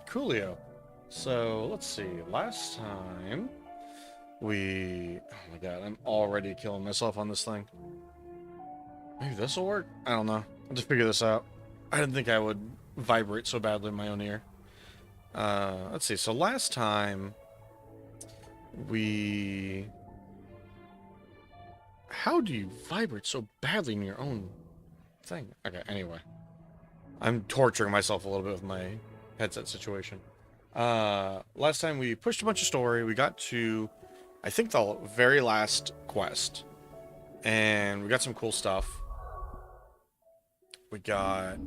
Coolio. So, let's see. Last time we... Oh my god, I'm already killing myself on this thing. Maybe this will work? I don't know. I'll just figure this out. I didn't think I would vibrate so badly in my own ear. Let's see. So last time we... How do you vibrate so badly in your own thing? Okay, anyway. I'm torturing myself a little bit with my headset situation. Last time we pushed a bunch of story. We got to, I think, the very last quest. And we got some cool stuff. We got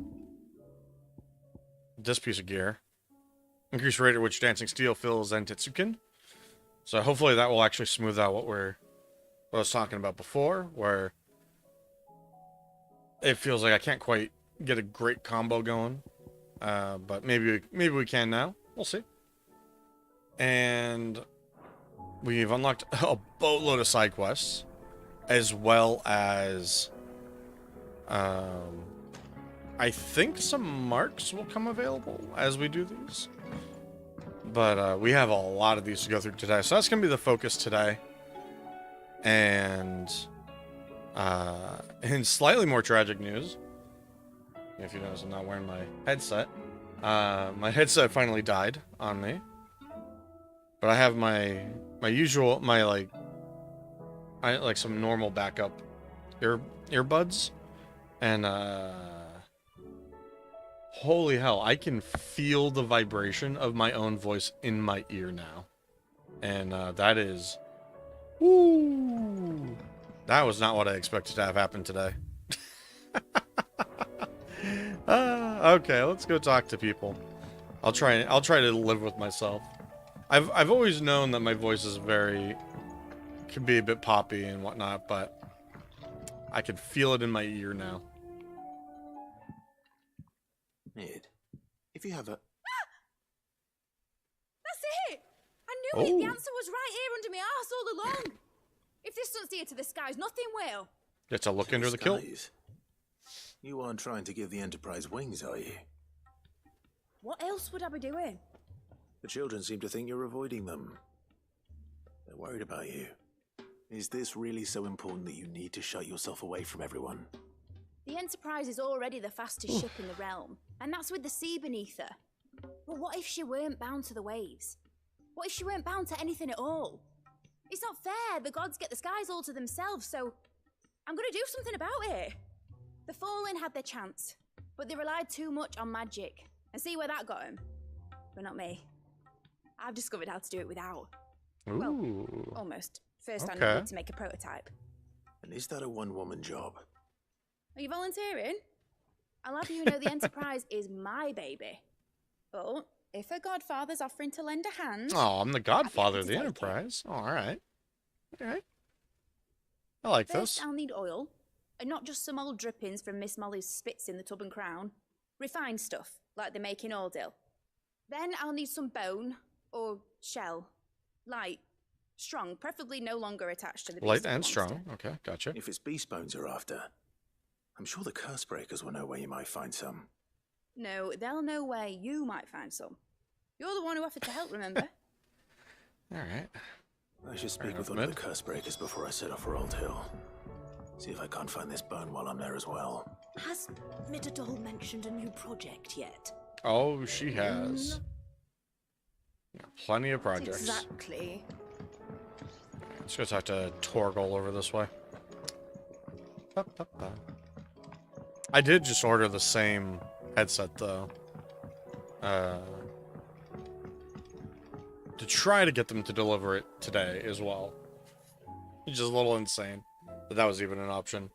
this piece of gear. Increased rate at which dancing steel fills Zentetsuken. So hopefully that will actually smooth out what I was talking about before, where it feels like I can't quite get a great combo going. But maybe we can now. We'll see. And we've unlocked a boatload of side quests, as well as I think some marks will come available as we do these. But we have a lot of these to go through today, so that's gonna be the focus today. And in slightly more tragic news, if you notice I'm not wearing my headset, my headset finally died on me. But I have my usual, like some normal backup earbuds, and holy hell, I can feel the vibration of my own voice in my ear now, and that is, woo, that was not what I expected to have happen today. Okay, let's go talk to people. I'll try to live with myself. I've always known that my voice is can be a bit poppy and whatnot, but I can feel it in my ear now. Ned, if you have a... That's it! I knew it! The answer was right here under my arse all along! If this doesn't steer to the skies, nothing will! Get to look under the kilt. You aren't trying to give the Enterprise wings, are you? What else would I be doing? The children seem to think you're avoiding them. They're worried about you. Is this really so important that you need to shut yourself away from everyone? The Enterprise is already the fastest ship in the realm, and that's with the sea beneath her. But what if she weren't bound to the waves? What if she weren't bound to anything at all? It's not fair. The gods get the skies all to themselves, so I'm gonna do something about it. The Fallen had their chance, but they relied too much on magic. And see where that got them? But not me. I've discovered how to do it without. Ooh. Well, almost. First, Okay. I needed to make a prototype. And is that a one-woman job? Are you volunteering? I'll have you know the Enterprise is my baby. But if a godfather's offering to lend a hand... Oh, I'm the godfather of to the take Enterprise. Oh, alright. Alright. I like First, this. I'll need oil. And not just some old drippings from Miss Molly's spits in the Tub and Crown. Refined stuff, like they make in Ordil. Then I'll need some bone, or shell. Light, strong, preferably no longer attached to the beast. Light of the and monster. strong. Okay, gotcha. If it's beast bones you're after, I'm sure the curse breakers will know where you might find some. No, they'll know where you might find some. You're the one who offered to help, remember? Alright. I should speak enough, with one of Mid. the curse breakers before I set off for Old Hill. See if I can't find this bone while I'm there as well. Has Midadol mentioned a new project yet? Oh, she has. Yeah, plenty of projects. Exactly. Let's go talk to Torgal over this way. I did just order the same headset, though. To try to get them to deliver it today as well. Which is a little insane that was even an option.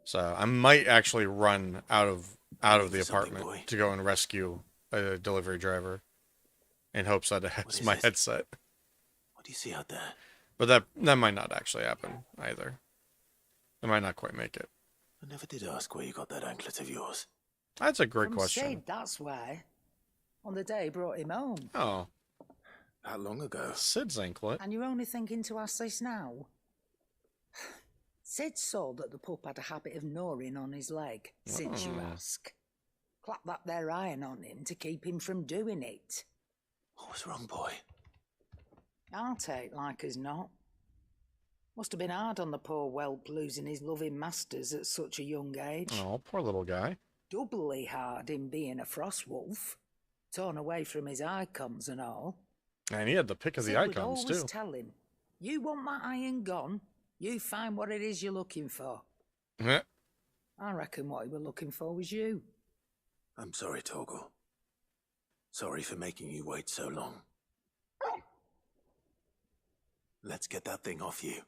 So I might actually run out of the apartment to go and rescue a delivery driver in hopes that it has my headset. What do you see out there? But that might not actually happen either. I might not quite make it. I never did ask where you got that anklet of yours. That's a great From question. Sid, that's why. On the day he brought him home. Oh, How long ago? Sid's anklet. And you're only thinking to ask this now? Sid saw that the pup had a habit of gnawing on his leg, since you Oh. ask. Clap that there iron on him to keep him from doing it. What was wrong, boy? I'll take like as not. Must have been hard on the poor whelp losing his loving masters at such a young age. Oh, poor little guy. Doubly hard in being a frost wolf, torn away from his icons and all. And he had the pick of the Sid would icons, always too. tell him, you want that iron gone, you find what it is you're looking for. Heh. I reckon what he were looking for was you. I'm sorry, Torgal. Sorry for making you wait so long. Let's get that thing off you.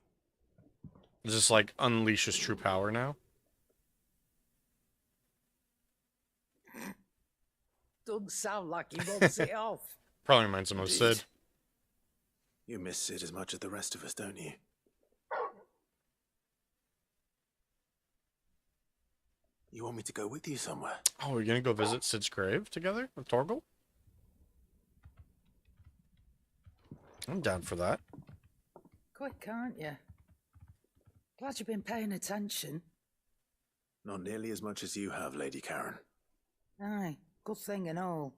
Does this, like, unleash his true power now? Doesn't sound like he wants it off. Probably reminds him of Indeed. Sid. You miss Sid as much as the rest of us, don't you? You want me to go with you somewhere? Oh, we're gonna go visit Sid's grave together with Torgal? I'm down for that. Quick, aren't you? Glad you've been paying attention. Not nearly as much as you have, Lady Karen. Aye, good thing and all.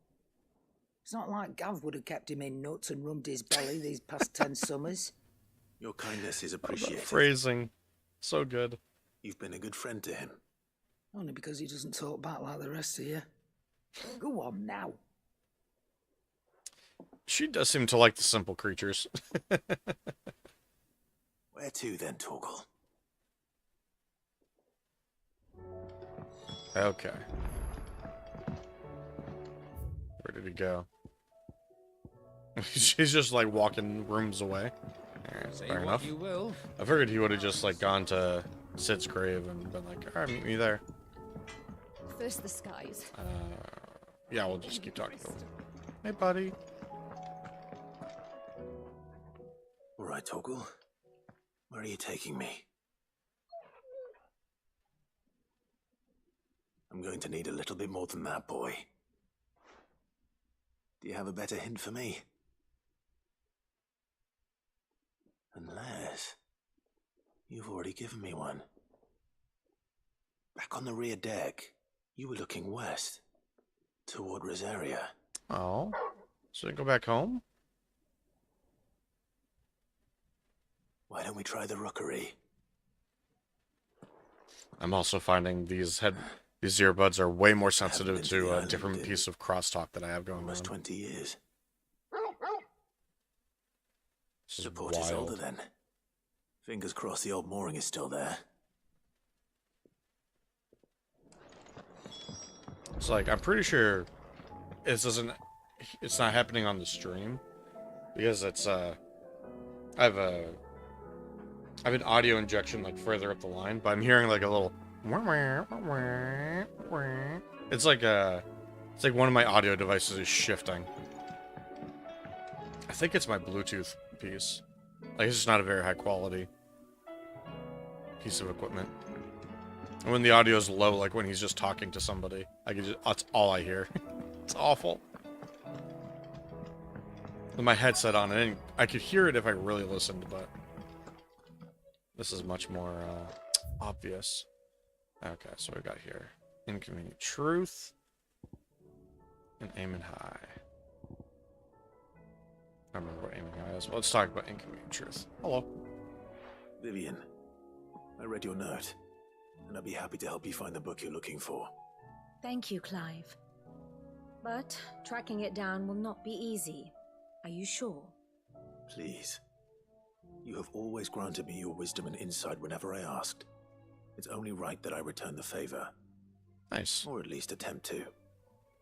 It's not like Gav would have kept him in nuts and rubbed his belly these past 10 summers. Your kindness is That appreciated. phrasing. So good. You've been a good friend to him. Only because he doesn't talk back like the rest of you. Go on now. She does seem to like the simple creatures. Where to then, Torgal? Okay. Where did he go? She's just like walking rooms away. Alright, Say fair what enough. you will. I figured he would have just like gone to Sid's grave and been like, alright, meet me there. First the skies. Yeah, we'll just keep talking to him. Hey, buddy. All right, Torgal. Where are you taking me? I'm going to need a little bit more than that, boy. Do you have a better hint for me? Unless you've already given me one. Back on the rear deck, you were looking west, toward Rosaria. Oh. So go back home? Why don't we try the rookery? I'm also finding these earbuds are way more Haven't sensitive been to to the a island different in piece of crosstalk that I have going Almost on. 20 years. This is The port is older wild. then. Fingers crossed the old mooring is still there. It's like, I'm pretty sure it's not happening on the stream because it's, I have an audio injection like further up the line, but I'm hearing like a little it's like one of my audio devices is shifting. I think it's my Bluetooth piece. Like, it's just not a very high quality piece of equipment. And when the audio is low, like when he's just talking to somebody, that's all I hear. It's awful. With my headset on, and I could hear it if I really listened, but this is much more obvious. Okay, so we got here Inconvenient Truth and Aiming High. I don't remember what Aiming High is. Well, let's talk about Inconvenient Truth. Hello. Vivian, I read your note, and I'd be happy to help you find the book you're looking for. Thank you, Clive. But tracking it down will not be easy. Are you sure? Please. You have always granted me your wisdom and insight whenever I asked. It's only right that I return the favor. Nice. Or at least attempt to.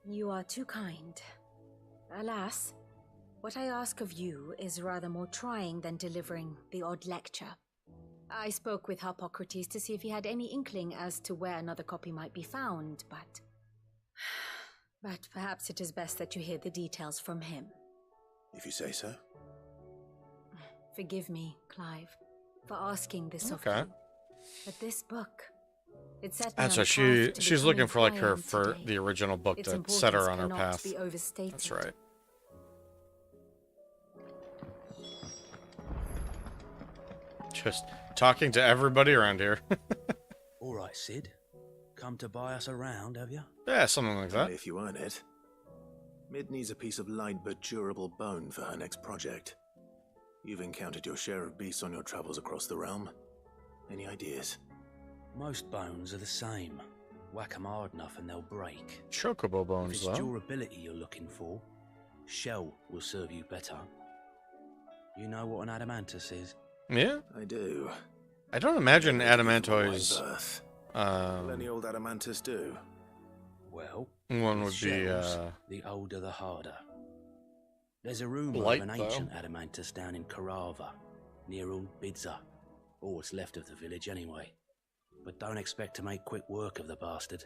You are too kind. Alas, what I ask of you is rather more trying than delivering the odd lecture. I spoke with Harpocrates to see if he had any inkling as to where another copy might be found, but perhaps it is best that you hear the details from him. If you say so. Forgive me, Clive, for asking this of Okay. you. But this book, it set me That's on right. a path to She's looking becoming for like who I her am for today. the original book Its to set her importance on her cannot path. be overstated. That's right. Just talking to everybody around here. All right, Sid. Come to buy us around, have you? Yeah, something like that. Only if you earn it. Mid needs a piece of light but durable bone for her next project. You've encountered your share of beasts on your travels across the realm. Any ideas? Most bones are the same. Whack 'em hard enough and they'll break. Chocobo If bones, it's though. durability you're looking for, shell will serve you better. You know what an adamantus is? Yeah? I do. I don't imagine Never given adamantoids. wide berth. Will any Um, old adamantus do? Well, one would with be, shells, the older the harder. There's a rumour Light, of an though. ancient adamantus down in Karava, near Old Bidza, or what's left of the village anyway. But don't expect to make quick work of the bastard.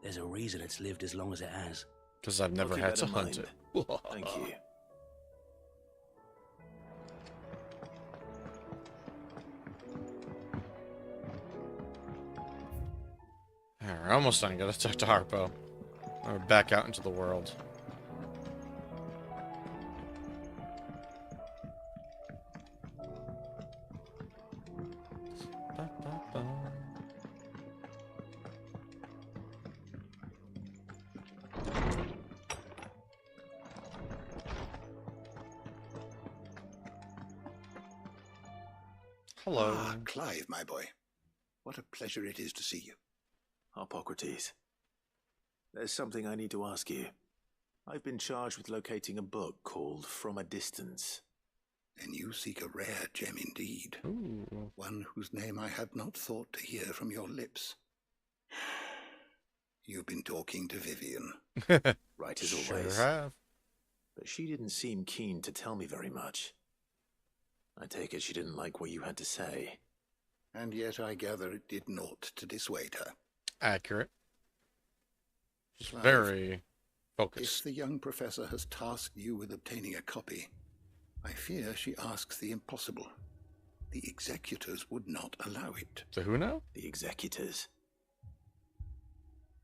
There's a reason it's lived as long as it has. because I've never keep had that to in hunt mind. it. Thank you. Alright, almost done. Gotta talk to Harpo. We're back out into the world. Hello. Ah, Clive, my boy. What a pleasure it is to see you. Hippocrates. There's something I need to ask you. I've been charged with locating a book called From a Distance. And you seek a rare gem indeed. Ooh. One whose name I had not thought to hear from your lips. You've been talking to Vivian. Right as Sure always. have. But she didn't seem keen to tell me very much. I take it she didn't like what you had to say. And yet I gather it did naught to dissuade her. Accurate. Just Clive, very If focused. the young professor has tasked you with obtaining a copy, I fear she asks the impossible. The executors would not allow it. So who now? The executors.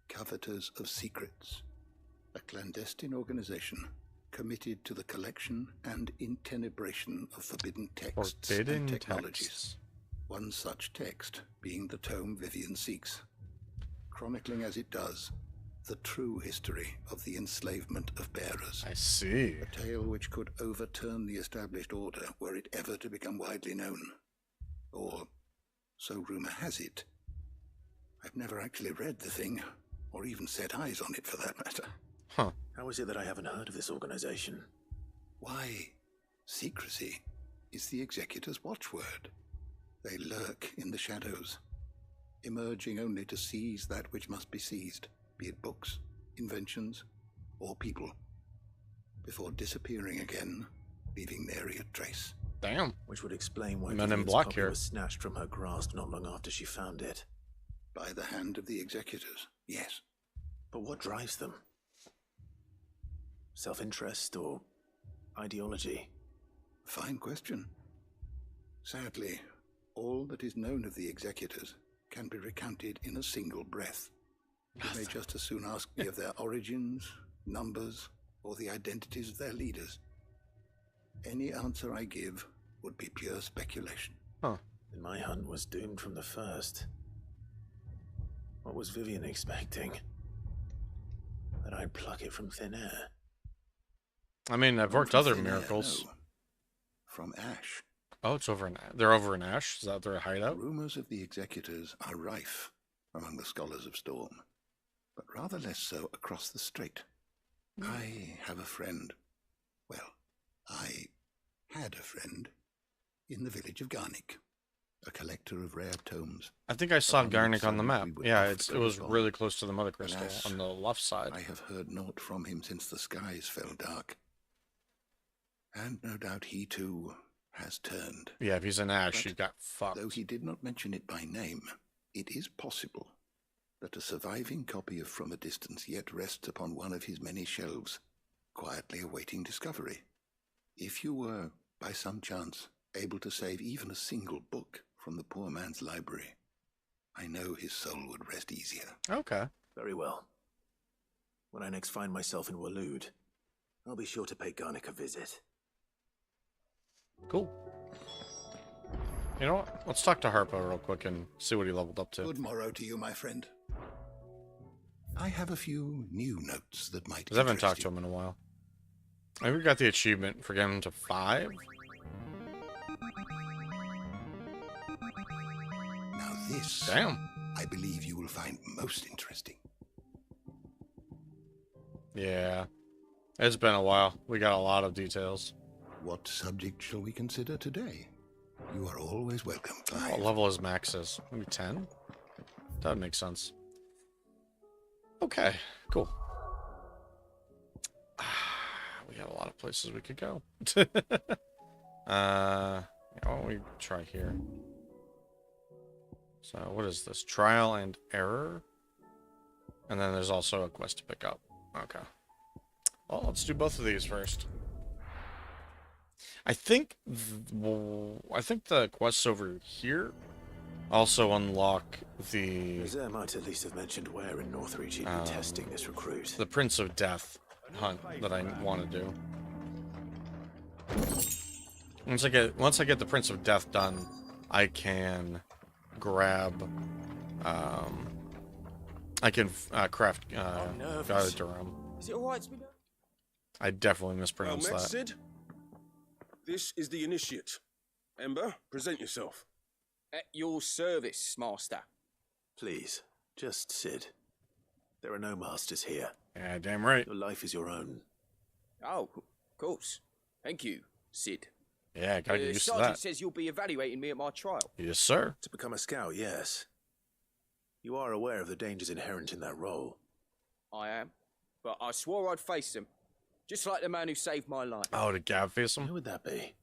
Coveters of Secrets, a clandestine organization committed to the collection and intenebration of forbidden texts Forbidden and technologies. texts. One such text being the tome Vivian seeks, chronicling as it does the true history of the enslavement of bearers. I see. A tale which could overturn the established order were it ever to become widely known. Or, so rumor has it. I've never actually read the thing, or even set eyes on it for that matter. Huh. How is it that I haven't heard of this organization? Why, secrecy is the executor's watchword. They lurk in the shadows, emerging only to seize that which must be seized, be it books, inventions, or people, before disappearing again, leaving nary a trace. Damn. Which would explain why Men in Vivian's black copy here. was snatched from her grasp not long after she found it. By the hand of the executors, yes. But what drives them? Self-interest or ideology? Fine question. Sadly, all that is known of the executors can be recounted in a single breath. You may just as soon ask me of their origins, numbers, or the identities of their leaders. Any answer I give would be pure speculation. Huh. Then my hunt was doomed from the first. What was Vivian expecting? That I'd pluck it from thin air? I mean, I've worked From other thin air, miracles. no. From ash. Oh, it's over in. They're over in Ash. Is that their hideout? Rumors of the executors are rife among the scholars of Storm, but rather less so across the strait. I have a friend. Well, I had a friend in the village of Garnick, a collector of rare tomes. I think I saw on which Garnick on the side map. we would Yeah, often it was correspond. really close to the Mother Crystal Alas, on the left side. I have heard naught from him since the skies fell dark. And no doubt he too has turned. Yeah, if he's in Ash, But you got fucked. Though he did not mention it by name, it is possible that a surviving copy of From a Distance yet rests upon one of his many shelves, quietly awaiting discovery. If you were, by some chance, able to save even a single book from the poor man's library, I know his soul would rest easier. Okay. Very well. When I next find myself in Waloed, I'll be sure to pay Garnick a visit. Cool. You know what? Let's talk to Harpo real quick and see what he leveled up to. Good morrow to you, my friend. I have a few new notes that might Because I haven't interest talked to you. him in a while. I think we got the achievement for getting him to 5. Now this, Damn. I believe you will find most interesting. Yeah. It's been a while. We got a lot of details. What subject shall we consider today? You are always welcome, Clive. What level is Max is? Maybe 10? That would make sense. Okay, cool. We got a lot of places we could go. Why don't we try here? So, what is this? Trial and error? And then there's also a quest to pick up. Okay. Well, let's do both of these first. I think the quests over here also unlock the Rosette might at least have mentioned where in Northreach he'd be testing this recruit. the Prince of Death hunt that I want to do. Once I get the Prince of Death done, I can grab I can craft Guarded Durham. Is it alright to be... I definitely mispronounced Well, that. Sid, this is the initiate. Ember, present yourself. At your service, master. Please, just Sid. There are no masters here. Yeah, damn right. Your life is your own. Oh, of course. Thank you, Sid. Yeah, gotta get used to Sergeant that. says you'll be evaluating me at my trial. Yes, sir. To become a scout, yes. You are aware of the dangers inherent in that role. I am. But I swore I'd face them. Just like the man who saved my life. Oh, did Gav face him? Who would that be?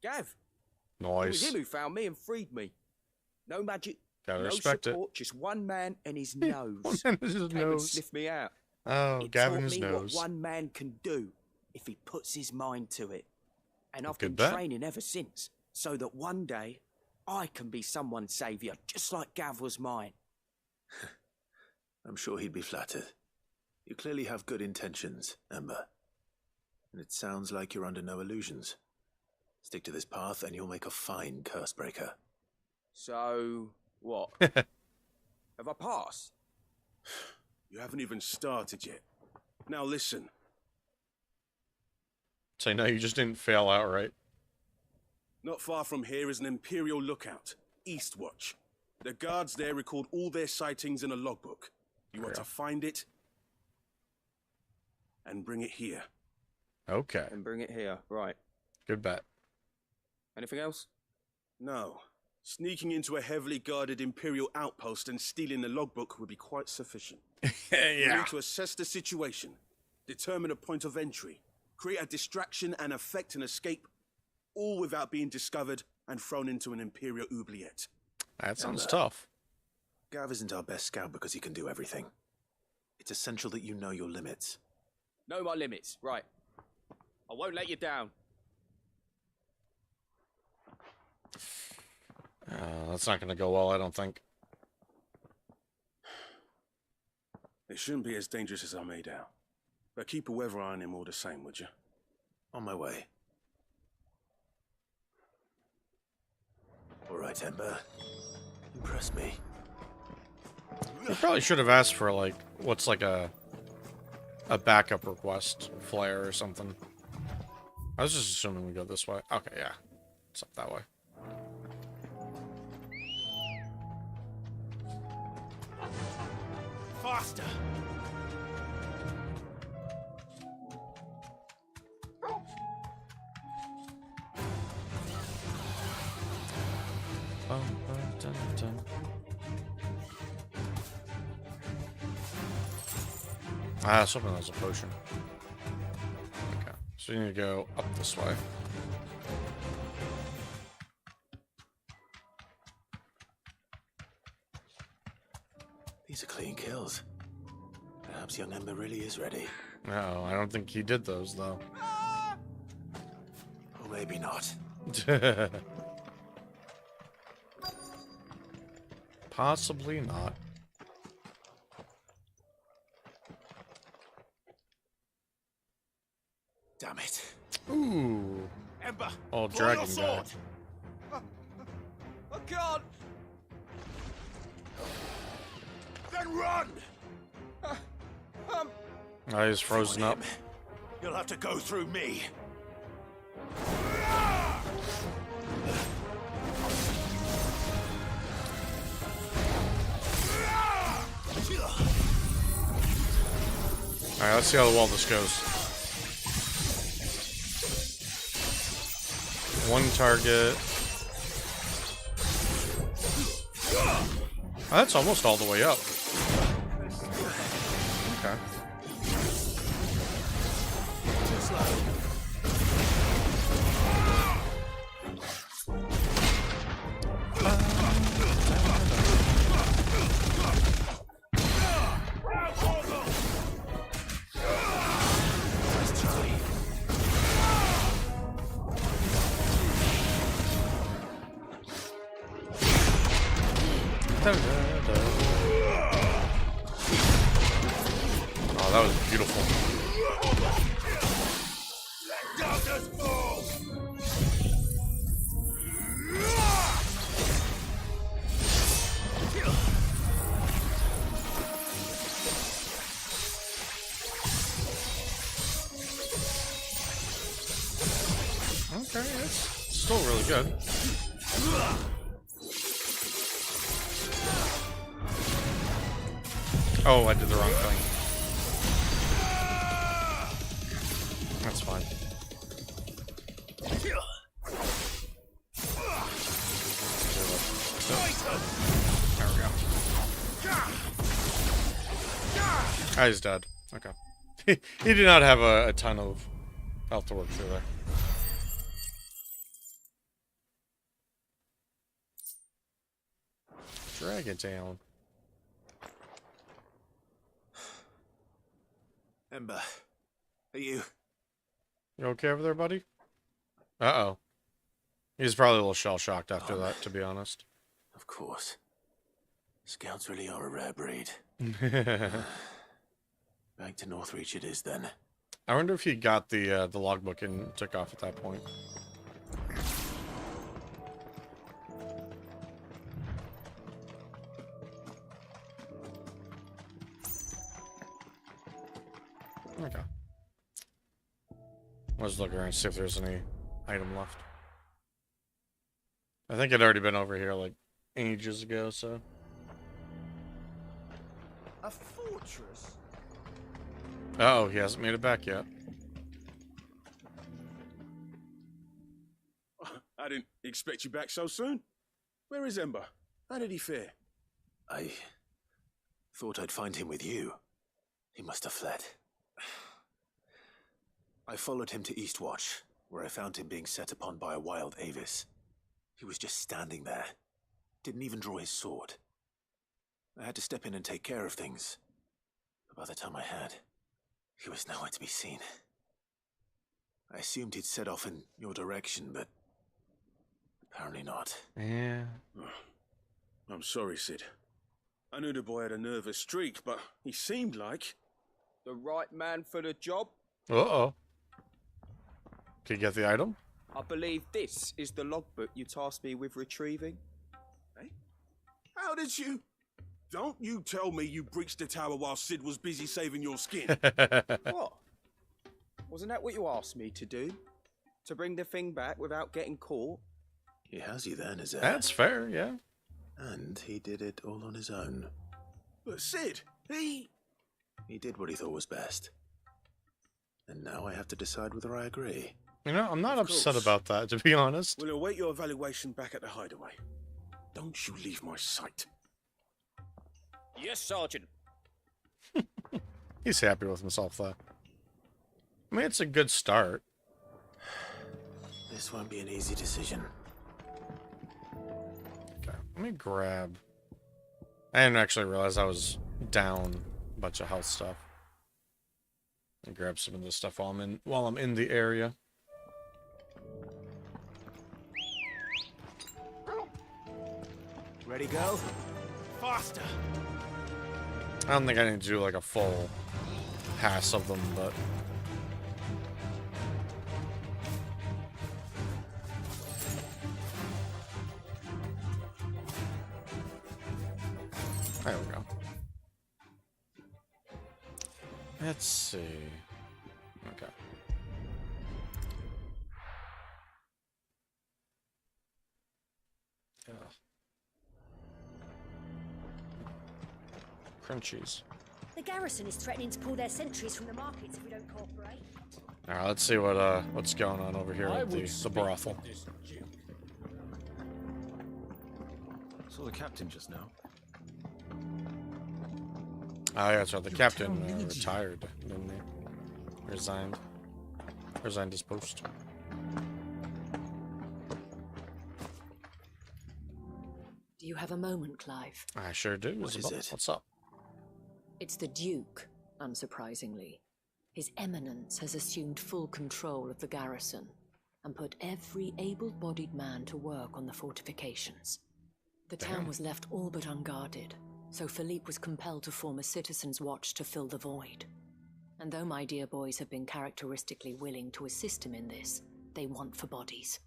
Gav. It was him Nice. who found me and freed me. No magic, Gotta no respect it. support, just one man and his nose. One man and his Came and nose. sniffed me out. Oh, It Gavin taught his me nose. what one man can do if he puts his mind to it. And I've Good been bet. training ever since, so that one day I can be someone's saviour, just like Gav was mine. I'm sure he'd be flattered. You clearly have good intentions, Ember. And it sounds like you're under no illusions. Stick to this path and you'll make a fine curse breaker. So, what? Have I passed? You haven't even started yet. Now listen. So no, you just didn't fail outright. Not far from here is an Imperial lookout, Eastwatch. The guards there record all their sightings in a logbook. You want to find it and bring it here. Okay, And bring it here, right. good bet. Anything else? No. Sneaking into a heavily guarded Imperial outpost and stealing the logbook would be quite sufficient. You Yeah. need to assess the situation, determine a point of entry, create a distraction and effect an escape, all without being discovered and thrown into an Imperial oubliette. That sounds Ember. tough. Gav isn't our best scout because he can do everything. It's essential that you know your limits. Know my limits, right. I won't let you down. That's not going to go well, I don't think. It shouldn't be as dangerous as I made out. But keep a weather eye on him all the same, would you? On my way. All right, Ember. Impress me. You probably should have asked for, like, what's like a backup request flare or something. I was just assuming we go this way. Okay, yeah. It's up that way. Faster! Ah, I was hoping that was a potion. Okay, so you need to go up this way. These are clean kills. Perhaps young Ember really is ready. No, I don't think he did those, though. Or maybe not. Possibly not. Damn it. Ooh. Ember! Oh, draw dragon your guy. sword! I can't! Then run! Oh, he's frozen up. You'll have to go through me. Alright, let's see how the wall this goes. One target. Oh, that's almost all the way up. Okay. Oh, that was beautiful. Okay, it's still really good. Oh, I did the wrong thing. That's fine. There we go. Ah, he's dead. Okay. He did not have a ton of health to work through there. Drag it down. Ember, are you? You okay over there, buddy? Uh-oh. He's probably a little shell-shocked after that, to be honest. Of course. Scouts really are a rare breed. Back to Northreach it is, then. I wonder if he got the logbook and took off at that point. Okay. Let's look around and see if there's any item left. I think it'd already been over here like ages ago, so. A fortress? Uh oh, he hasn't made it back yet. I didn't expect you back so soon. Where is Ember? How did he fare? I thought I'd find him with you. He must have fled. I followed him to Eastwatch, where I found him being set upon by a wild Avis. He was just standing there. Didn't even draw his sword. I had to step in and take care of things. But by the time I had, he was nowhere to be seen. I assumed he'd set off in your direction, but apparently not. Yeah. I'm sorry, Sid. I knew the boy had a nervous streak, but he seemed like... The right man for the job? Uh-oh. Can you get the item? I believe this is the logbook you tasked me with retrieving. Eh? How did you... Don't you tell me you breached the tower while Sid was busy saving your skin. What? Wasn't that what you asked me to do? To bring the thing back without getting caught? He has you then, is it? That's fair, yeah. And he did it all on his own. But Sid, he did what he thought was best. And now I have to decide whether I agree. You know, I'm not Of upset course. about that, to be honest. will await your evaluation back at the hideaway. Don't you leave my sight. Yes, Sergeant. He's happy with himself, though. I mean, it's a good start. This won't be an easy decision. Okay, let me grab... I didn't actually realize I was down a bunch of health stuff. And grab some of this stuff while I'm in the area. Ready, go? Faster! I don't think I need to do like a full pass of them, but... There we go. Let's see. Okay. Ugh. Crunchies. The garrison is threatening to pull their sentries from the markets if we don't cooperate. All right, let's see what's going on over here at the brothel. Saw the captain just now. Oh yeah, that's right. The captain retired, didn't he? Resigned his post. Do you have a moment, Clive? I sure do. What is it? What's up? It's the Duke, unsurprisingly. His Eminence has assumed full control of the garrison and put every able-bodied man to work on the fortifications. The town was left all but unguarded, so Philippe was compelled to form a citizens' watch to fill the void. And though my dear boys have been characteristically willing to assist him in this, they want for bodies.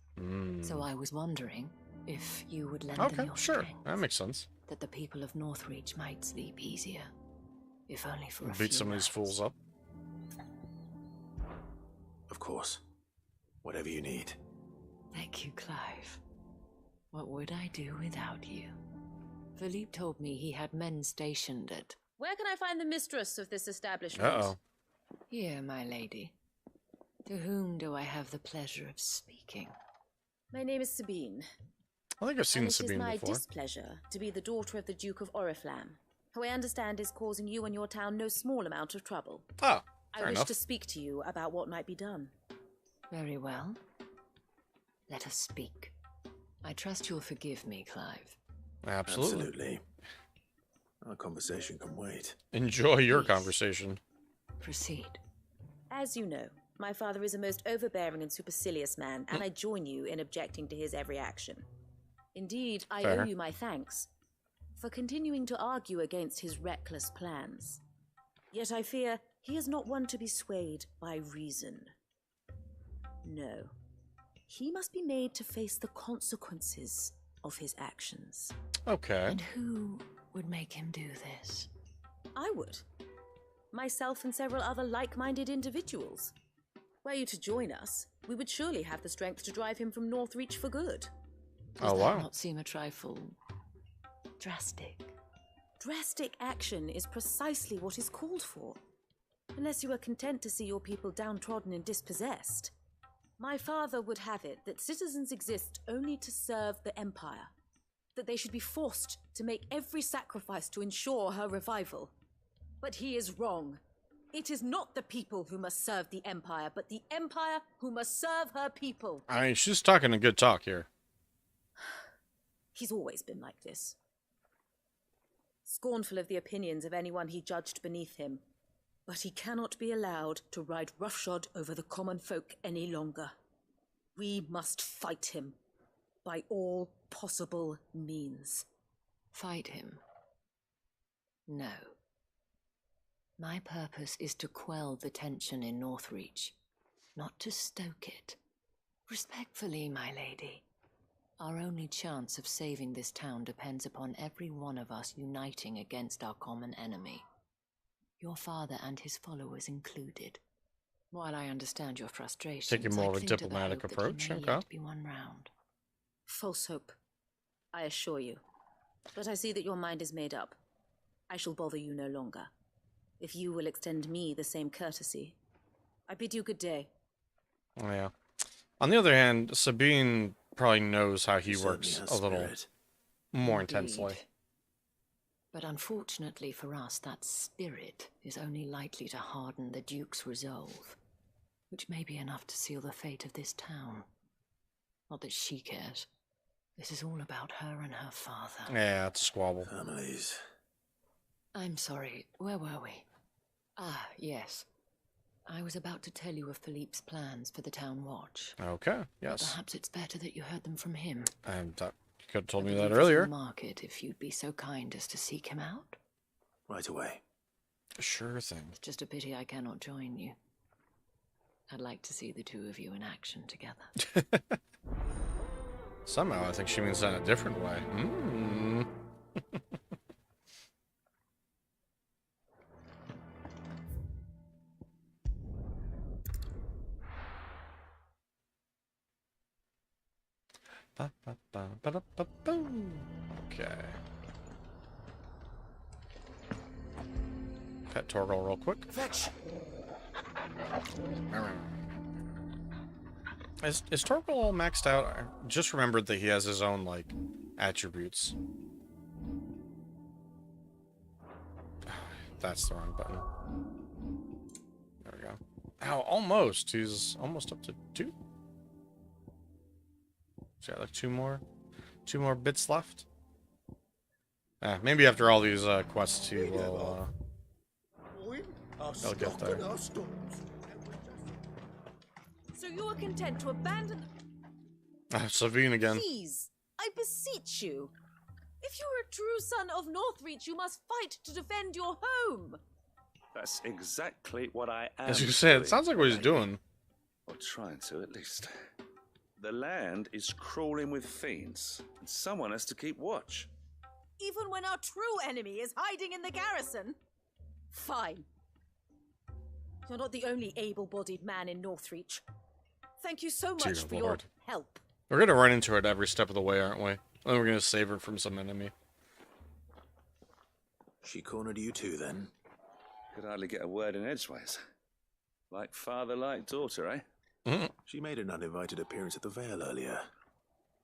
So I was wondering if you would lend them your sure. strength, That makes sense. that the people of Northreach might sleep easier, if only for a few Beat some of these nights. fools up. Of course. Whatever you need. Thank you, Clive. What would I do without you? Philippe told me he had men stationed at... Where can I find the mistress of this establishment? Uh-oh. Here, my lady. To whom do I have the pleasure of speaking? My name is Sabine. I think I've seen and Sabine it is my before. displeasure to be the daughter of the Duke of Oriflamme, who I understand is causing you and your town no small amount of trouble. Oh, I fair wish enough. to speak to you about what might be done. Very well. Let us speak. I trust you'll forgive me, Clive. Absolutely. Our conversation can wait. Enjoy your conversation. Proceed. As you know, my father is a most overbearing and supercilious man, and I join you in objecting to his every action. Indeed, I Fair. owe you my thanks for continuing to argue against his reckless plans. Yet I fear he is not one to be swayed by reason. No. He must be made to face the consequences of his actions. Okay. And who would make him do this? I would. Myself and several other like-minded individuals. Were you to join us, we would surely have the strength to drive him from Northreach for good. Does Oh, that wow. not seem a trifle... drastic? Drastic action is precisely what is called for. Unless you are content to see your people downtrodden and dispossessed. My father would have it that citizens exist only to serve the Empire. That they should be forced to make every sacrifice to ensure her revival. But he is wrong. It is not the people who must serve the Empire, but the Empire who must serve her people. I mean, she's talking a good talk here. He's always been like this. Scornful of the opinions of anyone he judged beneath him. But he cannot be allowed to ride roughshod over the common folk any longer. We must fight him by all possible means. Fight him? No. My purpose is to quell the tension in Northreach, not to stoke it. Respectfully, my lady. Our only chance of saving this town depends upon every one of us uniting against our common enemy. Your father and his followers included. While I understand your frustrations, Taking more I of a cling to the diplomatic hope that approach, he may okay. yet be won round. False hope, I assure you. But I see that your mind is made up. I shall bother you no longer. If you will extend me the same courtesy, I bid you good day. Oh, yeah. On the other hand, Sabine probably knows how he She works certainly a has little spirit. more Indeed. intensely. But unfortunately for us, that spirit is only likely to harden the Duke's resolve, which may be enough to seal the fate of this town. Not that she cares. This is all about her and her father. Yeah, it's a squabble. Families. I'm sorry, where were we? Ah, yes. I was about to tell you of Philippe's plans for the town watch. Okay, But yes. perhaps it's better that you heard them from him. You could have told me I that believe he's in earlier. the market, if you'd be so kind as to seek him out. Right away. Sure thing. It's just a pity I cannot join you. I'd like to see the two of you in action together. Somehow I think she means that in a different way. Mm. Okay. Pet Torgal real quick. Fetch. Is Torgal all maxed out? I just remembered that he has his own, like, attributes. That's the wrong button. There we go. Ow, almost. He's almost up to 2. So yeah, like 2 more bits left. Maybe after all these quests he will he'll get there. So you are content to abandon... Savine again. Please, I beseech you. If you are a true son of Northreach, you must fight to defend your home. That's exactly what I am. As you said, it sounds like what he's doing. Or trying to, at least. The land is crawling with fiends, and someone has to keep watch. Even when our true enemy is hiding in the garrison? Fine. You're not the only able-bodied man in Northreach. Thank you so much for your help. We're gonna run into it every step of the way, aren't we? And we're gonna save her from some enemy. She cornered you too, then? Could hardly get a word in edgeways. Like father, like daughter, eh? Mm-hmm. She made an uninvited appearance at the Vale earlier,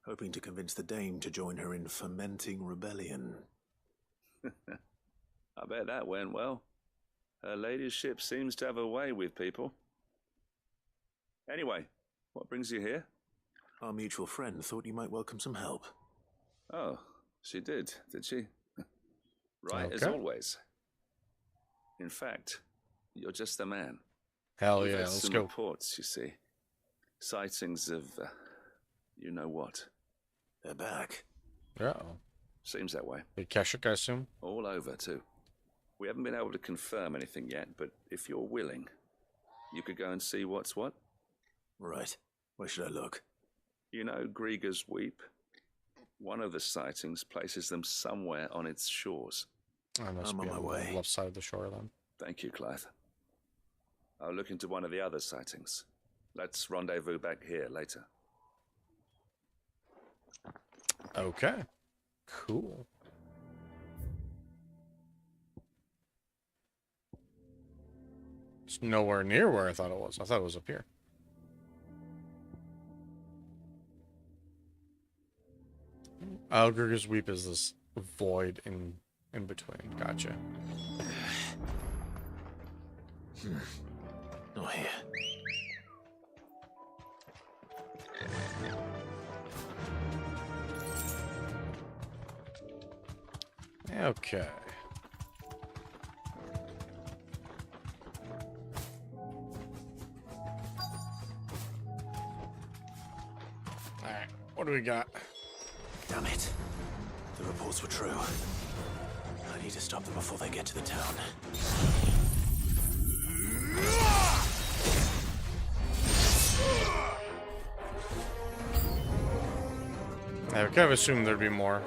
hoping to convince the Dame to join her in fomenting rebellion. I bet that went well. Her ladyship seems to have a way with people. Anyway, what brings you here? Our mutual friend thought you might welcome some help. Oh, she did she? Right, as Okay. always. In fact, you're just the man. Hell We've yeah, had let's some go. reports, you see. Sightings of, you know what. They're back. Uh-oh. Seems that way. Big Keshik, I assume? All over, too. We haven't been able to confirm anything yet, but if you're willing, you could go and see what's what. Right. Where should I look? You know Grieger's Weep? One of the sightings places them somewhere on its shores. I must I'm be on my on way. the left side of the shore then. Thank you, Clive. I'll look into one of the other sightings. Let's rendezvous back here later. Okay. Cool. It's nowhere near where I thought it was. I thought it was up here. Algur's Weep is this void in between. Gotcha. Not here. Okay. Alright, what do we got? Damn it. The reports were true. I need to stop them before they get to the town. I kind of assumed there'd be more.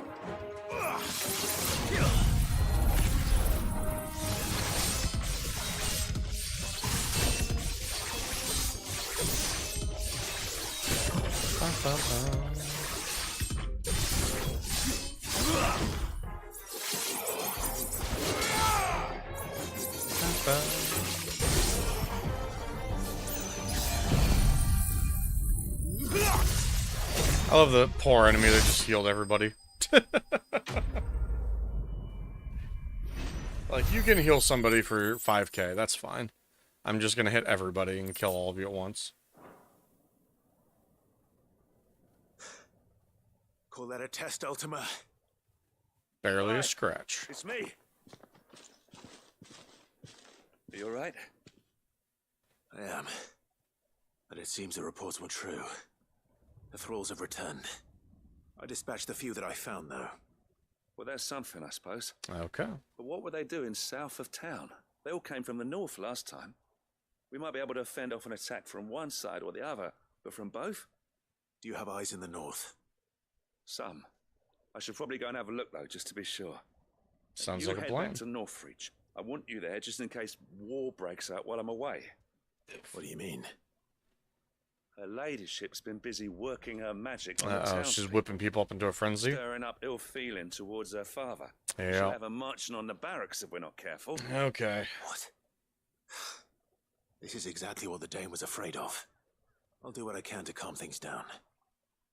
I love the poor enemy that just healed everybody. Like, you can heal somebody for 5k, that's fine. I'm just gonna hit everybody and kill all of you at once. Call that a test, Ultima? Barely a scratch. It's me. Are you alright? I am. But it seems the reports were true. The thralls have returned. I dispatched the few that I found, though. Well, that's something, I suppose. Okay. But what were they doing south of town? They all came from the north last time. We might be able to fend off an attack from one side or the other, but from both? Do you have eyes in the north? Some. I should probably go and have a look, though, just to be sure. Sounds you like a head plan. back to Northreach. I want you there just in case war breaks out while I'm away. What do you mean? Her ladyship's been busy working her magic on the She's townspeople, whipping people up into a frenzy. stirring up ill feeling towards her father. Yeah. She'll have her marching on the barracks if we're not careful. Okay. What? This is exactly what the Dame was afraid of. I'll do what I can to calm things down.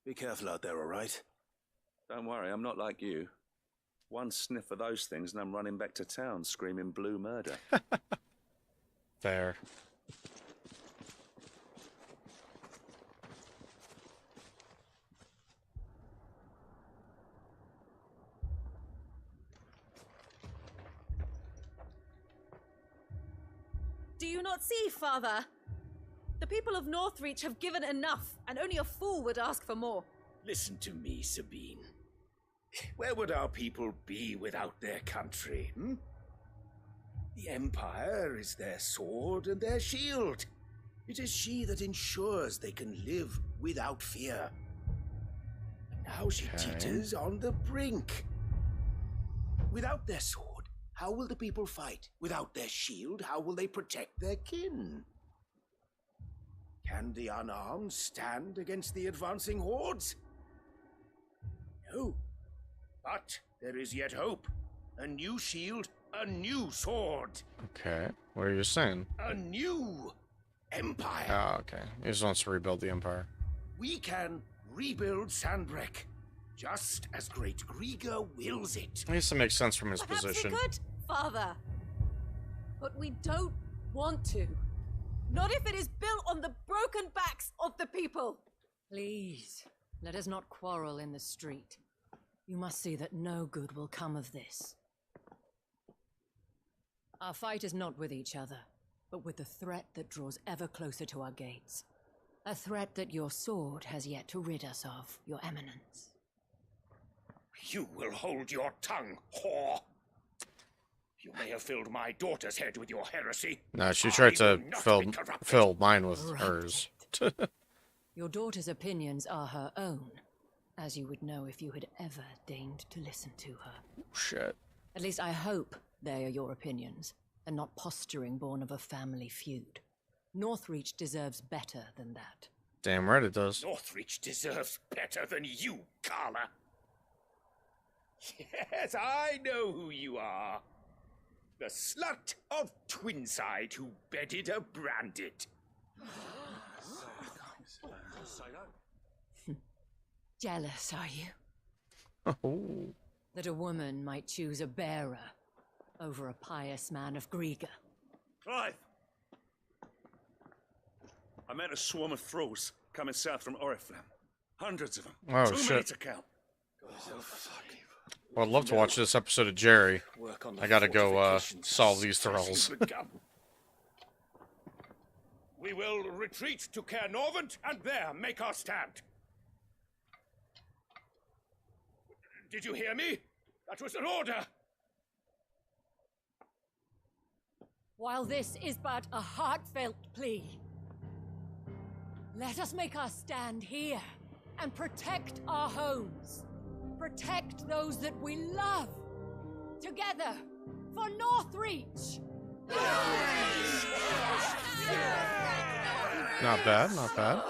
Be careful out there, all right? Don't worry, I'm not like you. One sniff of those things and I'm running back to town screaming blue murder. Fair. Do you not see, Father? The people of Northreach have given enough, and only a fool would ask for more. Listen to me, Sabine. Where would our people be without their country, hmm? The Empire is their sword and their shield. It is she that ensures they can live without fear. And now she teeters on the brink. Without their sword, how will the people fight? Without their shield, how will they protect their kin? Can the unarmed stand against the advancing hordes? No. But there is yet hope. A new shield, a new sword. Okay. What are you saying? A new empire. Oh, okay. He just wants to rebuild the empire. We can rebuild Sandbreck, just as Great Griga wills it. It needs to make sense from his Perhaps position. we could, Father. But we don't want to. Not if it is built on the broken backs of the people. Please, let us not quarrel in the street. You must see that no good will come of this. Our fight is not with each other, but with the threat that draws ever closer to our gates. A threat that your sword has yet to rid us of, Your Eminence. You will hold your tongue, whore. You may have filled my daughter's head with your heresy. No, she tried to not fill mine with hers. Your daughter's opinions are her own, as you would know if you had ever deigned to listen to her. Shit. At least I hope they are your opinions, and not posturing born of a family feud. Northreach deserves better than that. Damn right it does. Northreach deserves better than you, Carla. Yes, I know who you are. The slut of Twinside who bedded a branded. Jealous, are you? Oh. That a woman might choose a bearer over a pious man of Griga. Clive! I met a swarm of thralls coming south from Oriflamme. Hundreds of them. Oh, Too many shit. to count. Well, I'd love to watch this episode of Jerry. I gotta go solve these thralls. We will retreat to Caer Norvent and there make our stand. Did you hear me? That was an order. While this is but a heartfelt plea, let us make our stand here and protect our homes. Protect those that we love. Together for Northreach. Not bad, not bad.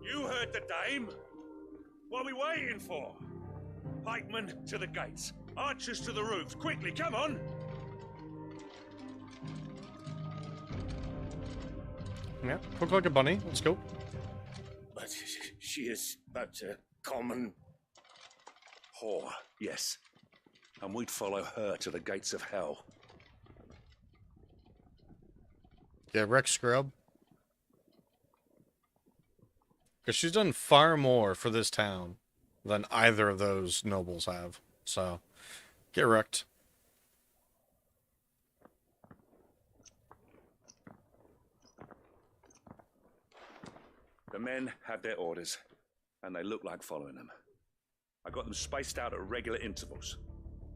You heard the dame. What are we waiting for? Pikemen to the gates. Archers to the roofs. Quickly, come on. Yeah, quick like a bunny. Let's go. But she is but a common whore. Yes. And we'd follow her to the gates of hell. Yeah, Rex Scrub. Because she's done far more for this town than either of those nobles have. So, get wrecked. The men have their orders, and they look like following them. I got them spaced out at regular intervals.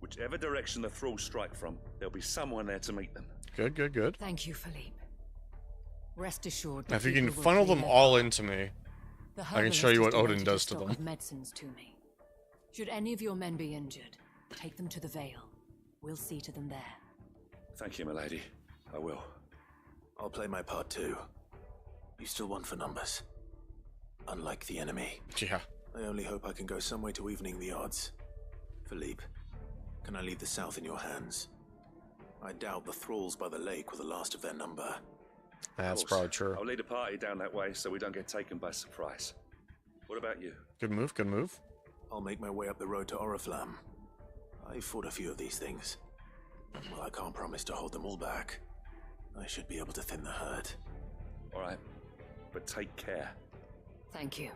Whichever direction the thralls strike from, there'll be someone there to meet them. Good, good, good. Thank you, Philippe. Rest assured. Now, if you can funnel them all into me, I can show you what Odin does to them. Medicines to me. Should any of your men be injured, take them to the Vale. We'll see to them there. Thank you, my lady. I will. I'll play my part too. You still want for numbers. Unlike the enemy. Yeah. I only hope I can go some way to evening the odds. Philippe, can I leave the south in your hands? I doubt the thralls by the lake were the last of their number. That's probably true. I'll lead a party down that way so we don't get taken by surprise. What about you? Good move, good move. I'll make my way up the road to Oriflamme. I fought a few of these things. Well, I can't promise to hold them all back. I should be able to thin the herd. All right, but take care. Thank you,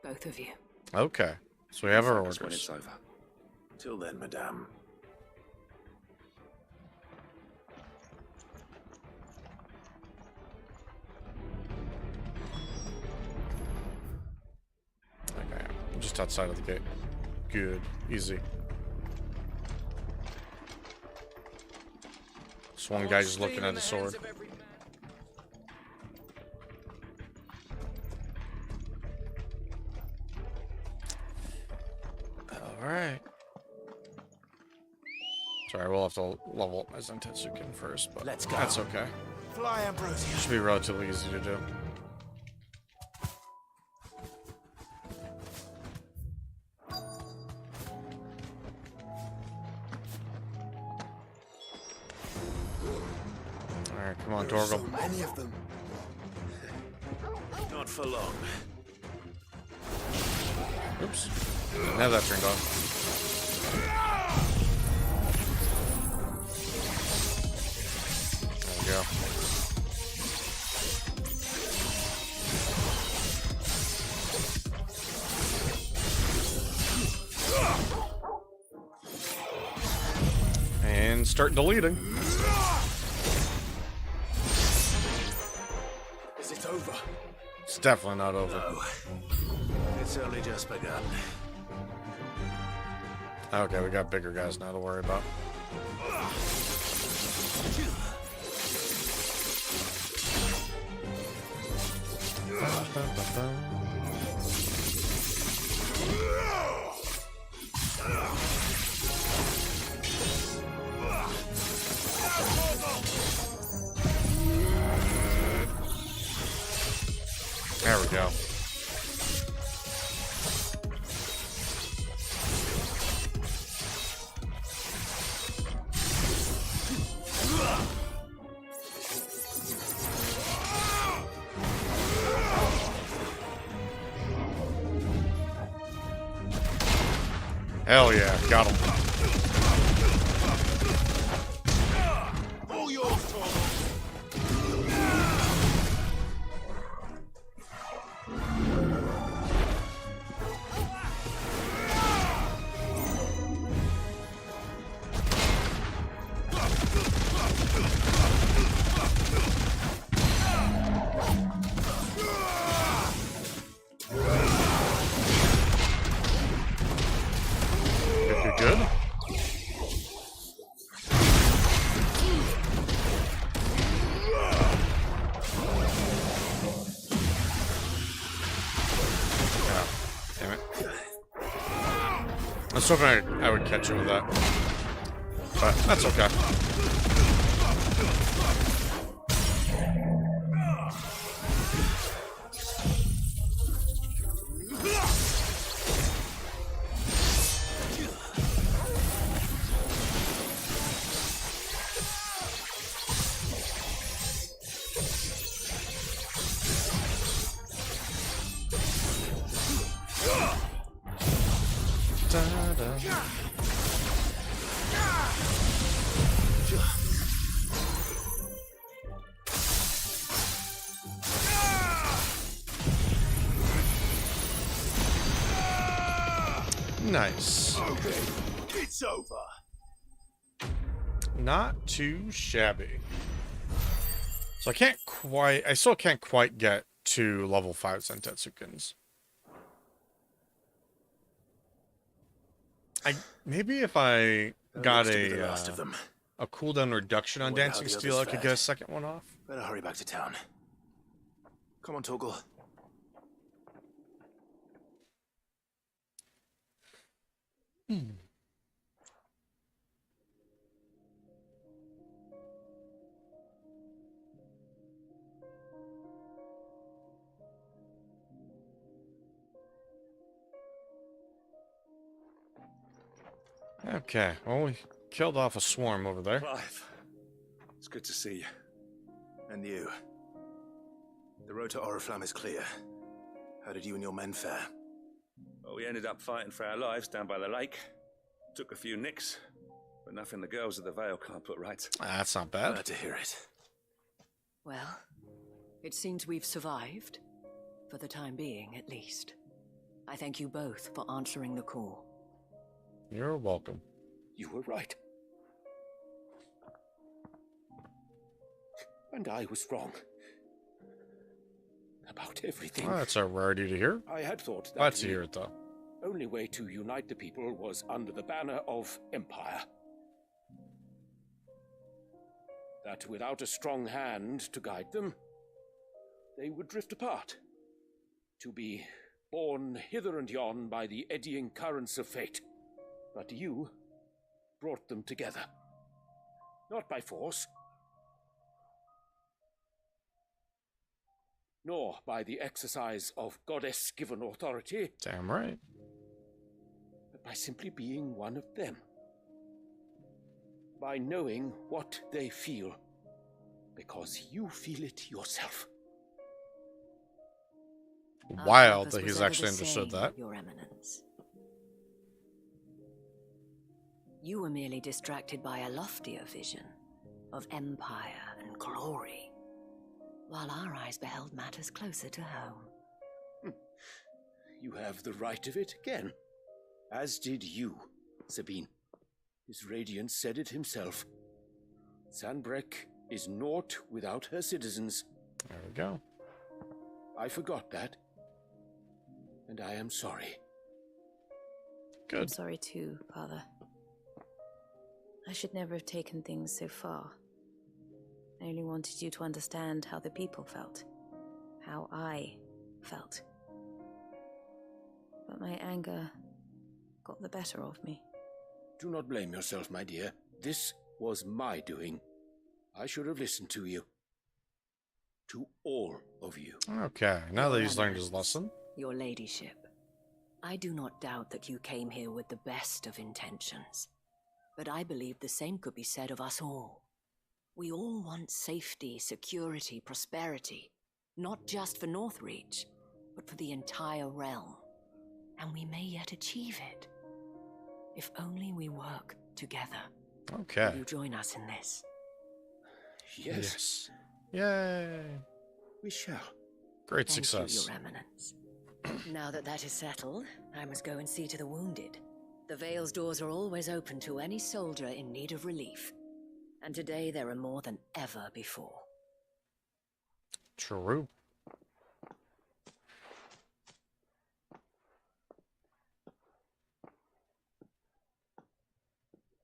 both of you. Okay, so we have our orders. When it's over. Till then, madame. Okay, I'm just outside of the gate. Good, easy. This one guy just looking at the sword. Alright. Sorry, we'll have to level up my Zentetsuken first, but Let's go. That's okay. Fly, Ambrosia. Should be relatively easy to do. Alright, come on, Torgal. So many of them. Not for long. Oops. Didn't have that turned on. There we go. And start deleting. Is it over? It's definitely not over. No. It's only just begun. Okay, we got bigger guys now to worry about. There we go. Hell yeah, got him. All yours, Torgal. Good. Damn it. I was hoping I would catch it with that. But that's okay. Nice. Okay, it's over. Not too shabby. So I still can't quite get to level 5 Zentetsuken's. Maybe if I got a cooldown reduction on Dancing Steel, I could get a second one off. Better hurry back to town. Come on, Torgal. Okay, well, we killed off a swarm over there. Clive, it's good to see you. And you. The road to Oriflamme is clear. How did you and your men fare? Well, we ended up fighting for our lives down by the lake. Took a few nicks, but nothing the girls of the Vale can't put right. That's not bad. Glad to hear it. Well, it seems we've survived. For the time being, at least. I thank you both for answering the call. You're welcome. You were right. And I was wrong. About everything. Well, that's a rarity to hear. I had thought that Glad to hear it, though. the only way to unite the people was under the banner of Empire. That without a strong hand to guide them, they would drift apart. To be borne hither and yon by the eddying currents of fate. But you brought them together. Not by force, nor by the exercise of goddess-given authority. Damn right. But by simply being one of them. By knowing what they feel, because you feel it yourself. Wild that he's actually understood that. Your Eminence. You were merely distracted by a loftier vision of empire and glory, while our eyes beheld matters closer to home. You have the right of it again. As did you, Sabine. His radiance said it himself. Sanbreque is naught without her citizens. There we go. I forgot that. And I am sorry. Good. I'm sorry too, Father. I should never have taken things so far. I only wanted you to understand how the people felt. How I felt. But my anger got the better of me. Do not blame yourself, my dear. This was my doing. I should have listened to you. To all of you. Okay, now that he's learned his lesson. Your ladyship, I do not doubt that you came here with the best of intentions. But I believe the same could be said of us all. We all want safety, security, prosperity. Not just for Northreach, but for the entire realm. And we may yet achieve it. If only we work together. Okay. Will you join us in this? Yes. Yay. We shall. Great Thank success. you, Your Eminence. Now that that is settled, I must go and see to the wounded. The Vale's doors are always open to any soldier in need of relief. And today there are more than ever before. True.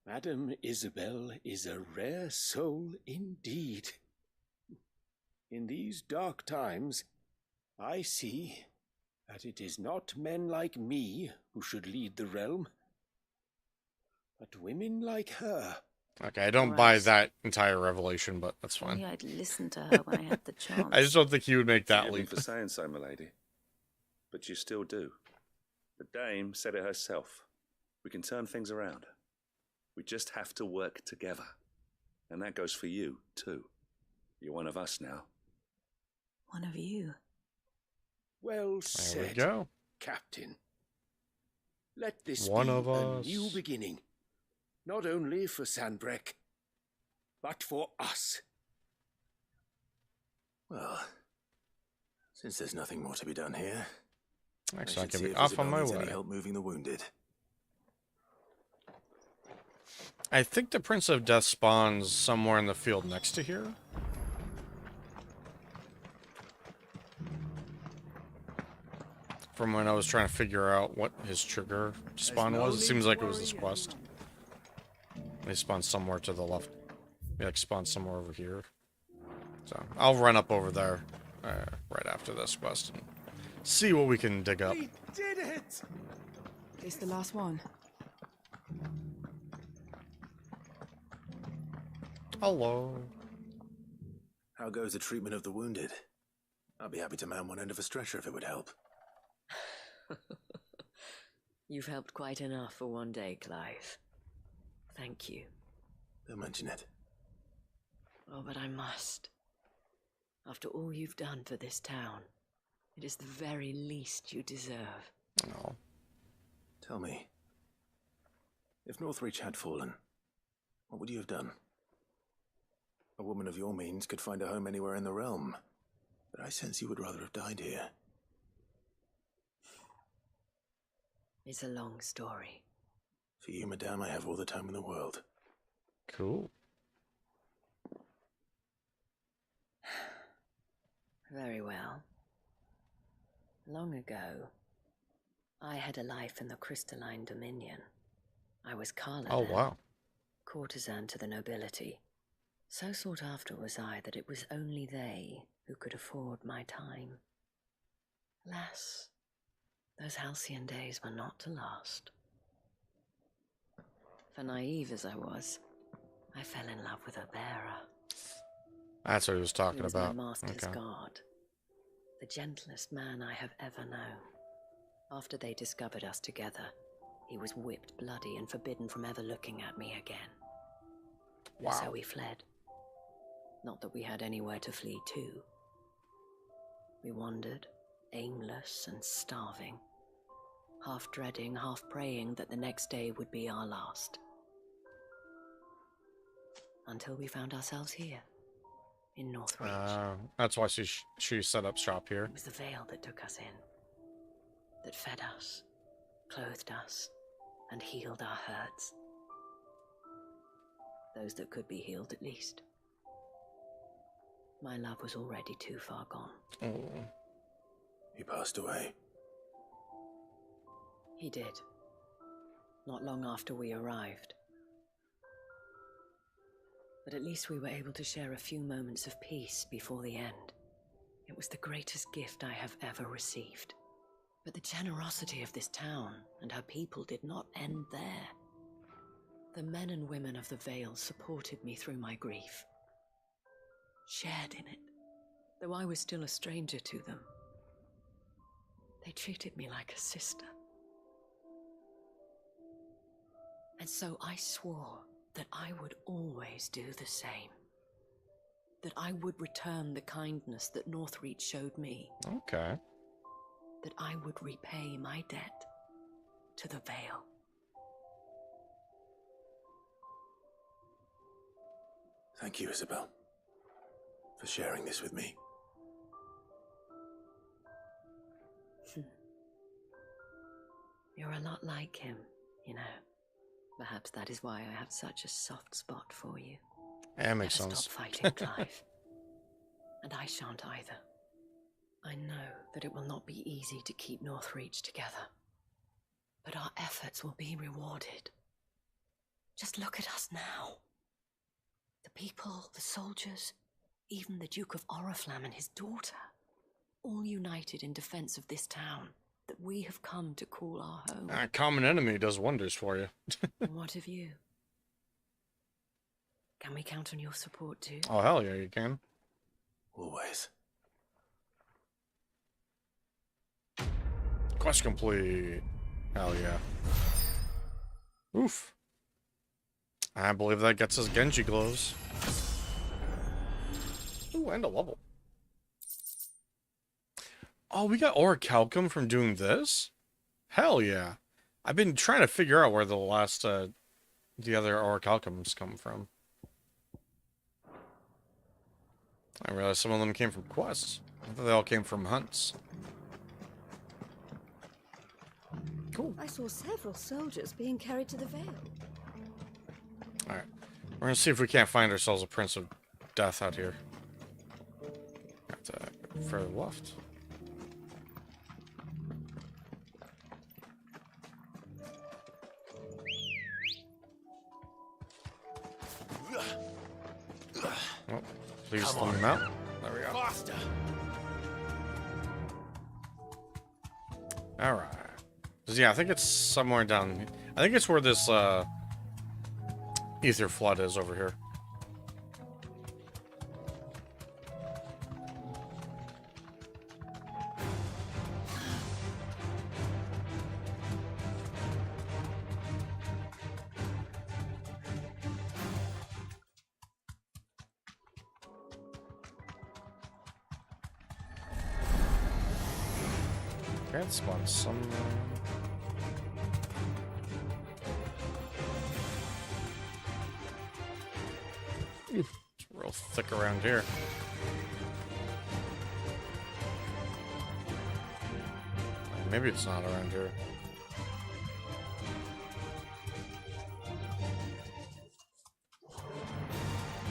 Madame Isabel is a rare soul indeed. In these dark times, I see that it is not men like me who should lead the realm, but women like her. Okay, I don't buy that entire revelation, but that's fine. Yeah, I'd listen to her when I had the chance. I just don't think he would make that Forgive me leap. for saying so, milady. But you still do. The dame said it herself. We can turn things around. We just have to work together. And that goes for you, too. You're one of us now. One of you. Well There said, we go. Captain. Let this One be of a us. new beginning. Not only for Sanbreque, but for us. Well, since there's nothing more to be done here, Actually, I should can see be if off Isabel on my needs any way. help moving the wounded. I think the Prince of Death spawns somewhere in the field next to here. From when I was trying to figure out what his trigger spawn was, it seems like it was this quest. They spawn somewhere to the left. They like spawn somewhere over here. So I'll run up over there right after this quest and see what we can dig up. We did it! It's the last one. Hello. How goes the treatment of the wounded? I'll be happy to man one end of a stretcher if it would help. You've helped quite enough for one day, Clive. Thank you. Don't mention it. Oh, but I must. After all you've done for this town, it is the very least you deserve. No. Tell me, if Northreach had fallen, what would you have done? A woman of your means could find a home anywhere in the realm, but I sense you would rather have died here. It's a long story. For you, madame, I have all the time in the world. Cool. Very well. Long ago, I had a life in the Crystalline Dominion. I was Carla Oh, then, wow. courtesan to the nobility. So sought after was I that it was only they who could afford my time. Alas, those halcyon days were not to last. For naive as I was, I fell in love with a bearer. That's what he was talking He was about. my master's Okay. guard, the gentlest man I have ever known. After they discovered us together, he was whipped bloody and forbidden from ever looking at me again. Wow. And so we fled. Not that we had anywhere to flee to. We wandered, aimless and starving, half dreading, half praying that the next day would be our last. Until we found ourselves here, in Northreach. That's why she set up shop here. It was the veil that took us in, that fed us, clothed us, and healed our hurts. Those that could be healed, at least. My love was already too far gone. Oh. He passed away. He did. Not long after we arrived. But at least we were able to share a few moments of peace before the end. It was the greatest gift I have ever received. But the generosity of this town and her people did not end there. The men and women of the Vale supported me through my grief. Shared in it, though I was still a stranger to them. They treated me like a sister. And so I swore that I would always do the same. That I would return the kindness that Northreach showed me. Okay. That I would repay my debt to the Vale. Thank you, Isabel, for sharing this with me. You're a lot like him, you know. Perhaps that is why I have such a soft spot for you. Yeah, makes Never sense. stop fighting, Clive. And I shan't either. I know that it will not be easy to keep Northreach together. But our efforts will be rewarded. Just look at us now. The people, the soldiers, even the Duke of Oriflamme and his daughter, all united in defense of this town that we have come to call our home. A common enemy does wonders for you. And what of you? Can we count on your support too? Oh, hell yeah, you can. Always. Quest complete. Hell yeah. Oof. I believe that gets us Genji gloves. Ooh, and a level. Oh, we got Orichalcum from doing this? Hell yeah. I've been trying to figure out where the last, the other Orichalcums come from. I realized some of them came from quests. I thought they all came from hunts. Cool. I saw several soldiers being carried to the Vale. Alright. We're gonna see if we can't find ourselves a Prince of Death out here. Got to go further left. Oh, please let him out. There we go. Faster. Alright. Yeah, I think it's somewhere down. I think it's where this Ether Flood is over here. Can't spawn some. It's real thick around here. Maybe it's not around here.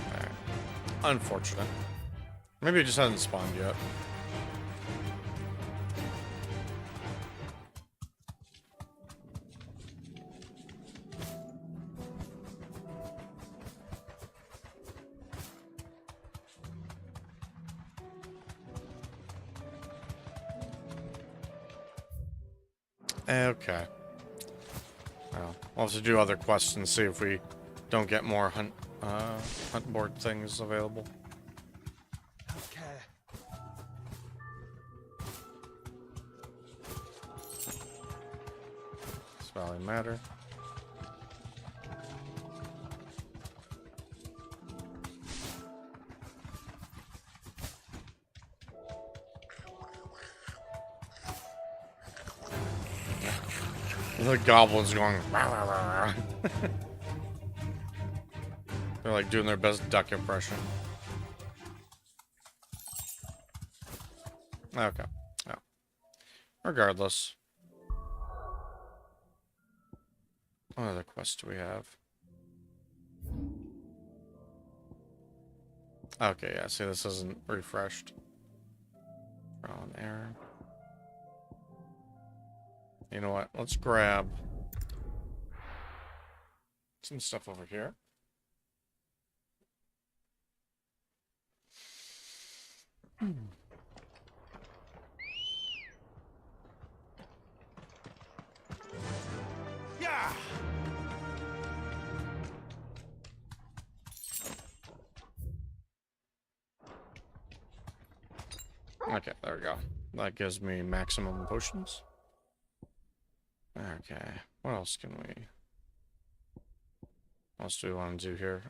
Alright. Unfortunate. Maybe it just hasn't spawned yet. Okay. Well, we'll have to do other quests and see if we don't get more hunt board things available. Does Valley matter? The goblins going. They're like doing their best duck impression. Okay. Yeah. Regardless. What other quests do we have? Okay, yeah, see, this isn't refreshed. On air. You know what? Let's grab some stuff over here. Yeah. Okay, there we go. That gives me maximum potions. Okay, what else can we... What else do we want to do here?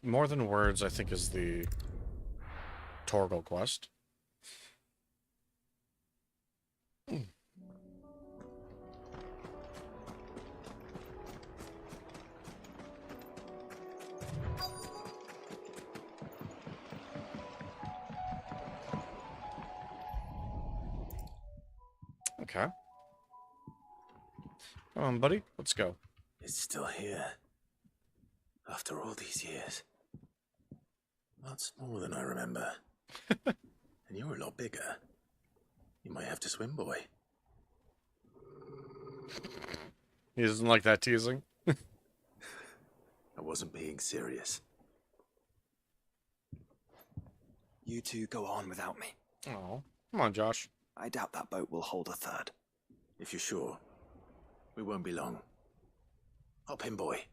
More Than Words, I think, is the Torgal quest. Okay. Come on, buddy. Let's go. It's still here. After all these years. Not smaller than I remember. And you're a lot bigger. You might have to swim, boy. He doesn't like that teasing. I wasn't being serious. You two go on without me. Oh, come on, Josh. I doubt that boat will hold a third. If you're sure, we won't be long. Hop in, boy.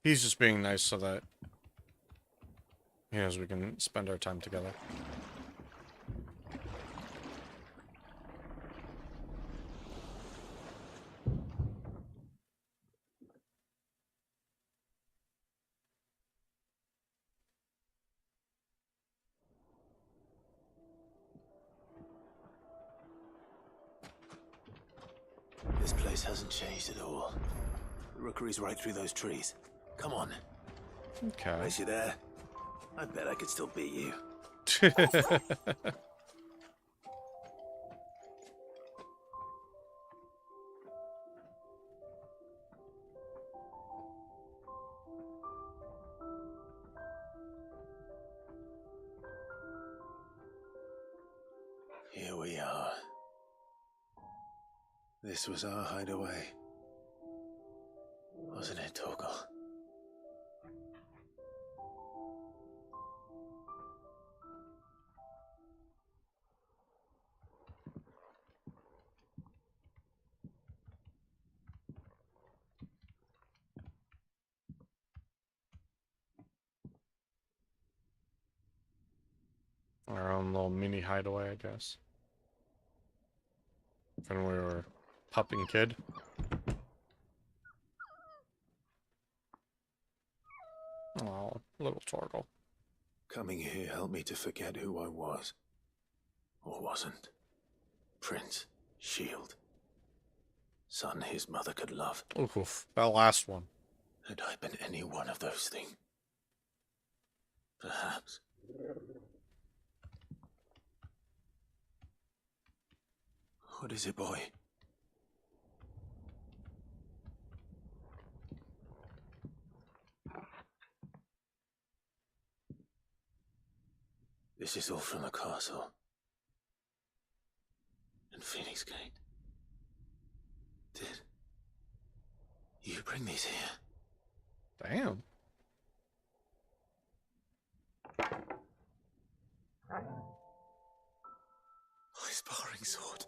He's just being nice so that he knows we can spend our time together. This place hasn't changed at all. The rookery's right through those trees. Come on. Okay. Place you there. I bet I could still beat you. Here we are. This was our hideaway. Wasn't it, Torgal? Our own little mini hideaway, I guess. When we were pupping kid. Oh, little Torgal. Coming here helped me to forget who I was. Or wasn't. Prince, shield. Son his mother could love. Oof, that last one. Had I been any one of those things? Perhaps. What is it, boy? This is all from the castle. And Phoenix Gate. Did you bring these here? Damn. My sparring sword.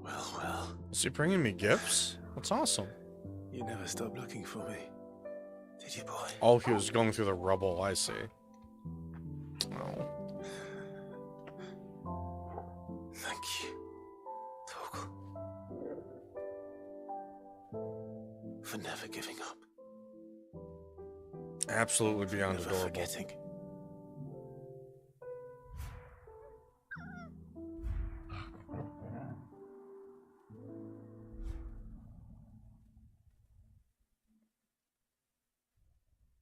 Well. Is he bringing me gifts? That's awesome. You never stopped looking for me. Did you, boy? Oh, he was going through the rubble, I see. Oh. Thank you, Torgal. For never giving up. Absolutely beyond Never adorable. forgetting.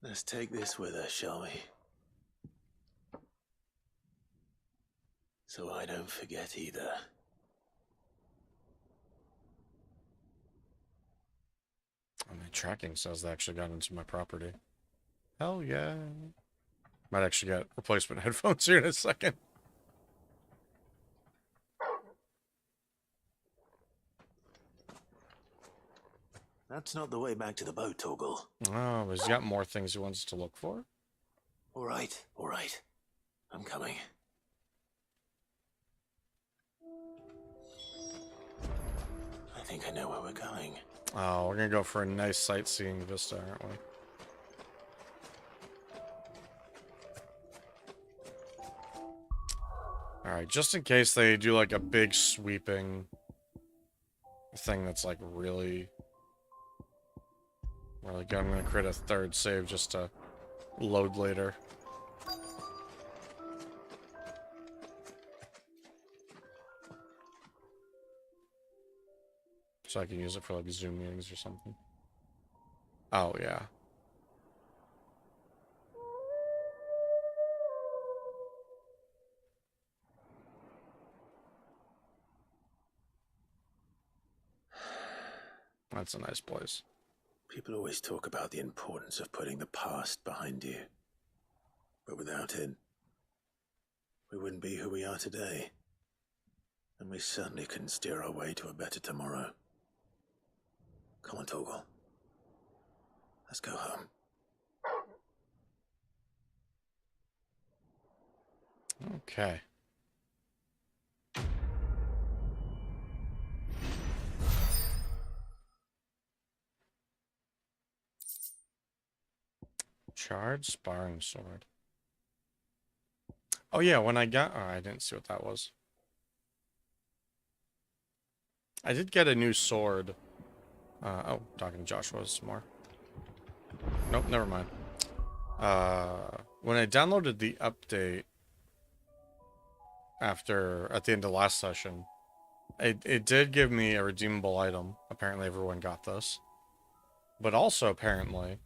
Let's take this with us, shall we? So I don't forget either. Oh, my tracking says they actually got into my property. Hell yeah. Might actually get replacement headphones here in a second. That's not the way back to the boat, Torgal. Oh, he's got more things he wants to look for? All right. I'm coming. I think I know where we're going. Oh, we're gonna go for a nice sightseeing vista, aren't we? Alright, just in case they do like a big sweeping thing that's like really good, I'm gonna create a third save just to load later. So I can use it for like Zoom meetings or something. Oh, yeah. That's a nice place. People always talk about the importance of putting the past behind you. But without it, we wouldn't be who we are today. And we certainly couldn't steer our way to a better tomorrow. Come on, Torgal. Let's go home. Okay. Charred sparring sword. Oh yeah, when I got... Oh, I didn't see what that was. I did get a new sword. Oh, talking to Joshua some more. Nope, never mind. When I downloaded the update at the end of last session, it did give me a redeemable item. Apparently everyone got this. But also apparently...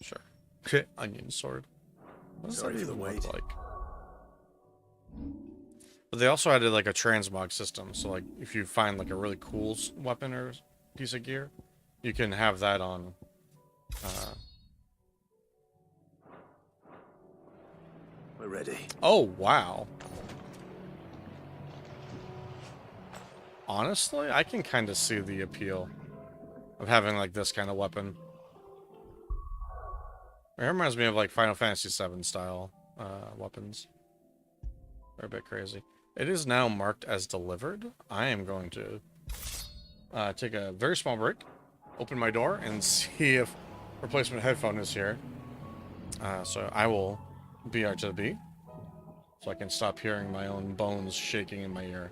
Sure. Onion sword. What does Sorry that for the even wait. look like? But they also added like a transmog system, so like if you find like a really cool weapon or piece of gear, you can have that on. We're ready. Oh wow! Honestly, I can kind of see the appeal of having like this kind of weapon. It reminds me of like Final Fantasy VII style weapons. They're a bit crazy. It is now marked as delivered. I am going to take a very small break, open my door, and see if replacement headphone is here. So I will be RTB, so I can stop hearing my own bones shaking in my ear.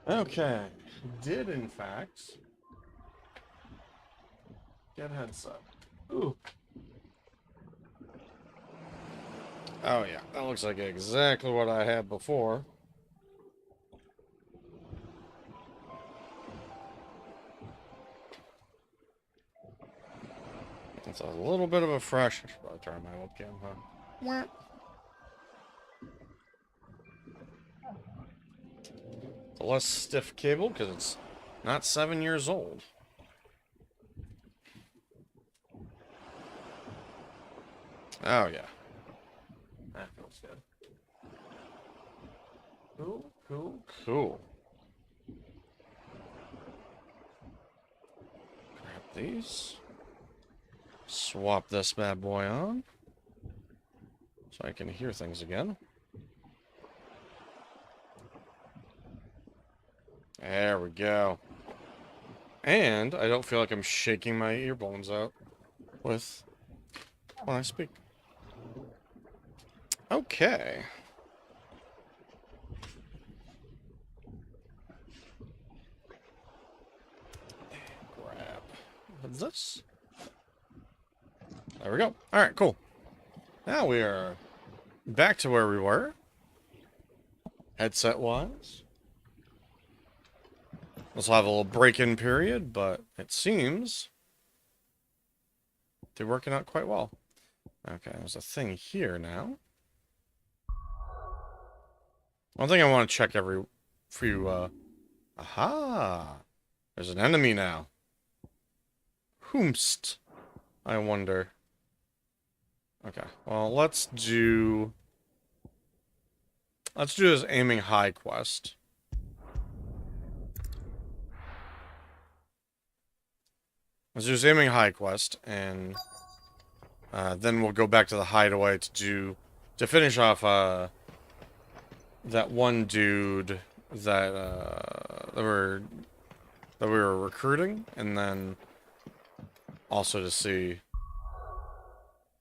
Okay. Did, in fact, get headset. Ooh. Oh, yeah. That looks like exactly what I had before. It's a little bit of a fresh. I should probably turn my webcam, huh? It's a less stiff cable because it's not 7 years old. Oh, yeah. That feels good. Cool, cool, cool. Grab these. Swap this bad boy on. So I can hear things again. There we go. And I don't feel like I'm shaking my ear bones out with when I speak. Okay. Grab this. There we go. Alright, cool. Now we are back to where we were. Headset-wise. Let's have a little break-in period, but it seems they're working out quite well. Okay, there's a thing here now. One thing I want to check every few, aha! There's an enemy now. Whomst? I wonder. Okay, well, let's do this aiming high quest. Let's do this aiming high quest, and then we'll go back to the hideaway to finish off that one dude that we were recruiting, and then also to see,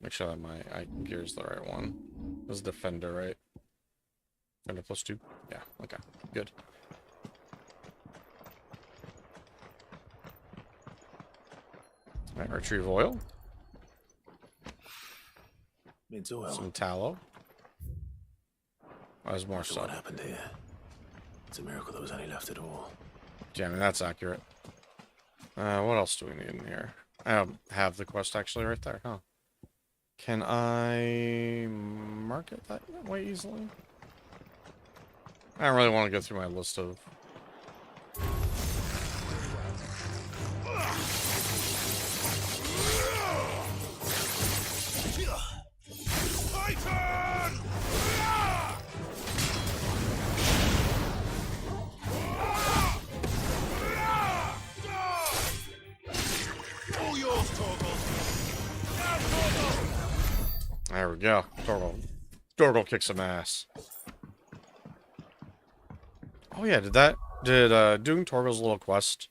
make sure that my gear is the right one. This is Defender, right? Defender +2? Yeah, okay, good. Alright, retrieve oil. Needs oil. Some tallow. Oh, there's more stuff. What happened here? It's a miracle there was any left at all. Yeah, I mean, that's accurate. What else do we need in here? I don't have the quest actually right there, huh? Can I mark it that way easily? I don't really want to go through my list of... There we go. Torgal kick some ass. Oh yeah, did doing Torgal's little quest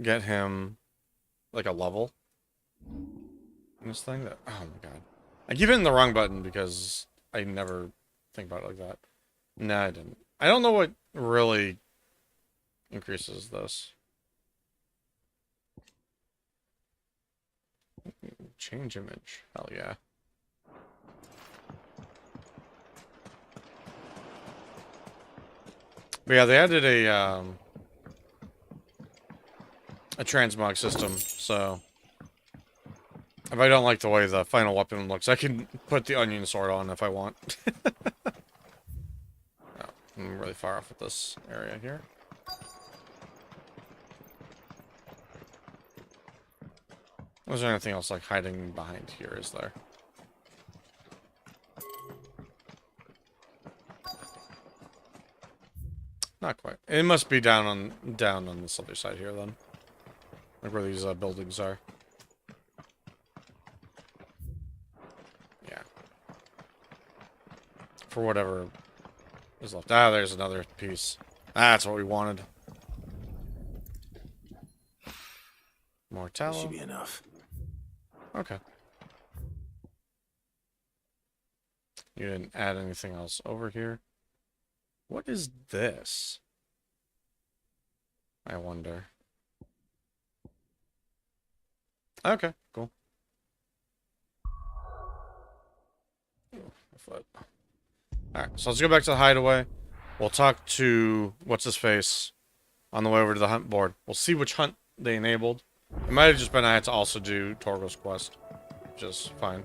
get him like a level in this thing? Oh my god. I keep hitting the wrong button because I never think about it like that. Nah, I didn't. I don't know what really increases this. Change image. Hell yeah. But yeah, they added a transmog system, so if I don't like the way the final weapon looks, I can put the onion sword on if I want. Oh, I'm really far off with this area here. Was there anything else like hiding behind here, is there? Not quite. It must be down on this other side here then. Like where these buildings are. Yeah. For whatever is left. Ah, there's another piece. That's what we wanted. More tallow. This should be enough. Okay. You didn't add anything else over here. What is this? I wonder. Okay, cool. Alright, so let's go back to the hideaway. We'll talk to what's-his-face on the way over to the hunt board. We'll see which hunt they enabled. It might have just been I had to also do Torgo's quest, which is fine.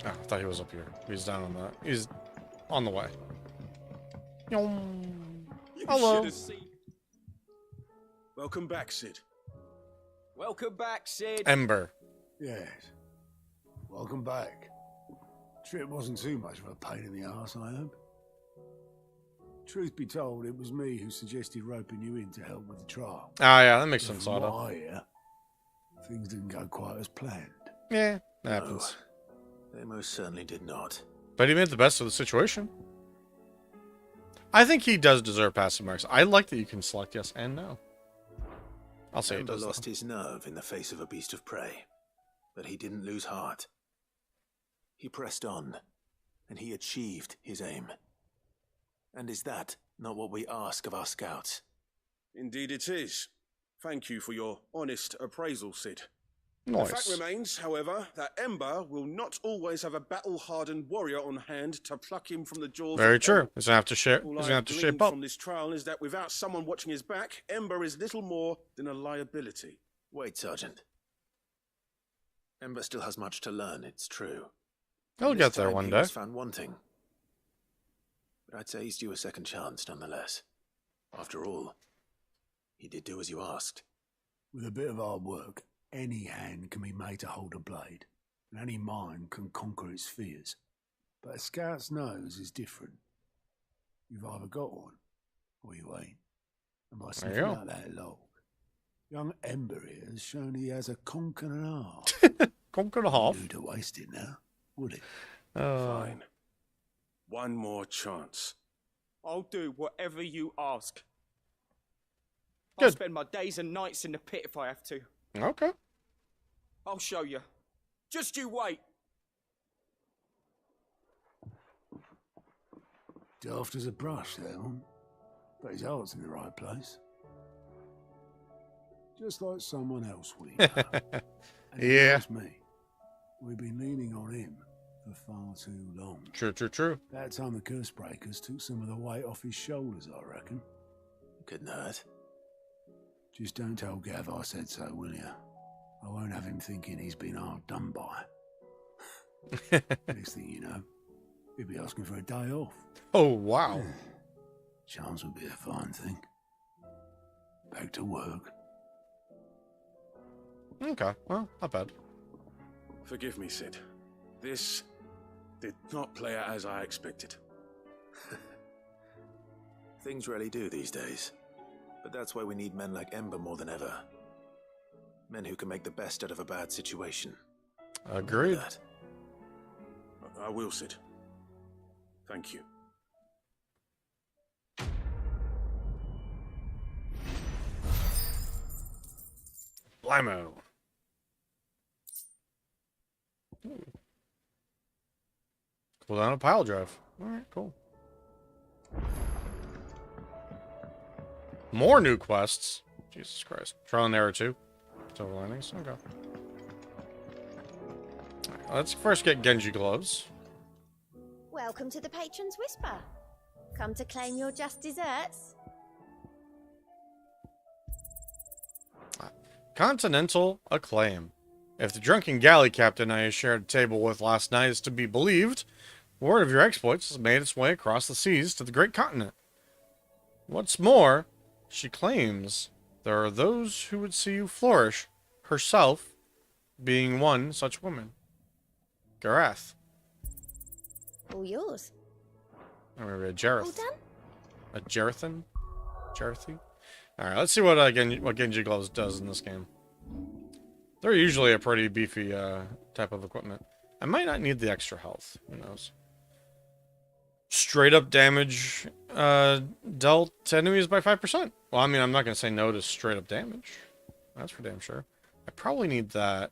Oh, I thought he was up here. He's down on the... He's on the way. Hello. Welcome back, Sid. Welcome back, Sid. Ember. Yes. Welcome back. Trip wasn't too much of a pain in the arse, I hope. Truth be told, it was me who suggested roping you in to help with the trial. Ah, yeah, that makes But sense, from sort of. what I hear, things didn't go quite as planned. Yeah, that happens. They most certainly did not. But he made the best of the situation. I think he does deserve passive marks. I like that you can select yes and no. I'll say he Ember does. lost his nerve in the face of a beast of prey, but he didn't lose heart. He pressed on, and he achieved his aim. And is that not what we ask of our scouts? Indeed it is. Thank you for your honest appraisal, Sid. Nice. The fact remains, however, that Ember will not always have a battle-hardened warrior on hand to pluck him from the jaws Very of true. hell. He's gonna have to share. All He's gonna have I've to gleaned shape up. from this trial is that without someone watching his back, Ember is little more than a liability. Wait, Sergeant. Ember still has much to learn, it's true. He'll This get there time one he day. was found wanting. But I'd say he's due a second chance, nonetheless. After all, he did do as you asked. With a bit of hard work, any hand can be made to hold a blade, and any mind can conquer its fears. But a scout's nose is different. You've either got one, or you ain't. And by There sniffing you go. out that log, young Ember here has shown he has a conk and a half. Conk and a half? Who'd have wasted now, would it? Fine. One more chance. I'll do whatever you ask. Good. I'll spend my days and nights in the pit if I have to. Okay. I'll show you. Just you wait. Daft as a brush, that one. But his heart's in the right place. Just like someone else we know. And he Yeah. knows me. We've been leaning on him for far too long. True, true, true. That time the curse breakers took some of the weight off his shoulders, I reckon. Couldn't hurt. Just don't tell Gav I said so, will you? I won't have him thinking he's been hard done by. Next thing you know, he'll be asking for a day off. Oh, wow. Chance would be a fine thing. Back to work. Okay, well, not bad. Forgive me, Sid. This did not play out as I expected. Things really do these days. But that's why we need men like Ember more than ever. Men who can make the best out of a bad situation. Agreed. That. I will, Sid. Thank you. Blimmo. Cool down a pile drive. Alright, cool. More new quests. Jesus Christ. Trial and error 2. Silver linings. Okay. Alright, let's first get Genji gloves. Welcome to the Patron's Whisper. Come to claim your just desserts? Continental acclaim. If the drunken galley captain I shared a table with last night is to be believed, word of your exploits has made its way across the seas to the great continent. What's more, she claims there are those who would see you flourish, herself being one such woman. Garath. All yours. Or maybe a All Jareth. done? A Jarethan? Jarethi? Alright, let's see what Genji Gloves does in this game. They're usually a pretty beefy type of equipment. I might not need the extra health. Who knows? Straight up damage dealt to enemies by 5%. Well, I mean, I'm not going to say no to straight up damage. That's for damn sure. I probably need that.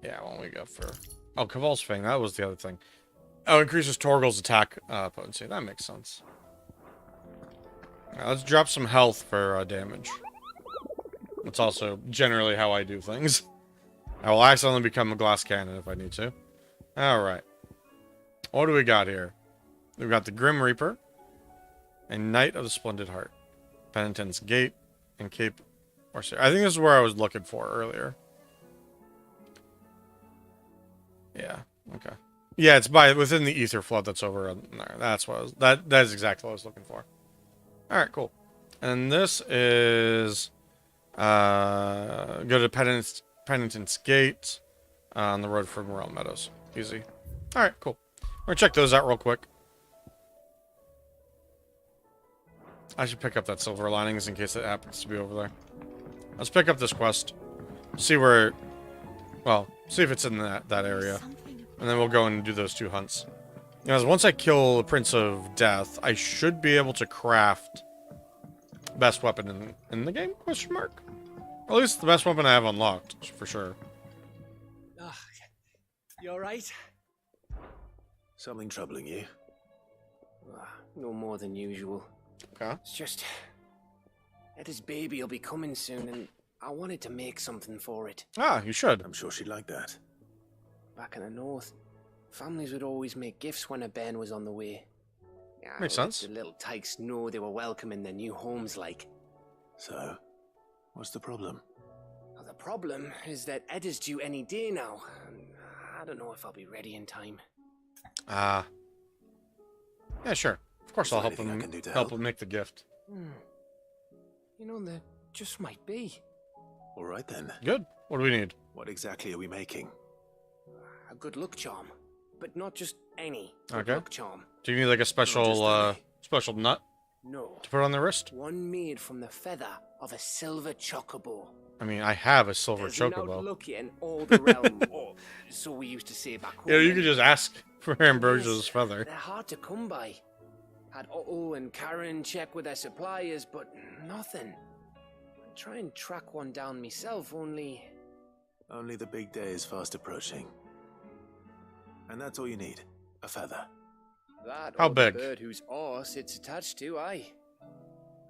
Yeah, why don't we go for... Oh, Caval's Fang. That was the other thing. Oh, increases Torgal's attack potency. That makes sense. Let's drop some health for damage. That's also generally how I do things. I will accidentally become a glass cannon if I need to. Alright. What do we got here? We've got the Grim Reaper. And Knight of the Splendid Heart. Penitent's Gate. And Cape... I think this is where I was looking for earlier. Yeah, okay. Yeah, it's within the Ether Flood that's over there. That's what that is exactly what I was looking for. Alright, cool. And this is... go to Penitent's Gate on the road from Morel Meadows. Easy. Alright, cool. We're gonna check those out real quick. I should pick up that Silver Linings in case it happens to be over there. Let's pick up this quest. See where... Well, see if it's in that area. And then we'll go and do those 2 hunts. Because once I kill the Prince of Death, I should be able to craft best weapon in the game? Question mark? Or at least the best weapon I have unlocked, for sure. You alright? Something troubling you? No more than usual. Okay. It's just... Etta's baby will be coming soon, and I wanted to make something for it. Ah, you should. I'm sure she'd like that. Back in the north, families would always make gifts when a bairn was on the way. Makes sense. The little tykes know they were welcome in their new homes, like. So, what's the problem? Well, the problem is that Etta's due any day now, and I don't know if I'll be ready in time. Yeah, sure. Of course, I'll help him make the gift. You know, there just might be. All right then. Good. What do we need? What exactly are we making? A good luck charm, but not just any good Okay. luck charm. Do you need like a special special nut? No. To put on the wrist? One made from the feather of a silver chocobo. I mean, I have a silver There's chocobo. not lucky in all the realm, or so we used to say back home. Yeah, you could just ask for Ambrosia's feather. They're hard to come by. Had Otto and Karen check with their suppliers, but nothing. I'd try and track one down myself, only... Only the big day is fast approaching. And that's all you need. A feather. That How or big? The bird whose arse it's attached to, aye.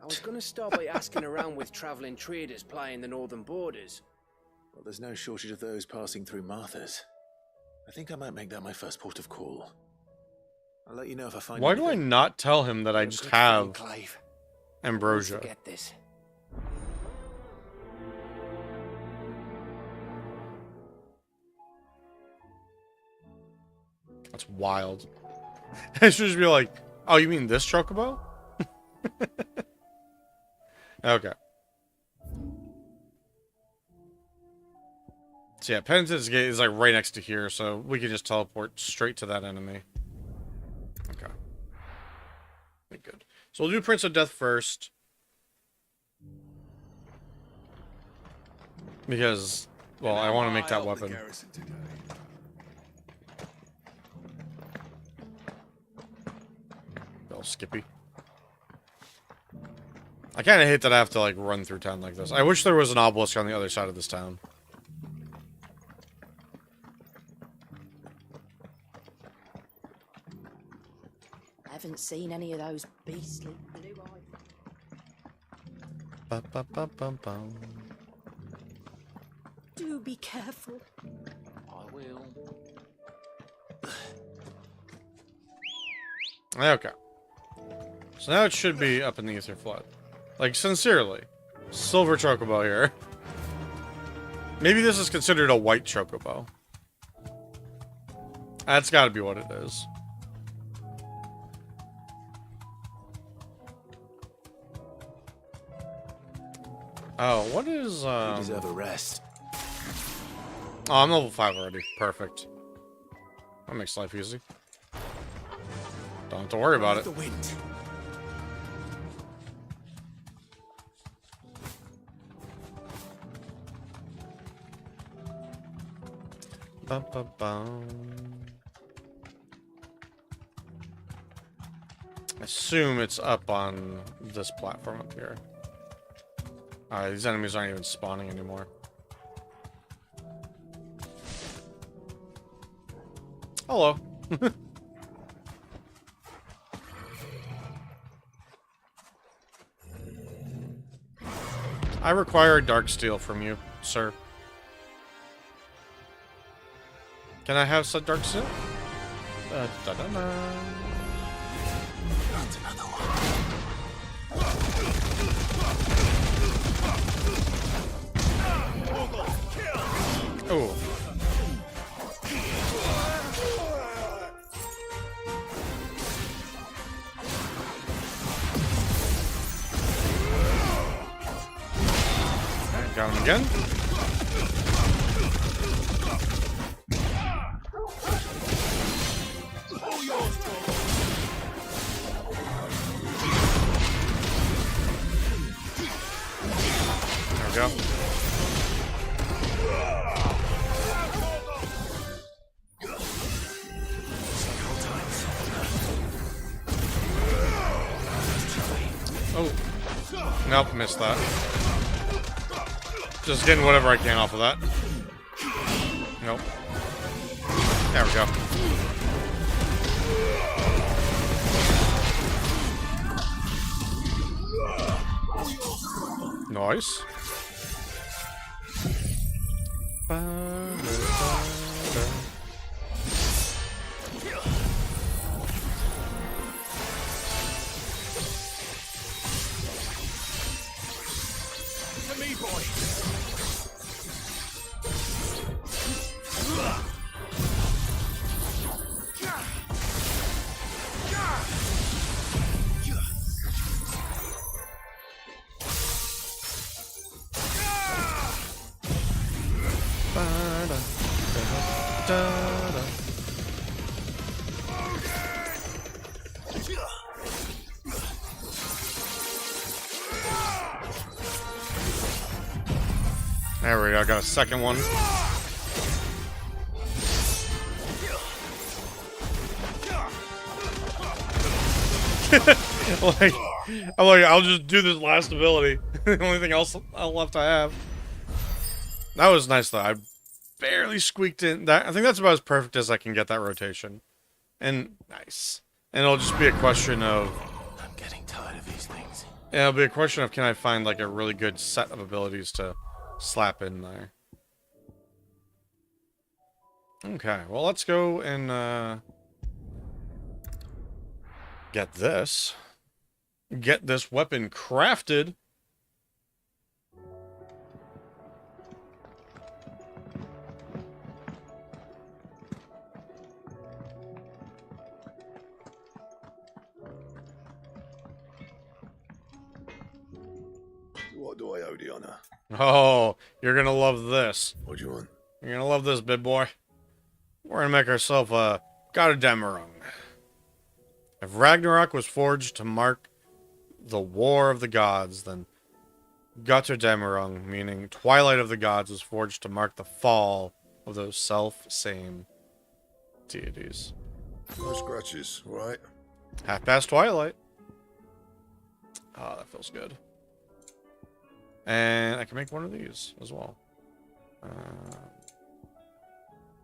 I was gonna start by asking around with travelling traders plying the northern borders. Well, there's no shortage of those passing through Martha's. I think I might make that my first port of call. I'll let you know if I find Why do I anything. not tell him that I just have Clive. Ambrosia? Forget this. That's wild. I should just be like, oh, you mean this chocobo? Okay. So yeah, Penitent's Gate is like right next to here, so we can just teleport straight to that enemy. Okay. Good. So we'll do Prince of Death first. Because, well, I want to make that weapon. Oh, Skippy. I kind of hate that I have to, like, run through town like this. I wish there was an obelisk on the other side of this town. I haven't seen any of those beastly blue eyes. Ba-ba-ba-bum-bum. Do be careful. I will. Okay. So now it should be up in the Ether Flood. Like, sincerely. Silver chocobo here. Maybe this is considered a white chocobo. That's gotta be what it is. Oh, what is, You deserve a rest. Oh, I'm level 5 already. Perfect. That makes life easy. Don't have to worry about it. The wind. Ba-ba-bum. I assume it's up on this platform up here. Alright, these enemies aren't even spawning anymore. Hello. I require dark steel from you, sir. Can I have some dark steel? Da-da-da. That's another one. Oh. Got him again. There we go. Oh. Nope, missed that. Just getting whatever I can off of that. Nope. There we go. Nice. To me, boy. There we go, I got a second one. I'm like, I'll just do this last ability. The only thing else left I have. That was nice though. I barely squeaked in. That I think that's about as perfect as I can get that rotation. And nice. And it'll just be a question of... I'm getting tired of these things. Yeah, it'll be a question of can I find like a really good set of abilities to slap in there. Okay, well let's go and get this. Get this weapon crafted. What do I owe the honor? Oh, you're gonna love this. What do you want? You're gonna love this, big boy. We're gonna make ourselves a God of Demerung. If Ragnarok was forged to mark the War of the Gods, then Götterdämmerung, meaning Twilight of the Gods, was forged to mark the fall of those self-same deities. No scratches, right? Half past Twilight. Oh, that feels good. And I can make one of these as well.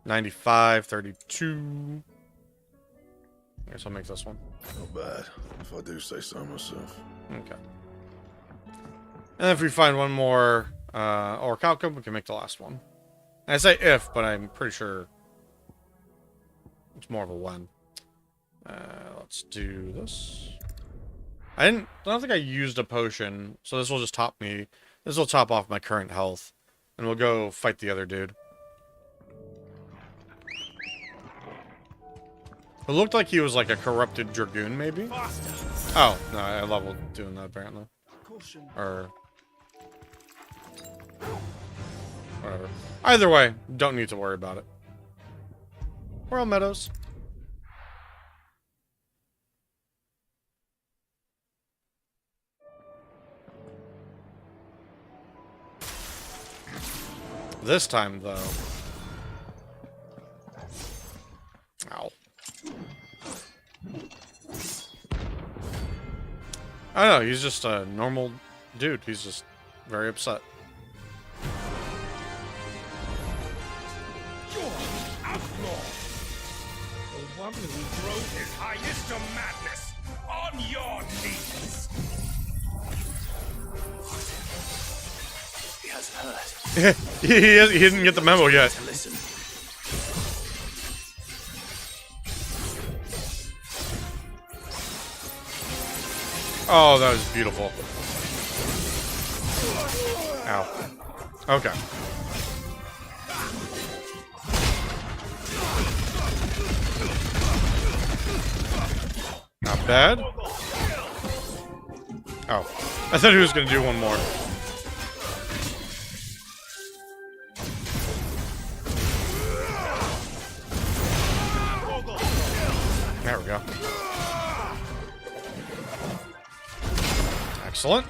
95, 32. I guess I'll make this one. Not bad, if I do say so myself. Okay. And if we find one more orichalcum, we can make the last one. And I say if, but I'm pretty sure it's more of a when. Let's do this. I don't think I used a potion, so this will just top me. This will top off my current health, and we'll go fight the other dude. It looked like he was like a corrupted dragoon, maybe? Oh, no, I leveled doing that apparently. Or... whatever. Either way, don't need to worry about it. We're all meadows. This time, though... Ow. I don't know, he's just a normal dude. He's just very upset. Outlaw! The one who drove his highness to madness! On your knees! heard. he didn't get the memo yet. Listen. Oh, that was beautiful. Ow. Okay. Not bad. Oh. I thought he was going to do one more. There we go. Excellent.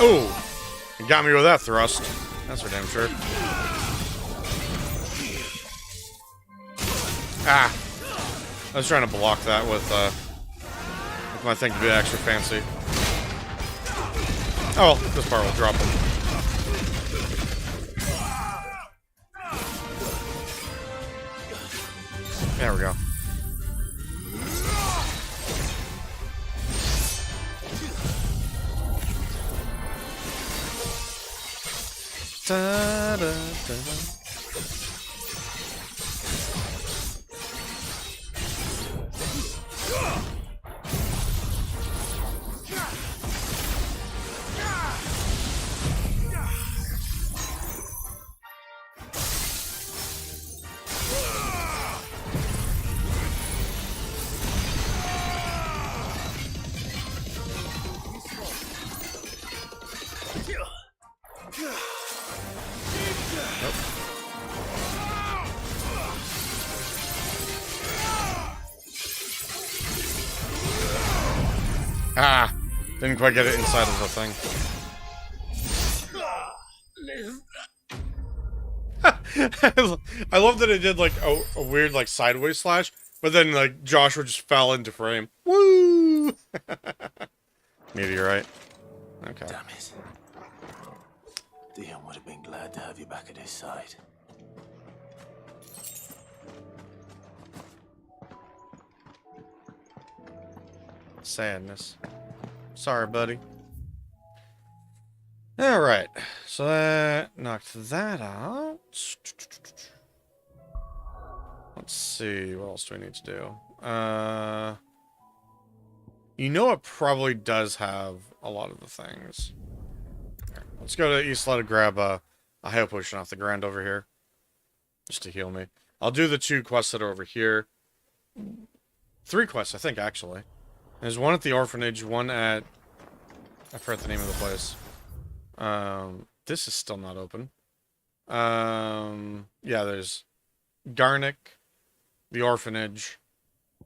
Oh, you got me with that thrust. That's for damn sure. Ah, I was trying to block that with my thing to be extra fancy. Oh, this part will drop him. There we go. Da, da, da, da. Ah, didn't quite get it inside of the thing. I love that it did like a weird like sideways slash, but then like Joshua just fell into frame. Woo! Meteorite. Okay. Damn it. Dion would have been glad to have you back at his side. Sadness. Sorry, buddy. Alright, so that knocked that out. Let's see, what else do we need to do? You know it probably does have a lot of the things. Right, let's go to East to grab a heal potion off the ground over here. Just to heal me. I'll do the 2 quests that are over here. 3 quests, I think, actually. There's one at the orphanage, one at... I forgot the name of the place. This is still not open. Yeah, there's Garnick, the orphanage,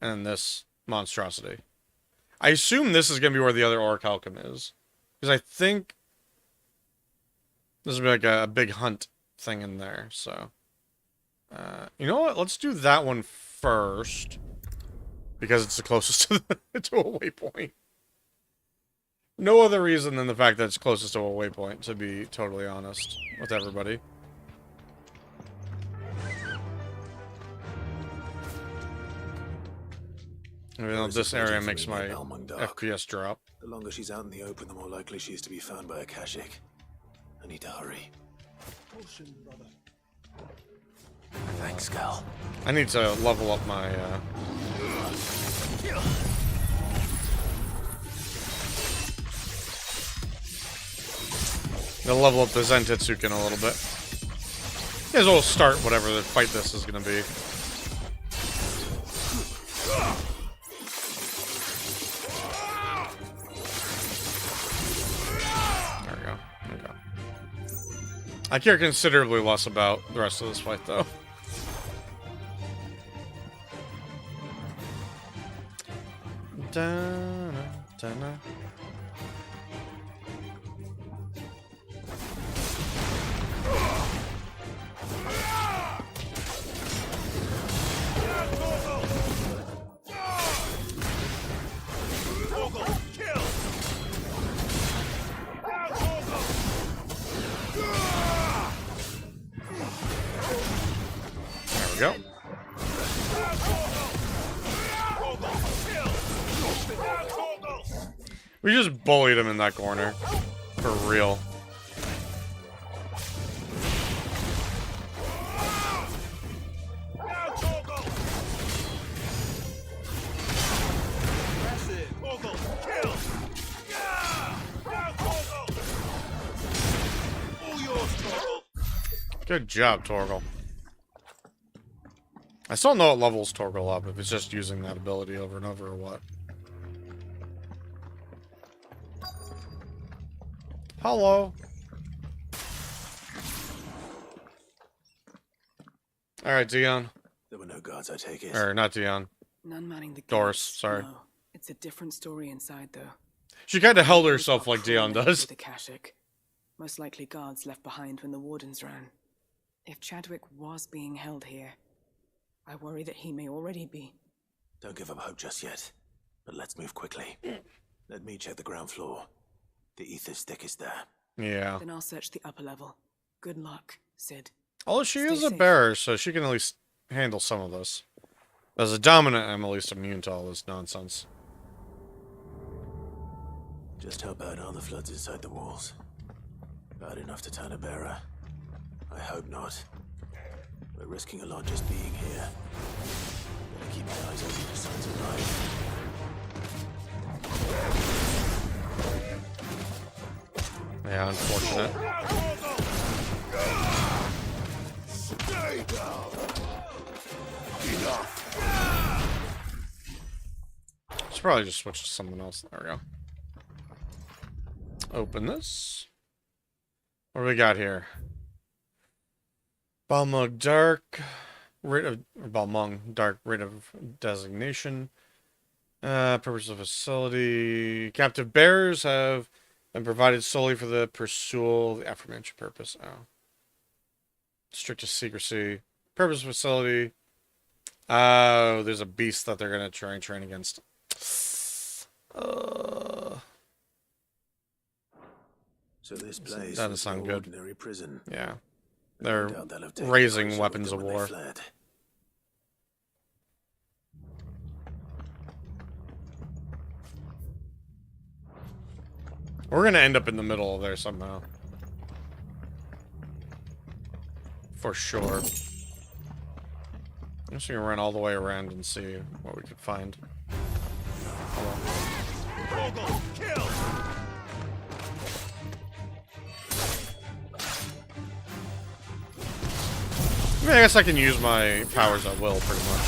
and this monstrosity. I assume this is going to be where the other orichalcum is. Because I think this will be like a big hunt thing in there, so... you know what? Let's do that one first. Because it's the closest to a waypoint. No other reason than the fact that it's closest to a waypoint, to be totally honest with everybody. Even though this area makes my FPS drop. The longer she's out in the open, the more likely she is to be found by a Kashik. I need to hurry. Thanks, Cal. I need to level up my, I'll level up the Zentetsuken a little bit. May as well start whatever the fight this is gonna be. There we go. Okay. I care considerably less about the rest of this fight, though. Da-na-da-na. There we go. We just bullied him in that corner. For real. Good job, Torgal. I still don't know what levels Torgal up, if it's just using that ability over and over or what. Hello. Alright, Dion. There were no guards, I take it. Or not Dion. None manning the Doris, gates, sorry. no. It's a different story inside, though. She kind of held herself like Dion does. The Akashic. Most likely guards left behind when the wardens ran. If Chadwick was being held here, I worry that he may already be. Don't give up hope just yet, but let's move quickly. Let me check the ground floor. The ether's thickest there. Yeah. Then I'll search the upper level. Good luck, Sid. Although she Stay is a safe. bearer, so she can at least handle some of this. As a dominant, I'm at least immune to all this nonsense. Just how bad are the floods inside the walls? Bad enough to turn a bearer? I hope not. We're risking a lot just being here. Gotta keep my eyes open for signs of life. Yeah, unfortunate. Stay down. Enough. Should probably just switch to something else. There we go. Open this. What do we got here? Balmung Dark, rid of Balmung Dark, rid of designation. Purpose of facility. Captive bearers have been provided solely for the pursuit of the aforementioned purpose. Oh. Strictest secrecy. Purpose of facility. Oh, there's a beast that they're gonna try and train against. So this place That doesn't was sound no good. ordinary prison. Yeah. No They're doubt they'll have taken raising closer weapons with of them when they war. fled. We're gonna end up in the middle of there somehow. For sure. I'm just gonna run all the way around and see what we could find. I mean, I guess I can use my powers at will, pretty much.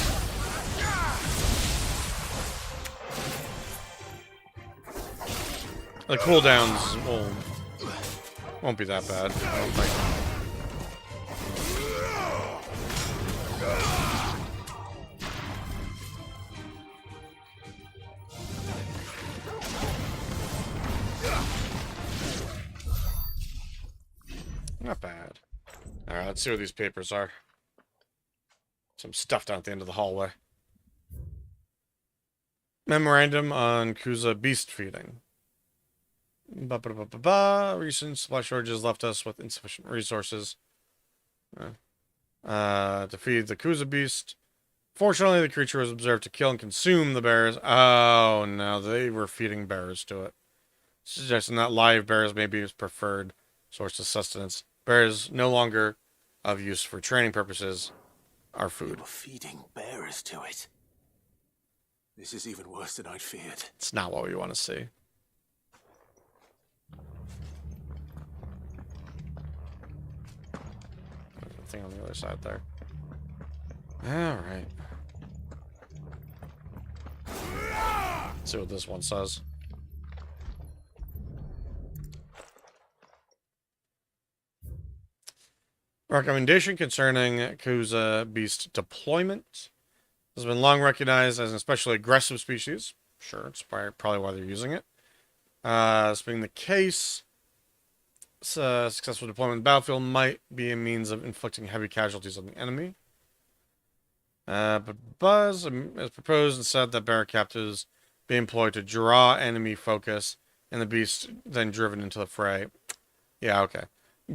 The cooldowns won't be that bad, I don't think. Not bad. Alright, let's see what these papers are. Some stuff down at the end of the hallway. Memorandum on Kuza beast feeding. Recent supply shortages left us with insufficient resources to feed the Kuza beast. Fortunately, the creature was observed to kill and consume the bears. Oh, no, they were feeding bears to it. Suggesting that live bears may be its preferred source of sustenance. Bears no longer of use for training purposes are food. They were feeding bearers to it. This is even worse than I'd feared. It's not what we want to see. Thing on the other side there. Alright. Let's see what this one says. Recommendation concerning Kuza beast deployment has been long recognized as an especially aggressive species. Sure, it's probably why they're using it. This being the case, successful deployment in the battlefield might be a means of inflicting heavy casualties on the enemy. But Buzz has proposed and said that bear captives be employed to draw enemy focus, and the beast then driven into the fray. Yeah, okay.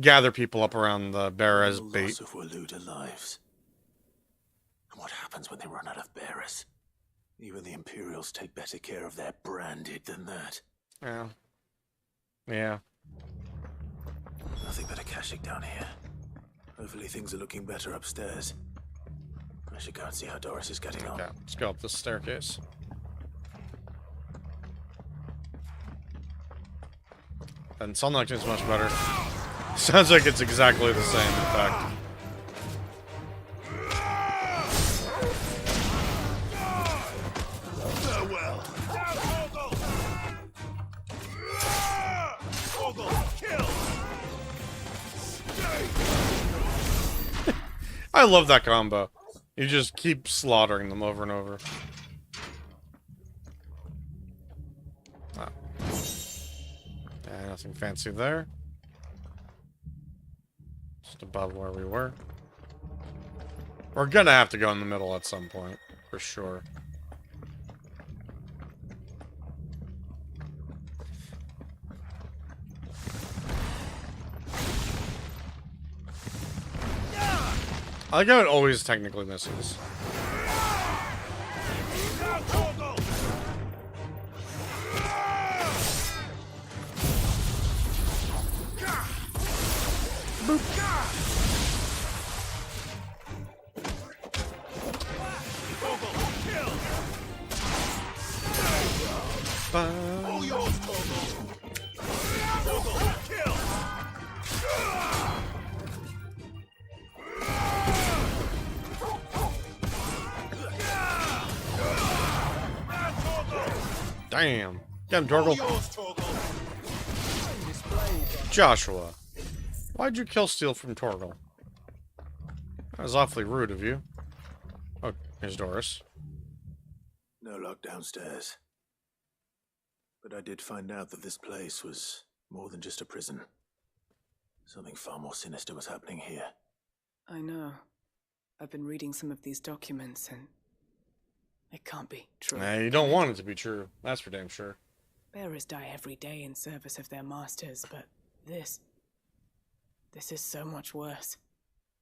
Gather people up around the bear as bait. Loss of Waluda lives. And what happens when they run out of bearers? Even the Imperials take better care of their branded than that. Yeah. Yeah. Nothing but a Akashic down here. Hopefully things are looking better upstairs. I should go and see how Doris is getting on. Okay, let's go up this staircase. Doesn't sound like it's much better. Sounds like it's exactly the same, in fact. Farewell. I love that combo. You just keep slaughtering them over and over. Oh. Yeah, nothing fancy there. Just above where we were. We're gonna have to go in the middle at some point, for sure. I like how it always technically misses. Damn. Get him, Torgal. Joshua. Why'd you kill Steel from Torgal? That was awfully rude of you. Oh, here's Doris. No luck downstairs. But I did find out that this place was more than just a prison. Something far more sinister was happening here. I know. I've been reading some of these documents and it can't be true. Nah, you don't want it to be true. That's for damn sure. Bearers die every day in service of their masters, but this is so much worse.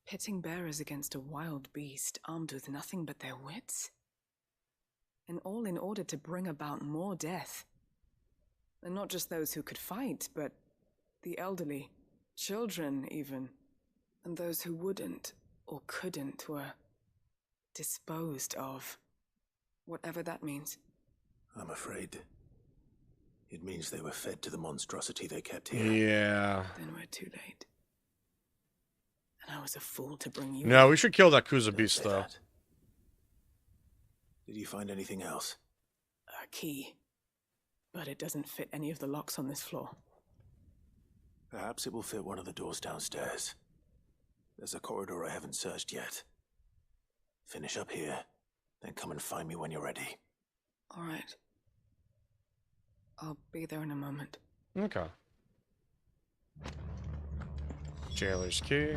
Pitting bearers against a wild beast armed with nothing but their wits? And all in order to bring about more death. And not just those who could fight, but the elderly, children even. And those who wouldn't or couldn't were disposed of. Whatever that means. I'm afraid it means they were fed to the monstrosity they kept here. Yeah. Then we're too late. And I was a fool to bring you. No, we should kill that Kuza beast, though. Did you find anything else? A key. But it doesn't fit any of the locks on this floor. Perhaps it will fit one of the doors downstairs. There's a corridor I haven't searched yet. Finish up here, then come and find me when you're ready. All right. I'll be there in a moment. Okay. Jailer's key.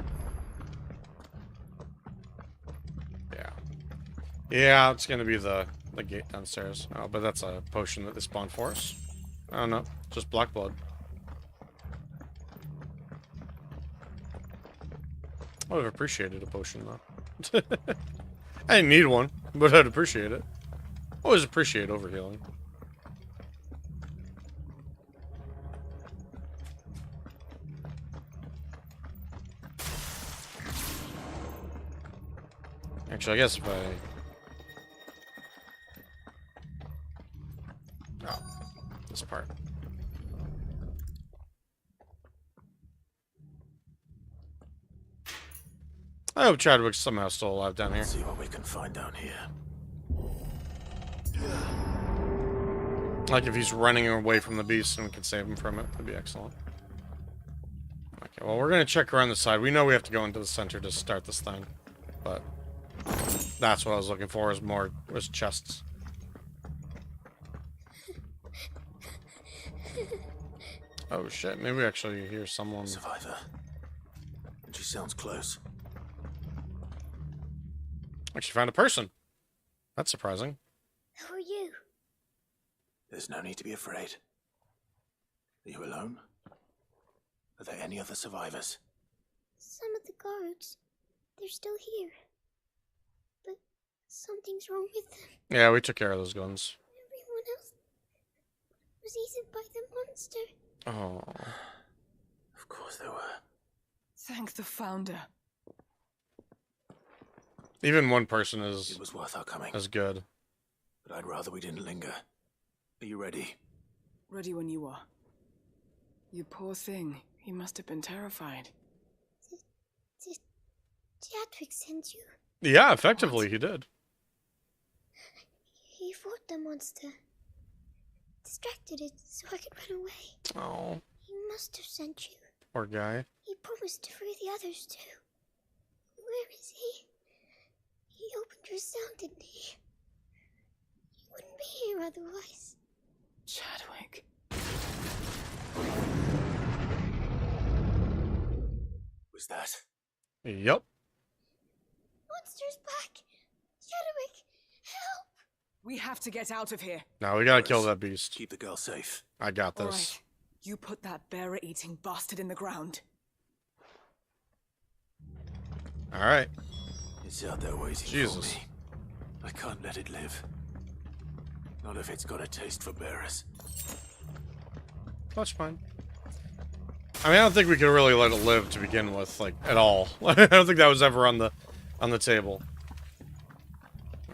Yeah. Yeah, it's gonna be the gate downstairs. Oh, but that's a potion that they spawned for us. I don't know. Just black blood. I would have appreciated a potion, though. I didn't need one, but I'd appreciate it. Always appreciate overhealing. Actually, I guess if I... Oh, this part. I hope Chadwick's somehow still alive down here. Let's see what we can find down here. Like if he's running away from the beast and we can save him from it, that'd be excellent. Okay, well, we're gonna check around the side. We know we have to go into the center to start this thing, but that's what I was looking for. Was chests. Oh shit! Maybe we actually hear someone. Survivor. And she sounds close. Actually found a person. That's surprising. Who are you? There's no need to be afraid. Are you alone? Are there any other survivors? Some of the guards. They're still here. But something's wrong with them. Yeah, we took care of those guns. Everyone else. was eaten by the monster. Oh. Of course they were. Thank the Founder. Even one person is It was worth our coming. as good. But I'd rather we didn't linger. Are you ready? Ready when you are. You poor thing. He must have been terrified. Did Chadwick send you? Yeah, effectively, he did. He fought the monster. Distracted it so I could run away. Oh, He must have sent you. poor guy. He promised to free the others too. Where is he? He opened your cell, didn't he? He wouldn't be here otherwise. Chadwick. Was that? Yep. Monster's back! Chadwick, help! We have to get out of here. Now we gotta kill that beast. Keep the girl safe. I got All this. right. You put that bearer-eating bastard in the ground. Alright. It's out there waiting Jesus. for me. I can't let it live. Not if it's got a taste for bearers. That's fine. I mean, I don't think we could really let it live to begin with, like, at all. I don't think that was ever on the table.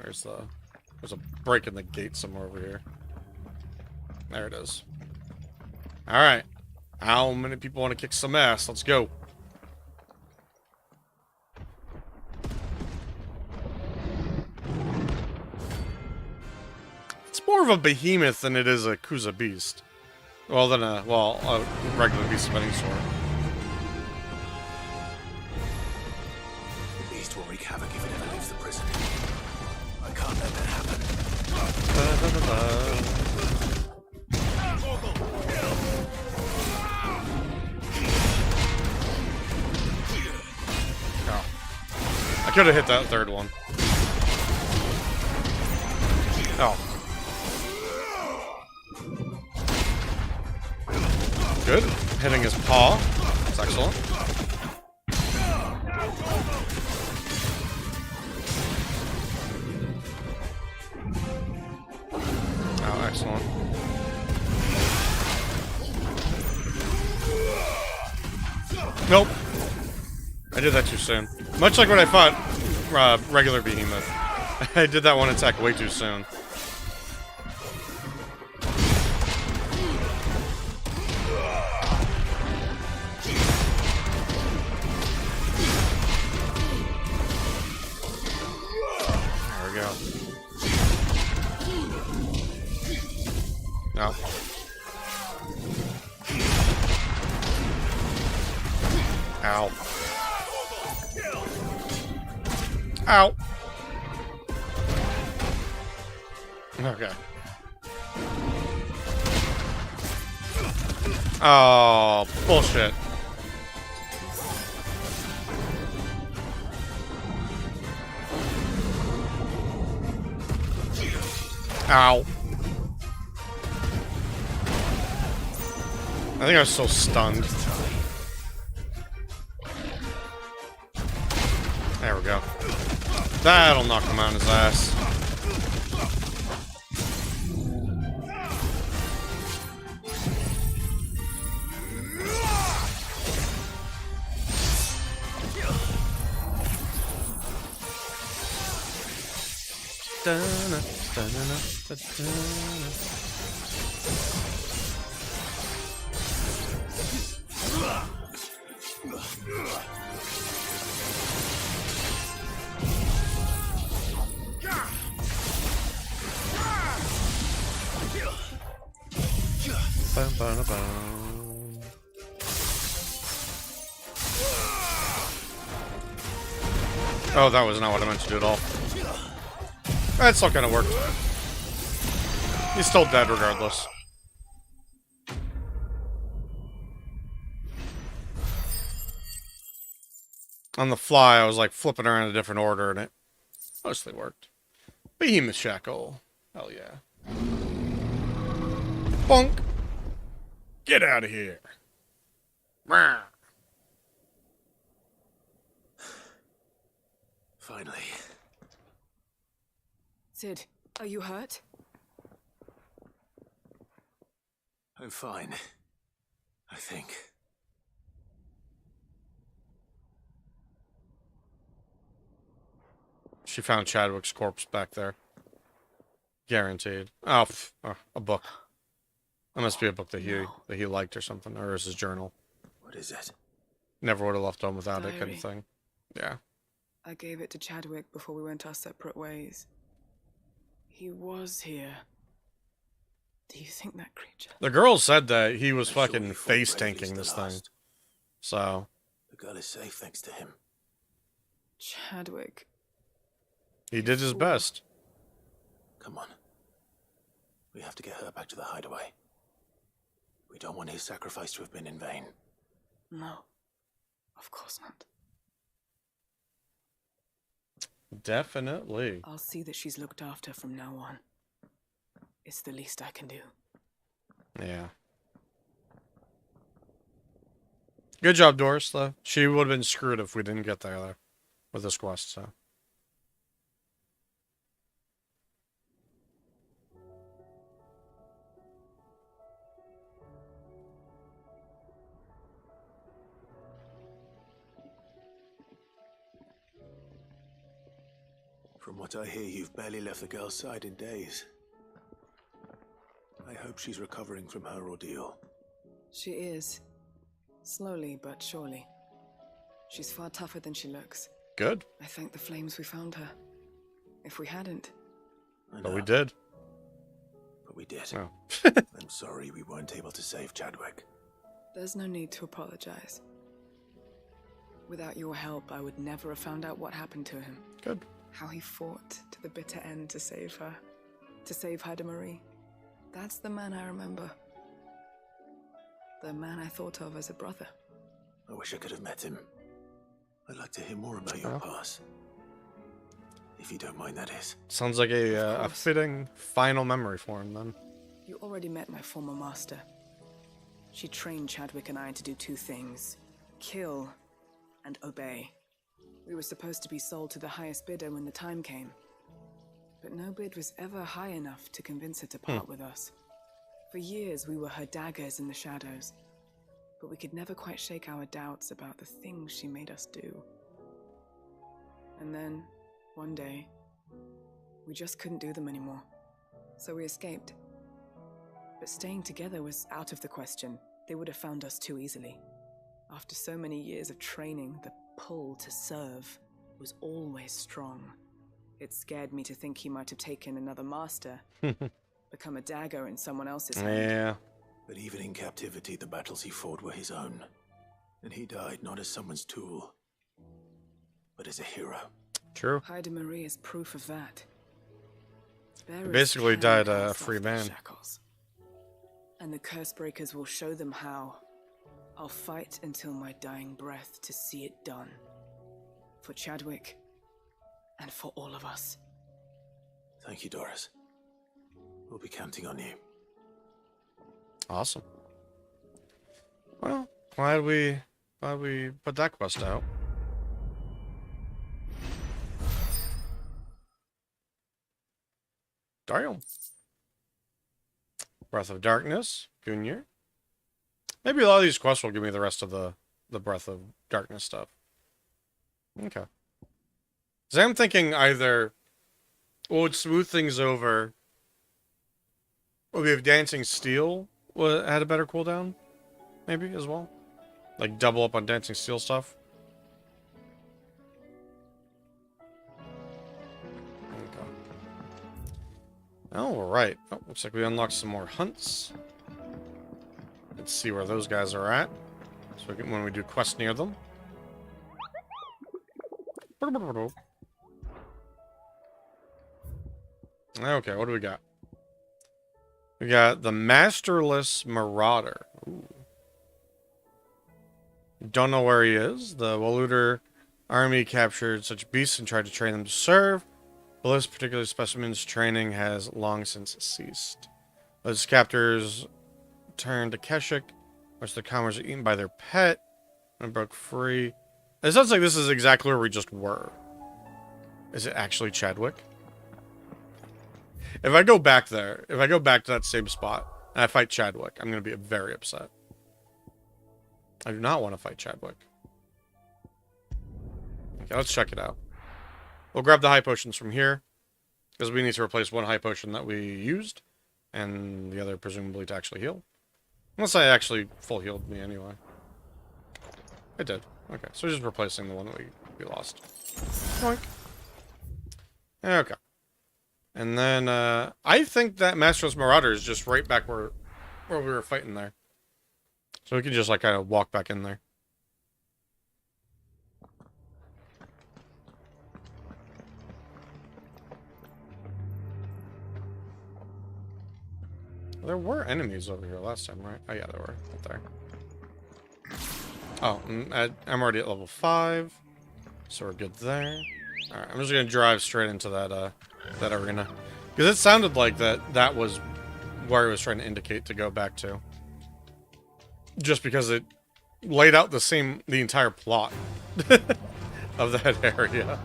There's a break in the gate somewhere over here. There it is. Alright. How many people want to kick some ass? Let's go. It's more of a behemoth than it is a Kuza beast. Well, than a regular beast of any sort. The beast will wreak havoc if it ever leaves the prison. I can't let that happen. Oh. I could have hit that third one. Oh. Good. Hitting his paw. That's excellent. Oh, excellent. Nope. I did that too soon. Much like when I fought regular behemoth. I did that one attack way too soon. No. Ow. Ow. Okay. Oh, bullshit. Ow. I think I was so stunned. There we go. That'll knock him out his ass. Oh, that was not what I meant to do at all. That still kind of worked. He's still dead regardless. On the fly, I was like flipping around in a different order, and it mostly worked. Behemoth Shackle. Hell yeah. Bonk. Get out of here. Finally. Sid, are you hurt? I'm fine. I think. She found Chadwick's corpse back there. Guaranteed. Oh, a book. That must be a book that he liked or something, or is his journal. What is it? Never would have left home without it, kind Diary. of thing. Yeah. I gave it to Chadwick before we went our separate ways. He was here. Do you think that creature? The girl said that he was I'm sure fucking he fought face bravely tanking to this the thing. last. So. The girl is safe thanks to him. Chadwick. He did his best. Come on. We have to get her back to the hideaway. We don't want his sacrifice to have been in vain. No. Of course not. Definitely. I'll see that she's looked after from now on. It's the least I can do. Yeah. Good job, Doris, though. She would have been screwed if we didn't get there with this quest, so. From what I hear, you've barely left the girl's side in days. I hope she's recovering from her ordeal. She is. Slowly but surely. She's far tougher than she looks. Good. I thank the flames we found her. If we hadn't... But we did. But we did. Oh. I'm sorry we weren't able to save Chadwick. There's no need to apologize. Without your help, I would never have found out what happened to him. Good. How he fought to the bitter end to save her. To save Haida Marie. That's the man I remember. The man I thought of as a brother. I wish I could have met him. I'd like to hear more about your past. If you don't mind, that is. Sounds like a fitting final memory for him, then. You already met my former master. She trained Chadwick and I to do two things. Kill and obey. We were supposed to be sold to the highest bidder when the time came. But no bid was ever high enough to convince her to part with us. For years, we were her daggers in the shadows. But we could never quite shake our doubts about the things she made us do. And then, one day, we just couldn't do them anymore. So we escaped. But staying together was out of the question. They would have found us too easily. After so many years of training, the pull to serve was always strong. It scared me to think he might have taken another master, become a dagger in someone else's hand. Yeah. But even in captivity, the battles he fought were his own. And he died not as someone's tool, but as a hero. True. Haida Marie is proof of that. He basically died a free man. Shackles. And the curse breakers will show them how. I'll fight until my dying breath to see it done. For Chadwick, and for all of us. Thank you, Doris. We'll be counting on you. Awesome. Well, glad we put that quest out. Damn. Breath of Darkness, Gunyer. Maybe a lot of these quests will give me the rest of the Breath of Darkness stuff. Okay. So I'm thinking either what would smooth things over. Well, we have Dancing Steel had a better cooldown, maybe as well. Like double up on Dancing Steel stuff. Okay. All right. Oh, looks like we unlocked some more hunts. Let's see where those guys are at. So we can, when we do quests near them. Okay, what do we got? We got the Masterless Marauder. Ooh. Don't know where he is. The Waluder army captured such beasts and tried to train them to serve. But this particular specimen's training has long since ceased. Those captors turned to Keshik, which the commoners are eaten by their pet and broke free. It sounds like this is exactly where we just were. Is it actually Chadwick? If I go back there, if I go back to that same spot, and I fight Chadwick, I'm going to be very upset. I do not want to fight Chadwick. Okay, let's check it out. We'll grab the high potions from here, because we need to replace one high potion that we used, and the other presumably to actually heal. Unless I actually full healed me anyway. It did. Okay, so just replacing the one that we lost. Boink. Okay. And then, I think that Master's Marauder is just right back where we were fighting there. So we can just, like, kind of walk back in there. There were enemies over here last time, right? Oh, yeah, there were. Right there. Oh, I'm already at level 5. So we're good there. Alright, I'm just going to drive straight into that, that arena. Because it sounded like that was where it was trying to indicate to go back to. Just because it laid out the entire plot of that area.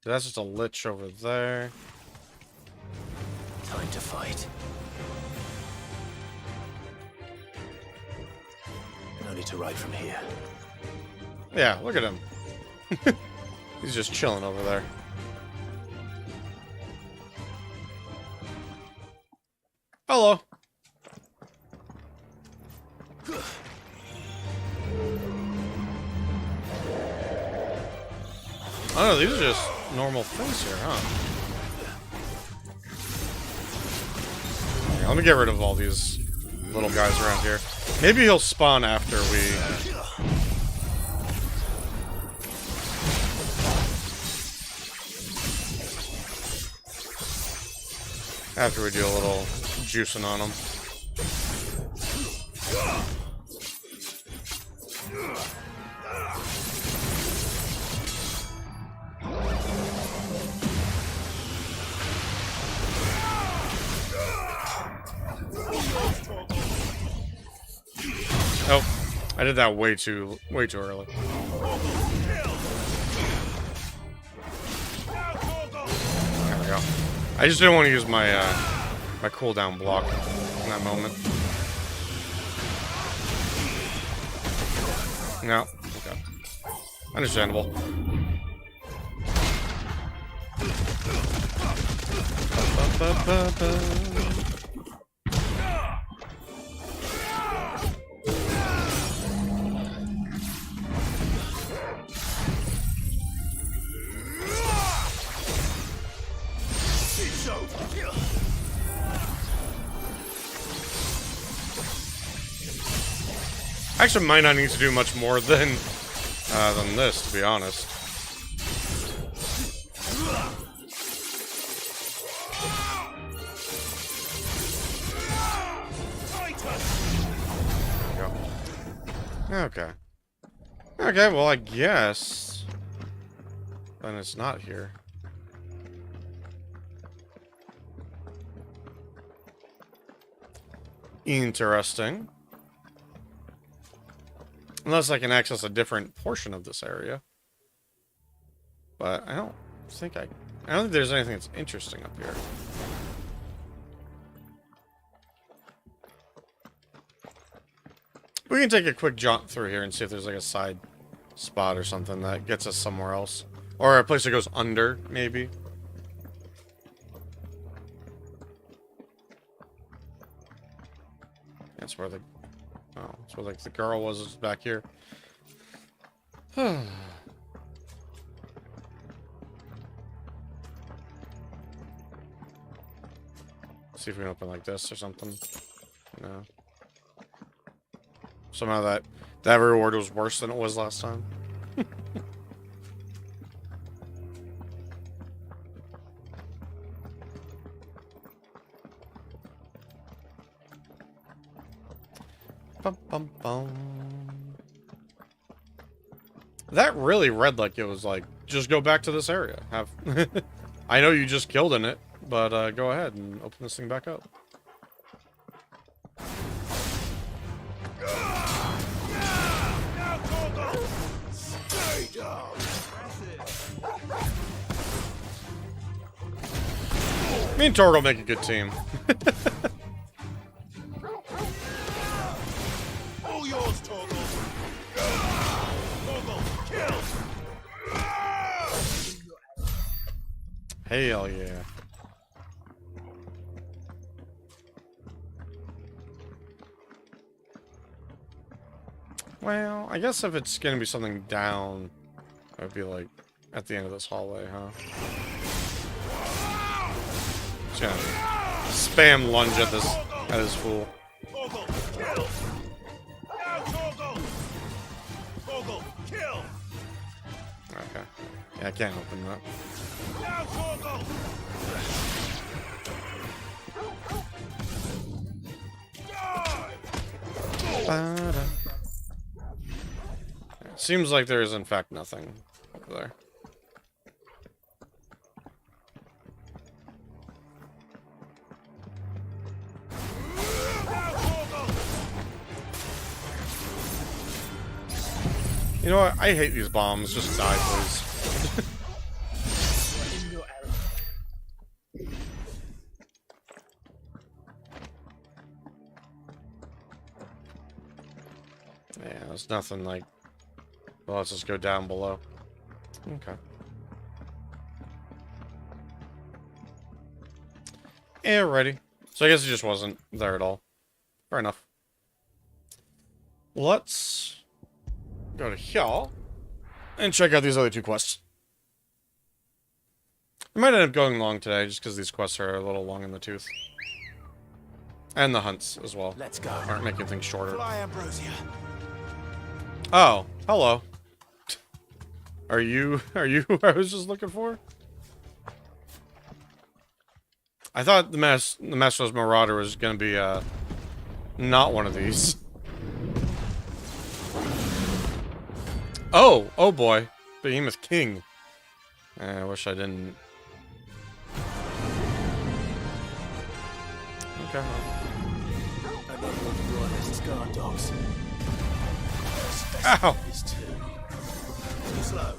That's just a lich over there. Time to fight. No need to ride from here. Yeah, look at him. He's just chilling over there. Hello. Oh, these are just normal things here, huh? Yeah, let me get rid of all these little guys around here. Maybe he'll spawn after we... After we do a little juicing on him. Oh, I did that way too early. There we go. I just didn't want to use my my cooldown block in that moment. No, okay, understandable. Actually, might not need to do much more than this, to be honest. Okay. Okay, well, I guess then it's not here. Interesting. Unless I can access a different portion of this area. But I don't think there's anything that's interesting up here. We can take a quick jaunt through here and see if there's like a side spot or something that gets us somewhere else. Or a place that goes under, maybe. That's where the... Oh, that's where like the girl was back here. See if we can open like this or something. No. Somehow that reward was worse than it was last time. Bum, bum, bum. That really read like it was like, just go back to this area. Have I know you just killed in it, but go ahead and open this thing back up. Me and Torgal make a good team. All yours, Torgal. Torgal, kill. Hell yeah. Well, I guess if it's gonna be something down, it would be like at the end of this hallway, huh? Just gonna spam lunge at this fool. Torgal, kill. Now, Torgal. Torgal, kill. Okay. Yeah, I can't open that. Now, Torgal. Ba-da. Seems like there is in fact nothing over there. You know what? I hate these bombs. Just die, please. Yeah, there's nothing like... Well, let's just go down below. Okay. Alrighty. So I guess it just wasn't there at all. Fair enough. Let's go to here and check out these other two quests. I might end up going long today just because these quests are a little long in the tooth. And the hunts as well. Let's go. Aren't making things shorter. Fly, Ambrosia. Oh, hello. Are you who I was just looking for? I thought the Master's Marauder was gonna be not one of these. Oh boy. Behemoth King. I wish I didn't. Okay. I don't want to go on as scar dogs. Ow! Too slow.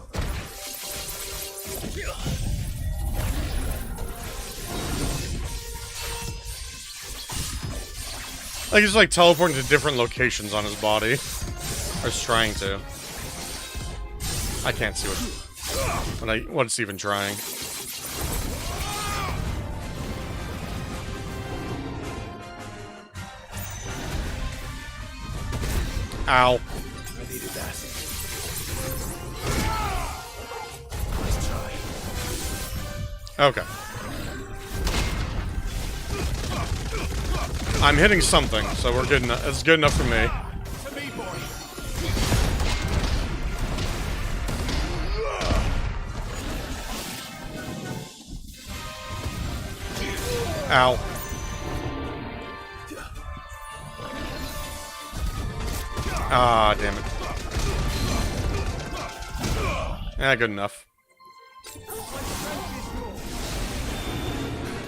Like he's like teleporting to different locations on his body. Or he's trying to. I can't see what it's even trying. Ow. I needed that. Nice try. Okay. I'm hitting something, so we're good enough. It's good enough for me. Ow. Ah, damn it. Yeah, good enough.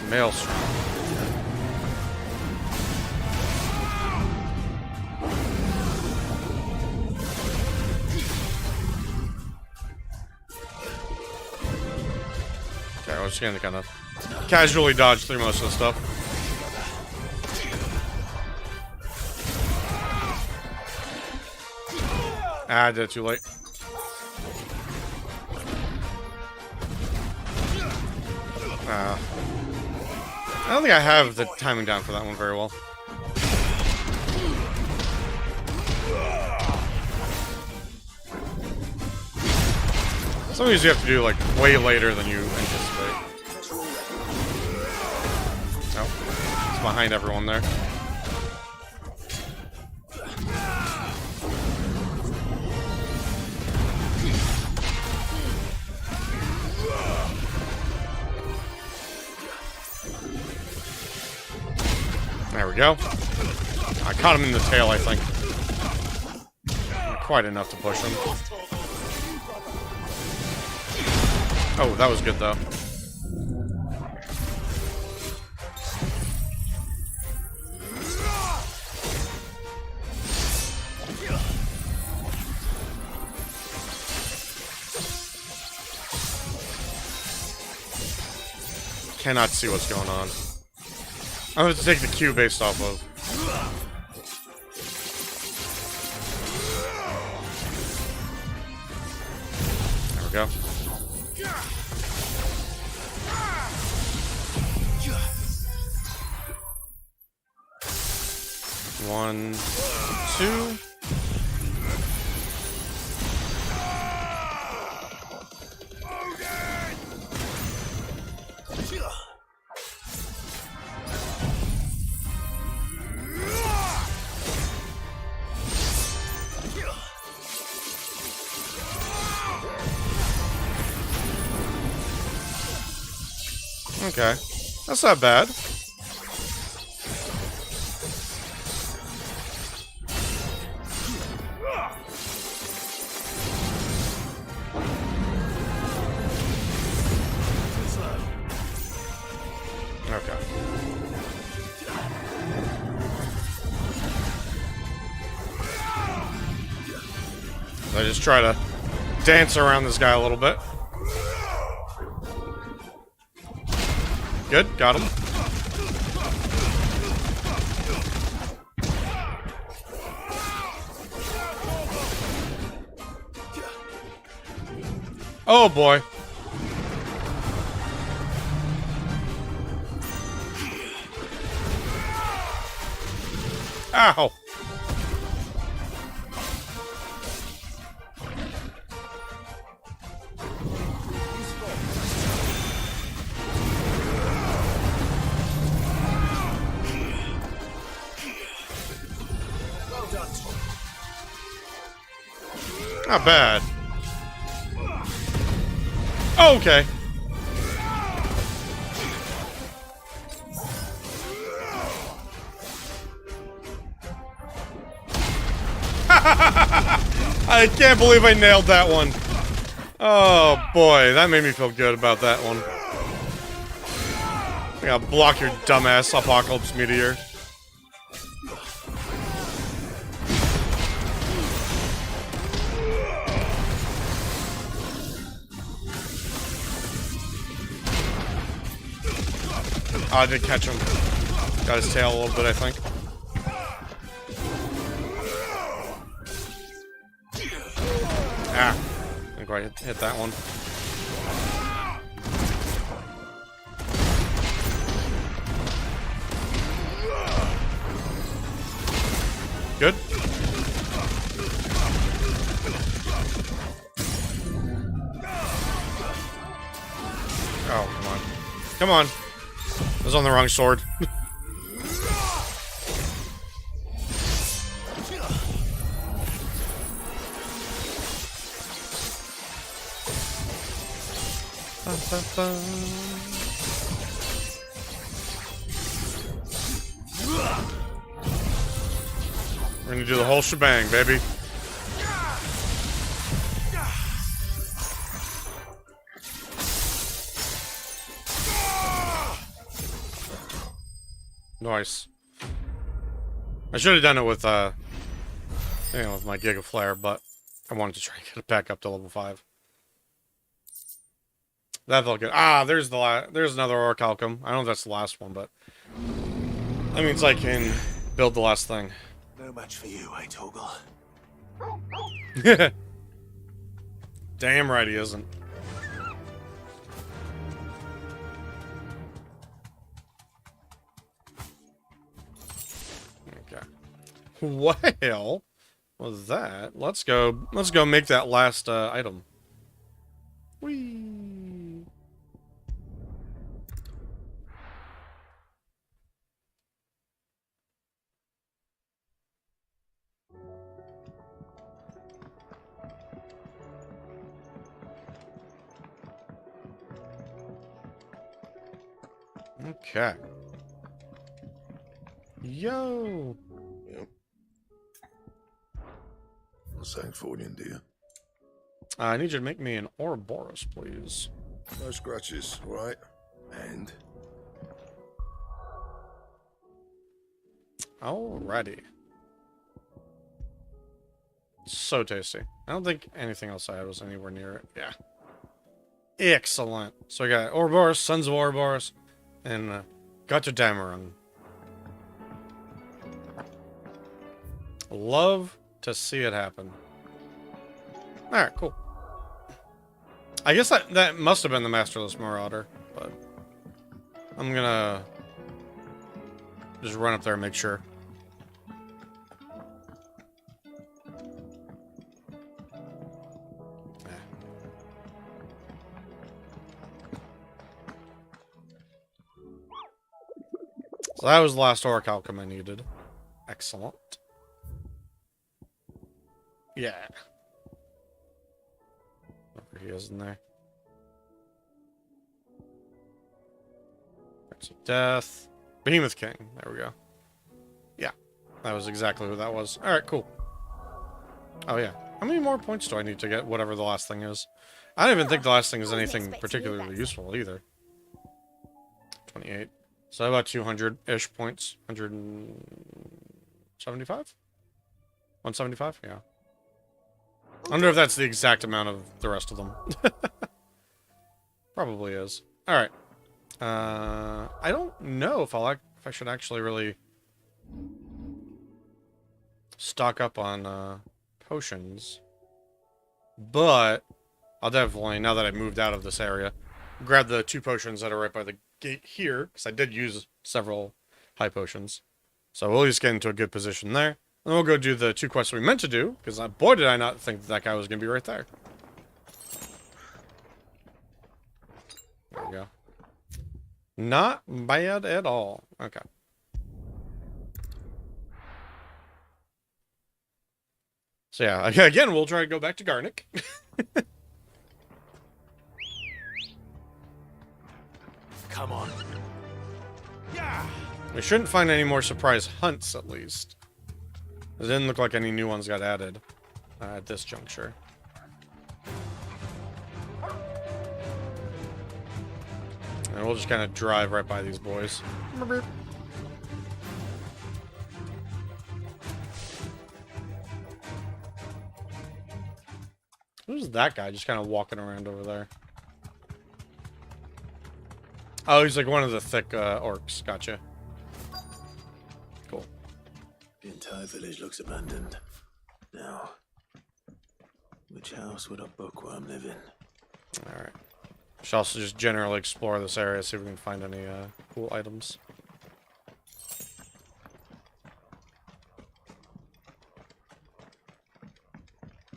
Maelstrom. Okay, I was just gonna kind of casually dodge through most of the stuff. Ah, I did it too late. I don't think I have the timing down for that one very well. Some of these you have to do like way later than you anticipate. Oh, it's behind everyone there. There we go. I caught him in the tail, I think. Not quite enough to push him. Oh, that was good, though. cannot see what's going on. I'm going to take the cue based off of. There we go. One, two. Okay, that's not bad. Okay. I just try to dance around this guy a little bit. Good, got him. Oh boy. Ow. Not bad. Okay. I can't believe I nailed that one. Oh boy, that made me feel good about that one. I gotta block your dumbass apocalypse meteor. Oh, I did catch him. Got his tail a little bit, I think. Ah. I think I hit that one. Good. Oh, come on. Come on. I was on the wrong sword. We're gonna do the whole shebang, baby. Nice. I should have done it with, with my Giga Flare, but I wanted to try and get it back up to level 5. That felt good. Ah, there's another Orichalcum. I don't know if that's the last one, but that means I can build the last thing. No match for you, eh, Torgal? Damn right he isn't. Okay. Well, with that, let's go make that last item. Whee! Okay. Yo! Yep. Same for you, dear. I need you to make me an Ouroboros, please. No scratches, right? And? Alrighty. So tasty. I don't think anything else I had was anywhere near it. Yeah. Excellent. So I got Ouroboros, Sons of Ouroboros, in Götterdämmerung. Love to see it happen. Alright, cool. I guess that must have been the Masterless Marauder, but I'm gonna just run up there and make sure. So that was the last orichalcum I needed. Excellent. Yeah. Where he is in there. Prince of Death. Behemoth King. There we go. Yeah. That was exactly what that was. Alright, cool. Oh, yeah. How many more points do I need to get whatever the last thing is? I don't even think the last thing is anything particularly useful either. 28. So about 200-ish points. 175? 175? Yeah. I wonder if that's the exact amount of the rest of them. Probably is. Alright. I don't know if I should actually really stock up on potions. But I'll definitely, now that I've moved out of this area, grab the 2 potions that are right by the gate here, because I did use several high potions. So we'll at least get into a good position there. And we'll go do the 2 quests we meant to do, because boy did I not think that guy was going to be right there. There we go. Not bad at all. Okay. So yeah, again, we'll try to go back to Garnick. Come on. Yeah. We shouldn't find any more surprise hunts, at least. It didn't look like any new ones got added at this juncture. And we'll just kind of drive right by these boys. Who's that guy just kind of walking around over there? Oh, he's like one of the thick orcs. Gotcha. Cool. The entire village looks abandoned. Now, which house would a bookworm live in? Alright. Should also just generally explore this area, see if we can find any cool items.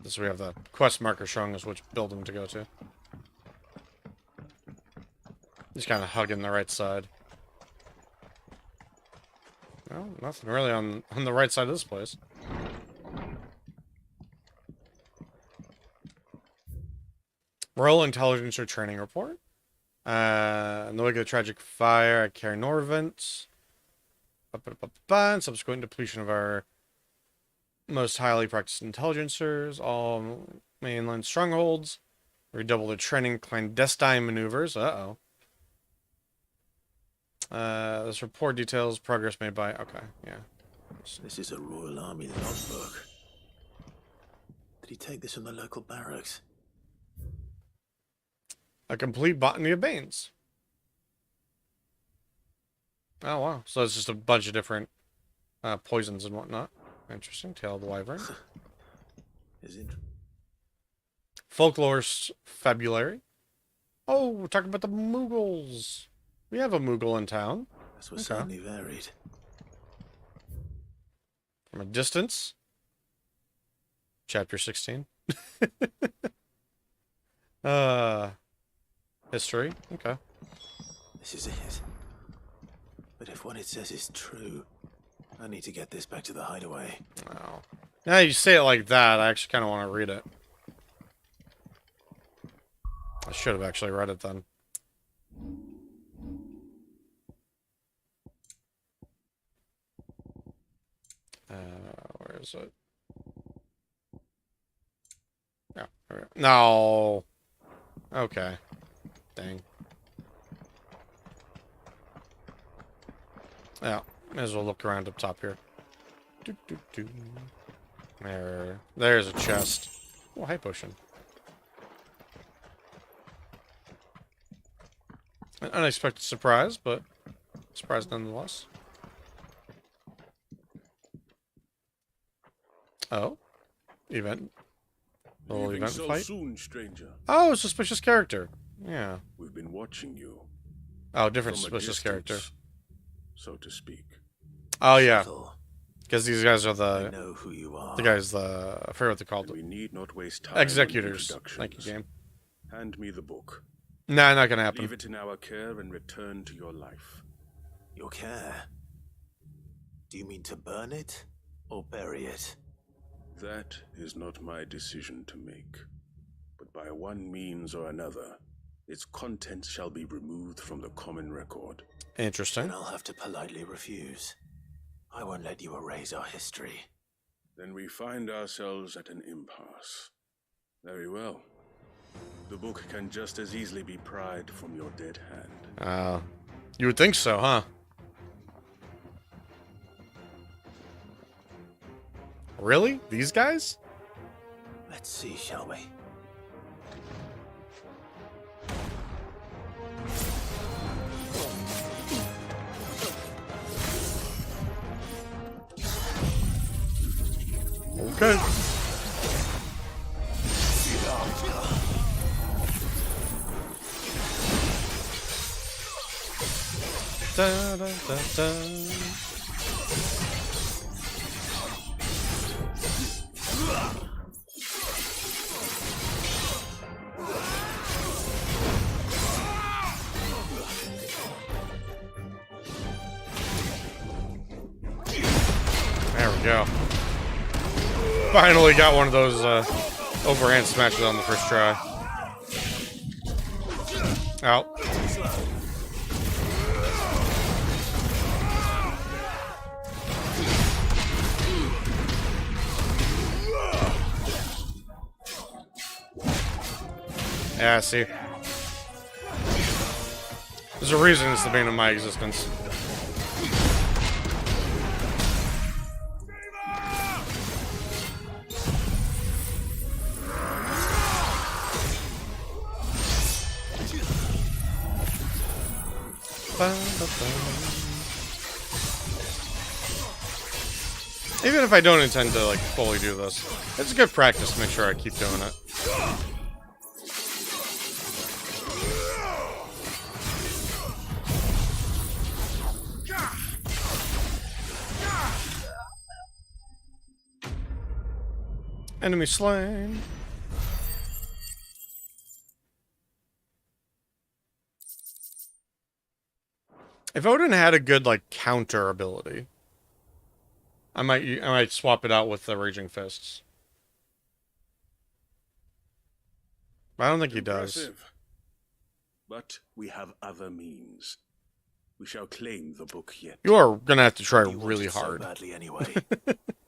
This we have the quest marker showing us which building to go to. Just kind of hugging the right side. Well, nothing really on the right side of this place. Royal Intelligence or Training Report. In the wake of the tragic fire at Cair Norvent. And subsequent depletion of our most highly practiced intelligencers. All mainland strongholds. Redouble their training clandestine maneuvers. Uh-oh. This report details progress made by... Okay, yeah. This is a Royal Army logbook. Did he take this from the local barracks? A complete botany of Banes. Oh, wow. So it's just a bunch of different poisons and whatnot. Interesting. Tail of the Wyvern. Is it? Folklore's Fabulary. Oh, we're talking about the Moogles. We have a Moogle in town. This was certainly varied. From a distance. Chapter 16. History. Okay. This is it. But if what it says is true, I need to get this back to the hideaway. Wow. Now you say it like that, I actually kind of want to read it. I should have actually read it then. Where is it? Yeah, no. Okay. Dang. Yeah, may as well look around up top here. There's a chest. Oh, high potion. An unexpected surprise, but Surprised nonetheless. Oh. Event. Little Leaving event so fight. soon, stranger. Oh, suspicious character. Yeah. We've been watching you. Oh, different From a suspicious character. distance, so to speak. Oh, yeah. Subtle. Because these guys are I know who you are. the guys, I forget what they're called. We need not waste time. Executors. On Thank you, game. Hand me the book. Nah, not gonna happen. Leave it in our care and return to your life. Your care? Do you mean to burn it or bury it? That is not my decision to make. But by one means or another, its contents shall be removed from the common record. Interesting. Then I'll have to politely refuse. I won't let you erase our history. Then we find ourselves at an impasse. Very well. The book can just as easily be pried from your dead hand. You would think so, huh? Really? These guys? Let's see, shall we? Okay. Da, da, da, da. There we go. Finally got one of those overhand smashes on the first try. Out. Yeah, see. There's a reason it's the bane of my existence. Even if I don't intend to like fully do this, it's a good practice to make sure I keep doing it. Enemy slain. If Odin had a good like counter ability, I might swap it out with the Raging Fists. But I don't think he does. Impressive. But we have other means. We shall claim the book yet. You are gonna have to try You want really it so hard. badly anyway.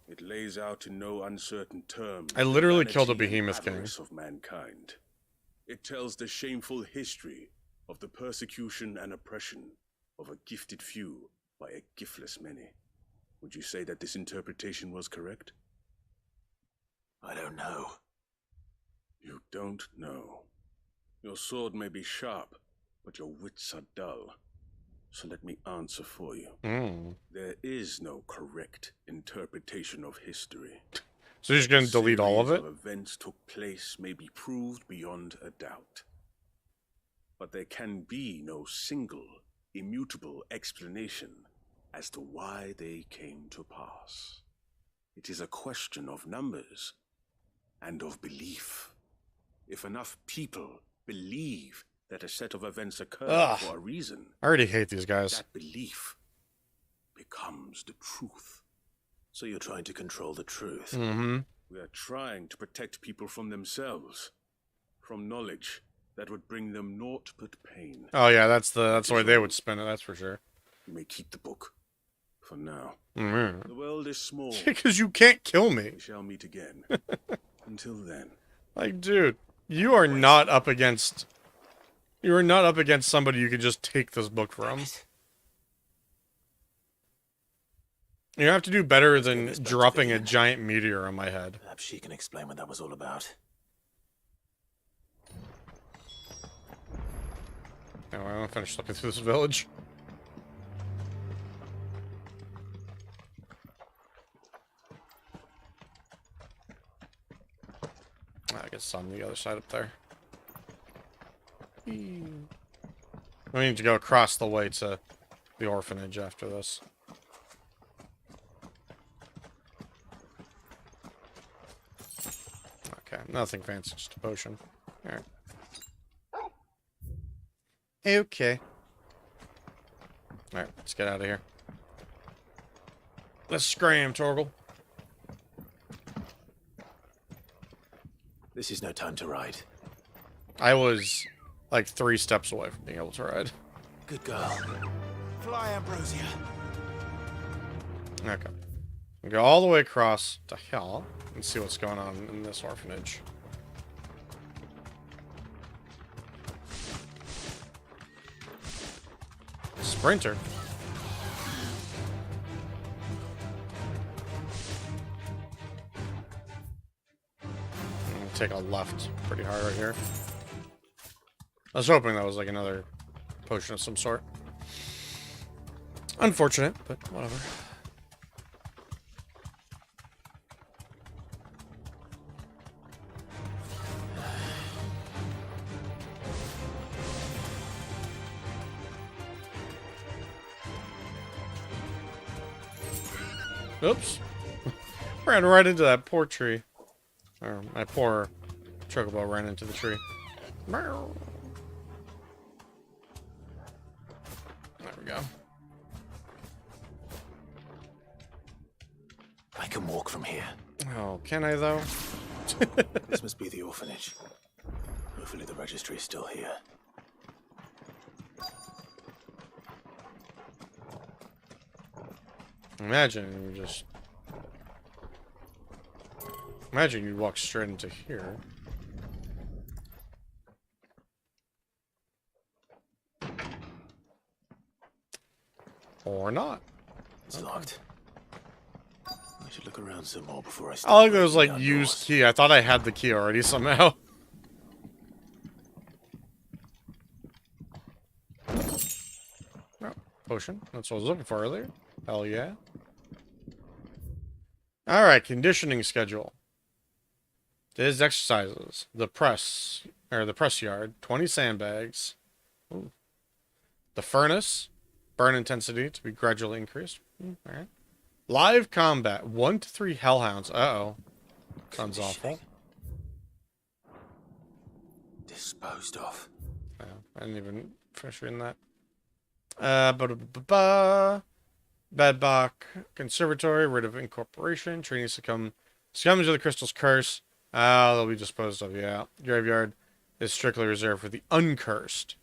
It lays out in no uncertain terms. I literally the killed a vanity and behemoth king. avarice of mankind. It tells the shameful history of the persecution and oppression of a gifted few by a giftless many. Would you say that this interpretation was correct? I don't know. You don't know. Your sword may be sharp, but your wits are dull. So let me answer for you. There is no correct interpretation of history. So you're just gonna delete all of it? Events took place may be proved beyond a doubt. But there can be no single, immutable explanation as to why they came to pass. It is a question of numbers and of belief. If enough people believe that a set of events occurred for a reason, I already hate these guys. that belief becomes the truth. So you're trying to control the truth. Mm-hmm. We are trying to protect people from themselves, from knowledge that would bring them naught but pain. Oh yeah, that's the way they would spin it. That's for sure. You may keep the book for now. Mm-hmm. The world is small. Because you can't kill me. We shall meet again. Until then. Like, dude, you are not up against. You are not up against somebody you can just take this book from. You have to do better than dropping a giant meteor on my head. Perhaps she can explain what that was all about. Anyway, I'm gonna finish looking through this village. it's on the other side up there. We need to go across the way to the orphanage after this. Okay, nothing fancy, just a potion. Alright. Okay. Alright, let's get out of here. Let's scram, Torgal. This is no time to ride. I was like 3 steps away from being able to ride. Good girl. Fly, Ambrosia. Okay. We'll go all the way across to hell and see what's going on in this orphanage. Sprinter. Take a left pretty hard right here. I was hoping that was like another potion of some sort. Unfortunate, but whatever. Oops. Ran right into that poor tree. Or my poor chocobo ran into the tree. There we go. I can walk from here. Oh, can I though? This must be the orphanage. Hopefully the registry is still here. Imagine you walk straight into here. Or not. It's locked. I should look around some more before I I start. like those like used key. I thought I had the key already somehow. Oh, potion. That's what I was looking for earlier. Hell yeah. Alright, conditioning schedule. Today's exercises. The press yard. 20 sandbags. Ooh. The furnace. Burn intensity to be gradually increased. Alright. Live combat. 1 to 3 hellhounds. Uh-oh. Sounds awful. Disposed of. Oh, I didn't even finish reading that. Bedbach Conservatory, rid of incorporation. Trainees succumb to the crystal's curse. They'll be disposed of, yeah. Graveyard is strictly reserved for the uncursed.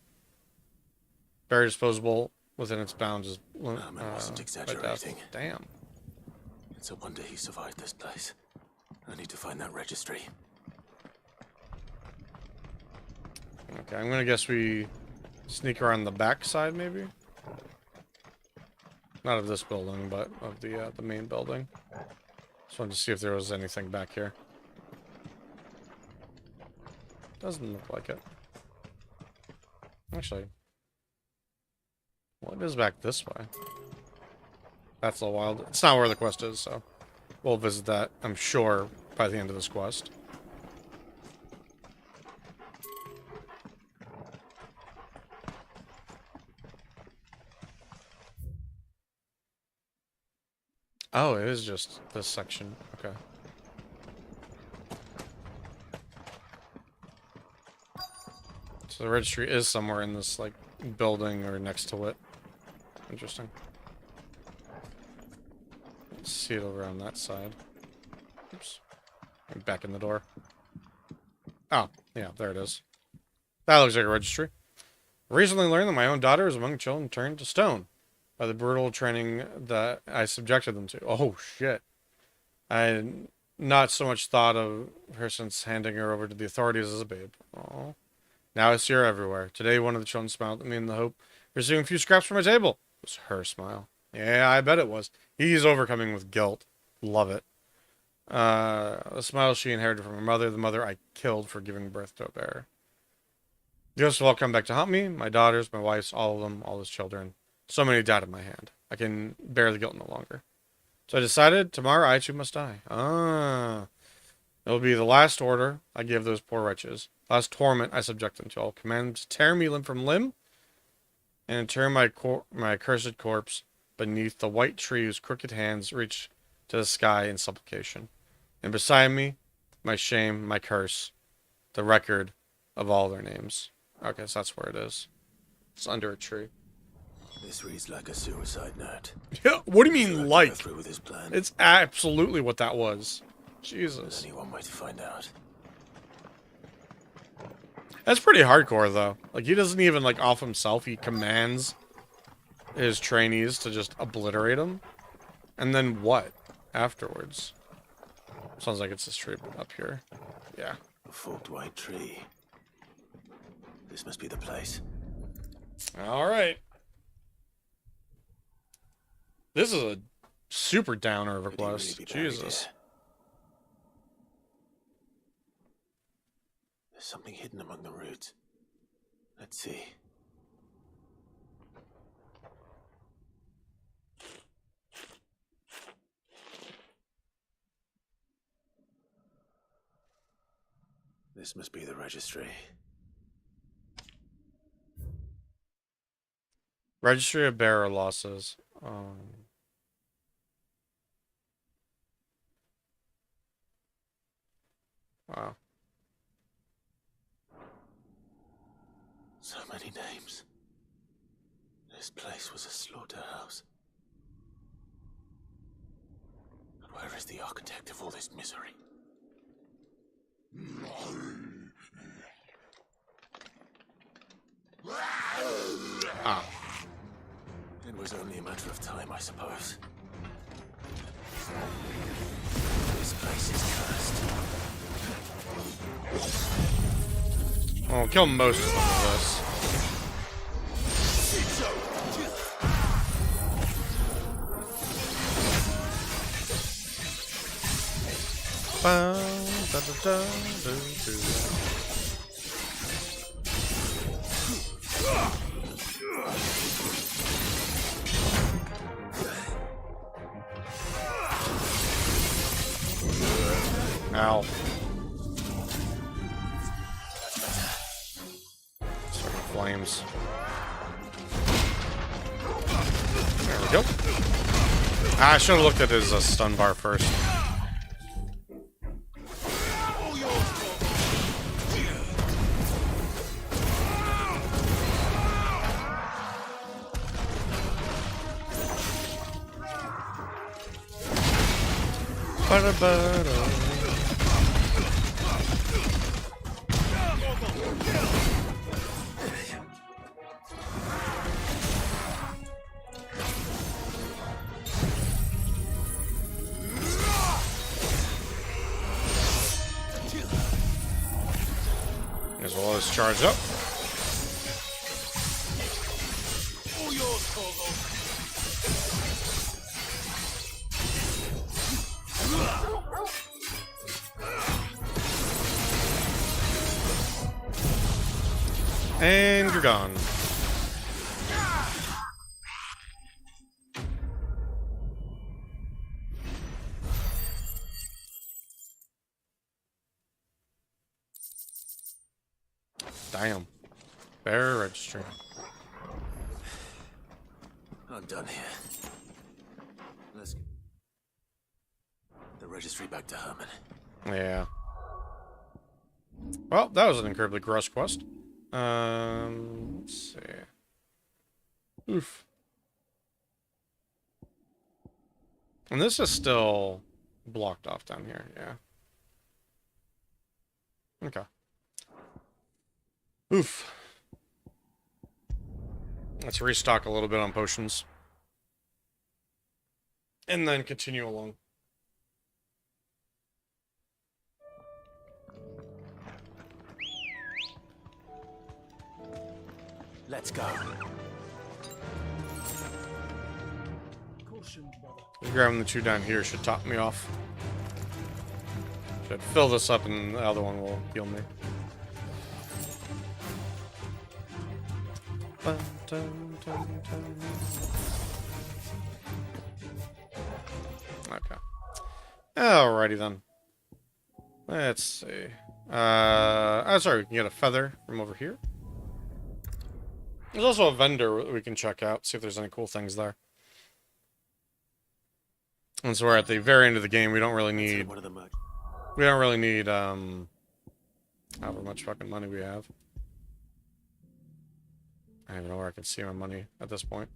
Very disposable within its bounds is Herman wasn't exaggerating. Damn. It's a wonder he survived this place. I need to find that registry. Okay, I'm gonna guess we sneak around the back side, maybe? Not of this building, but of the main building. Just wanted to see if there was anything back here. Doesn't look like it. Actually, what is back this way? That's a little wild. It's not where the quest is, so we'll visit that, I'm sure, by the end of this quest. Oh, it is just this section. Okay. So the registry is somewhere in this, like, building or next to it. Interesting. Let's see it over on that side. Oops. I'm back in the door. Oh, yeah, there it is. That looks like a registry. Recently learned that my own daughter is among children turned to stone by the brutal training that I subjected them to. Oh, shit. I had not so much thought of her since handing her over to the authorities as a babe. Oh. Now I see her everywhere. Today, one of the children smiled at me in the hope of receiving a few scraps from my table. It was her smile. Yeah, I bet it was. He's overcoming with guilt. Love it. The smile she inherited from her mother, the mother I killed for giving birth to a bear. The ghosts will all come back to haunt me. My daughters, my wives, all of them, all his children. So many died in my hand. I can bear the guilt no longer. So I decided tomorrow I too must die. Ah. It will be the last order I give those poor wretches. Last torment I subject them to. I'll command them to tear me limb from limb and inter my accursed corpse beneath the white tree whose crooked hands reach to the sky in supplication. And beside me, my shame, my curse, the record of all their names. Okay, so that's where it is. It's under a tree. This reads like a suicide note. Yeah, what do you mean like? Go through with his plan. It's absolutely what that was. Jesus. There's only one way to find out. That's pretty hardcore, though. Like, he doesn't even, like, off himself. He commands his trainees to just obliterate him. And then what afterwards? Sounds like it's this tree up here. Yeah. A forked white tree. This must be the place. All right. This is a super downer of a quest. Really Jesus. There's something hidden among the roots. Let's see. This must be the registry. Registry of bearer losses. Wow. So many names. This place was a slaughterhouse. But where is the architect of all this misery? Ah. It was only a matter of time, I suppose. This place is cursed. I'll kill most of them with this. Ow. Starting flames. There we go. I should have looked at his stun bar first. As well as charge up. And you're gone. Damn. Bear registry. I'm done here. Let's the registry back to Herman. Yeah. Well, that was an incredibly gross quest. Let's see. Oof. And this is still blocked off down here, yeah. Okay. Oof. Let's restock a little bit on potions. And then continue along. Let's go. Grabbing the two down here should top me off. Should fill this up and the other one will heal me. Okay. Alrighty then. Let's see. Sorry, we can get a feather from over here. There's also a vendor we can check out, see if there's any cool things there. And so we're at the very end of the game. We don't really need. We don't really need however much fucking money we have. I don't even know where I can see my money at this point.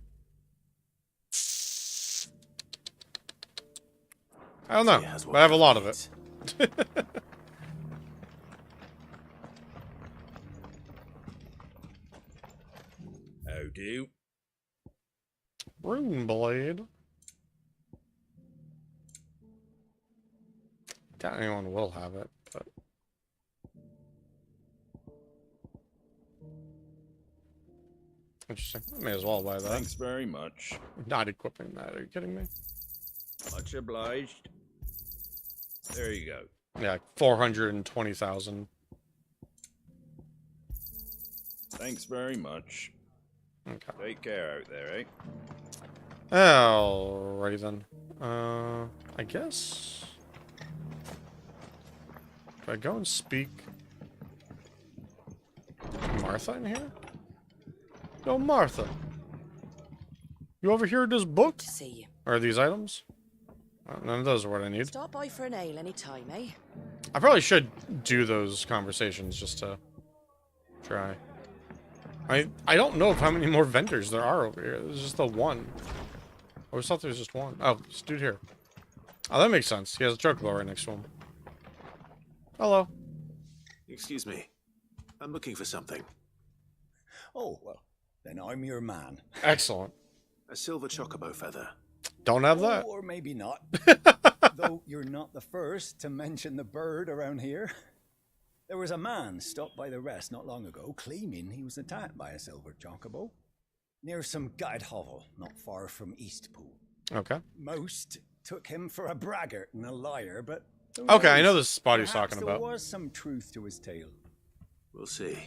I don't know, but I have a lot of it. How do? Rune blade. Doubt anyone will have it, but interesting. I may as well buy that. Thanks very much. Not equipping that. Are you kidding me? Much obliged. There you go. Yeah, 420,000. Thanks very much. Okay. Take care out there, eh? Alrighty then. I guess. Do I go and speak to Martha in here? Yo, Martha. You over here at this book? To see you. Or these items? None of those are what I need. Stop by for an ale any time, eh? I probably should do those conversations just to try. I don't know how many more vendors there are over here. There's just the one. I always thought there was just one. Oh, this dude here. Oh, that makes sense. He has a chocobo right next to him. Hello. Excuse me. I'm looking for something. Oh, well, then I'm your man. Excellent. A silver chocobo feather. Don't have that. Or maybe not. Though you're not the first to mention the bird around here. There was a man stopped by the rest not long ago, claiming he was attacked by a silver chocobo near some gutted hovel not far from Eastpool. Okay. Most took him for a braggart and a liar, but who okay, I know knows? this spot he's Perhaps talking about. There was some truth to his tale. We'll see.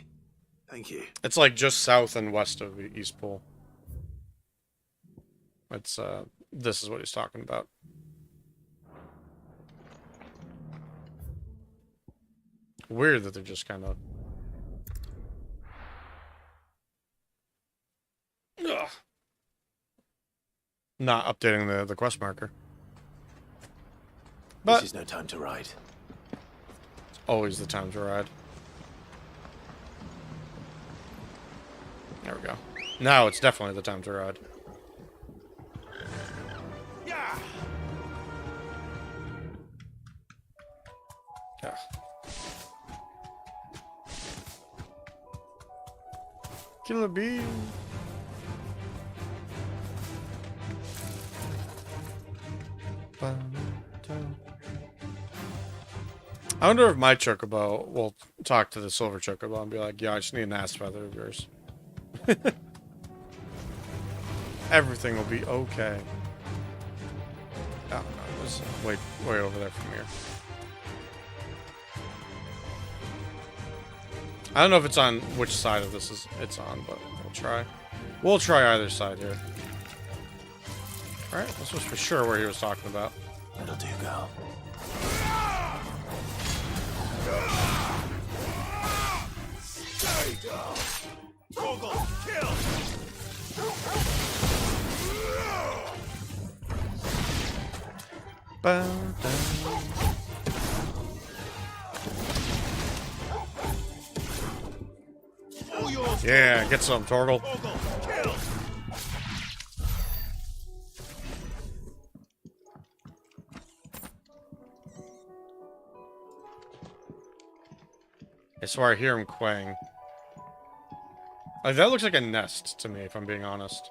Thank you. It's like just south and west of Eastpool. It's this is what he's talking about. Weird that they're just kind of not updating the quest marker. But this is no time to ride. It's always the time to ride. There we go. Now it's definitely the time to ride. Yeah. Yeah. Killer bee. I wonder if my chocobo will talk to the silver chocobo and be like, yeah, I just need an ass feather of yours. Everything will be okay. Oh, no, this is way over there from here. I don't know if it's on which side of this it's on, but we'll try. We'll try either side here. Alright, this was for sure where he was talking about. That'll do, girl. Stay down. Google, kill. Yeah, get some, Torgal. I swear I hear him quang. Like, that looks like a nest to me, if I'm being honest.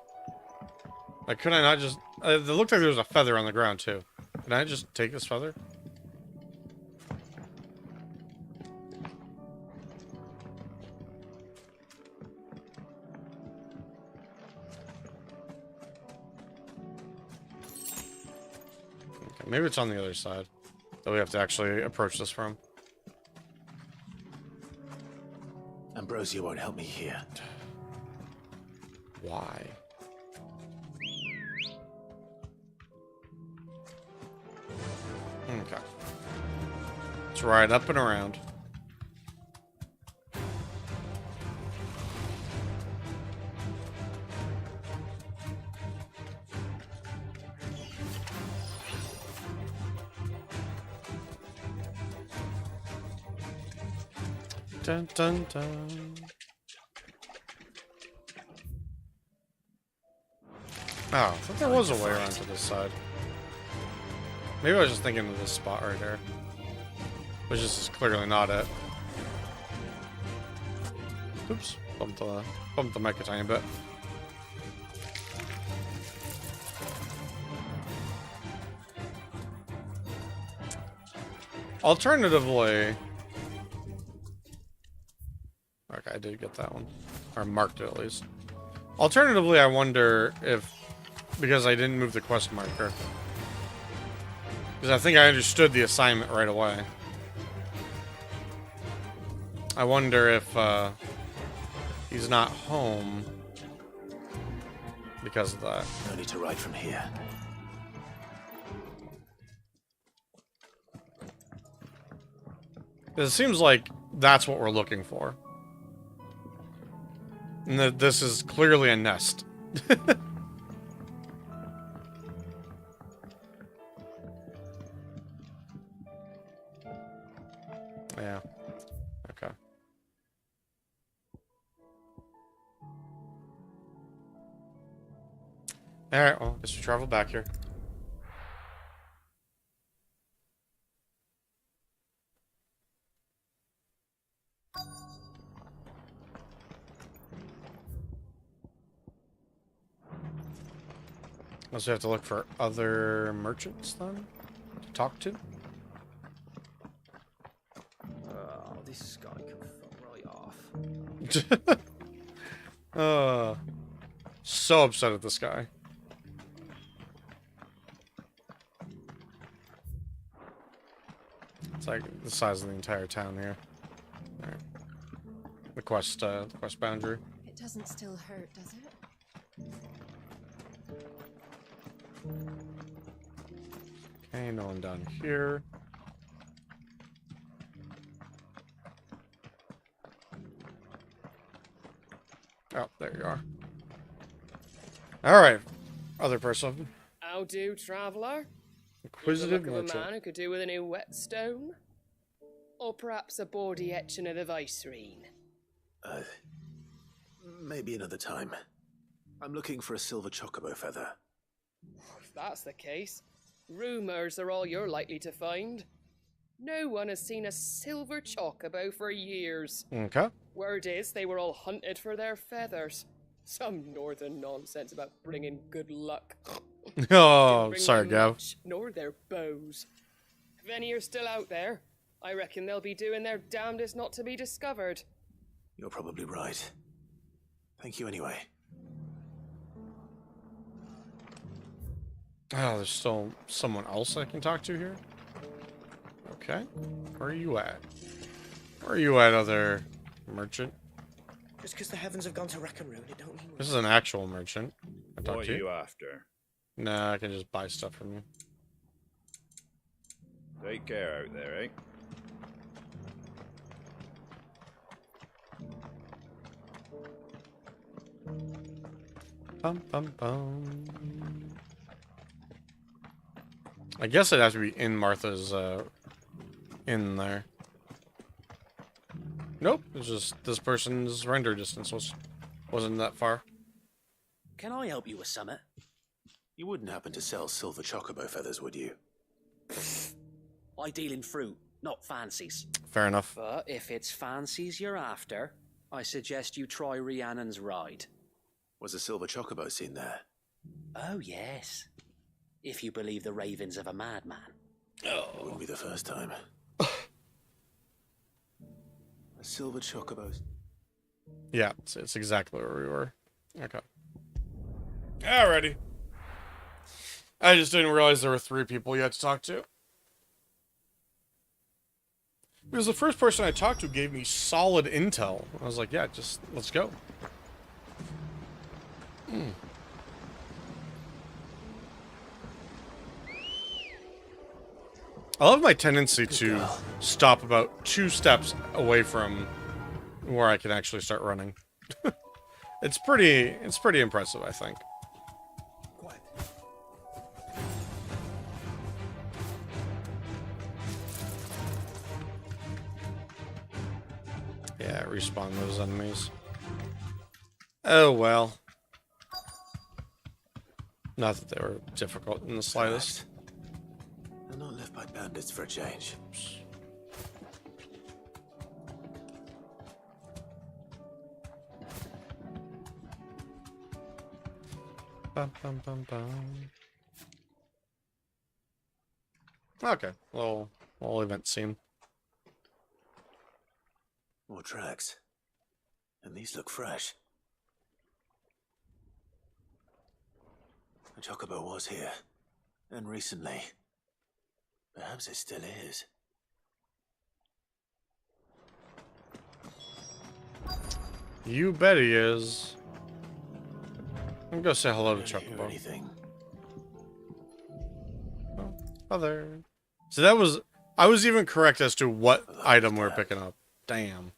Like, could I not just... it looked like there was a feather on the ground, too. Can I just take this feather? Okay, maybe it's on the other side that we have to actually approach this from. Ambrosia won't help me here. Why? Okay. Let's ride up and around. Dun dun dun. Oh, I thought there was a way around to this side. Maybe I was just thinking of this spot right here. Which is clearly not it. Oops. Bumped the mic a tiny bit. Alternatively... Okay, I did get that one. Or marked it at least. Alternatively, I wonder if... Because I didn't move the quest marker. Because I think I understood the assignment right away. I wonder if he's not home because of that. No need to ride from here. It seems like that's what we're looking for. And that this is clearly a nest. Yeah. Okay. Alright, well, guess we travel back here. Unless we have to look for other merchants then to talk to. Oh, this guy can fuck right off. So upset at this guy. It's like the size of the entire town here. All right. The quest boundary. It doesn't still hurt, does it? Okay, no one down here. Oh, there you are. Alright. Other person. How do, traveller? Inquisitive You the look of a merchant. man who could do with a new whetstone? Or perhaps a bawdy etching of the Vicerine? Maybe another time. I'm looking for a silver chocobo feather. If that's the case, rumours are all you're likely to find. No one has seen a silver chocobo for years. Okay. Word is they were all hunted for their feathers. Some northern nonsense about bringing good luck. Oh, sorry, Gav. Nor their bows. If any are still out there, I reckon they'll be doing their damnedest not to be discovered. You're probably right. Thank you anyway. Oh, there's still someone else I can talk to here? Okay. Where are you at? Where are you at, other merchant? Just because the heavens have gone to wreck and ruin, it don't mean... This is an actual merchant. I talk What to are you after? Nah, I can just buy stuff from you. Take care out there, eh? Bum, bum, bum. I guess it'd have to be in Martha's, in there. Nope, it's just this person's render distance wasn't that far. Can I help you with something? You wouldn't happen to sell silver chocobo feathers, would you? I deal in fruit, not fancies. Fair enough. But if it's fancies you're after, I suggest you try Rhiannon's ride. Was a silver chocobo seen there? Oh, yes. If you believe the ravings of a madman. Oh. It wouldn't be the first time. A silver chocobo. Yeah, it's exactly where we were. Okay. Alrighty. I just didn't realize there were 3 people you had to talk to. Because the first person I talked to gave me solid intel. I was like, yeah, just let's go. I love my tendency to stop about 2 steps away from where I can actually start running. It's pretty impressive, I think. Yeah, respawn those enemies. Oh well. Not that they were difficult in the slightest. They're not left by bandits for a change. Bum, bum, bum, bum. Okay, little event scene. More tracks. And these look fresh. A chocobo was here. And recently. Perhaps it still is. You bet he is. I'm gonna go say hello to Chocobo. Anything. Oh, there. So that was... I was even correct as to what item we're picking up. Damn.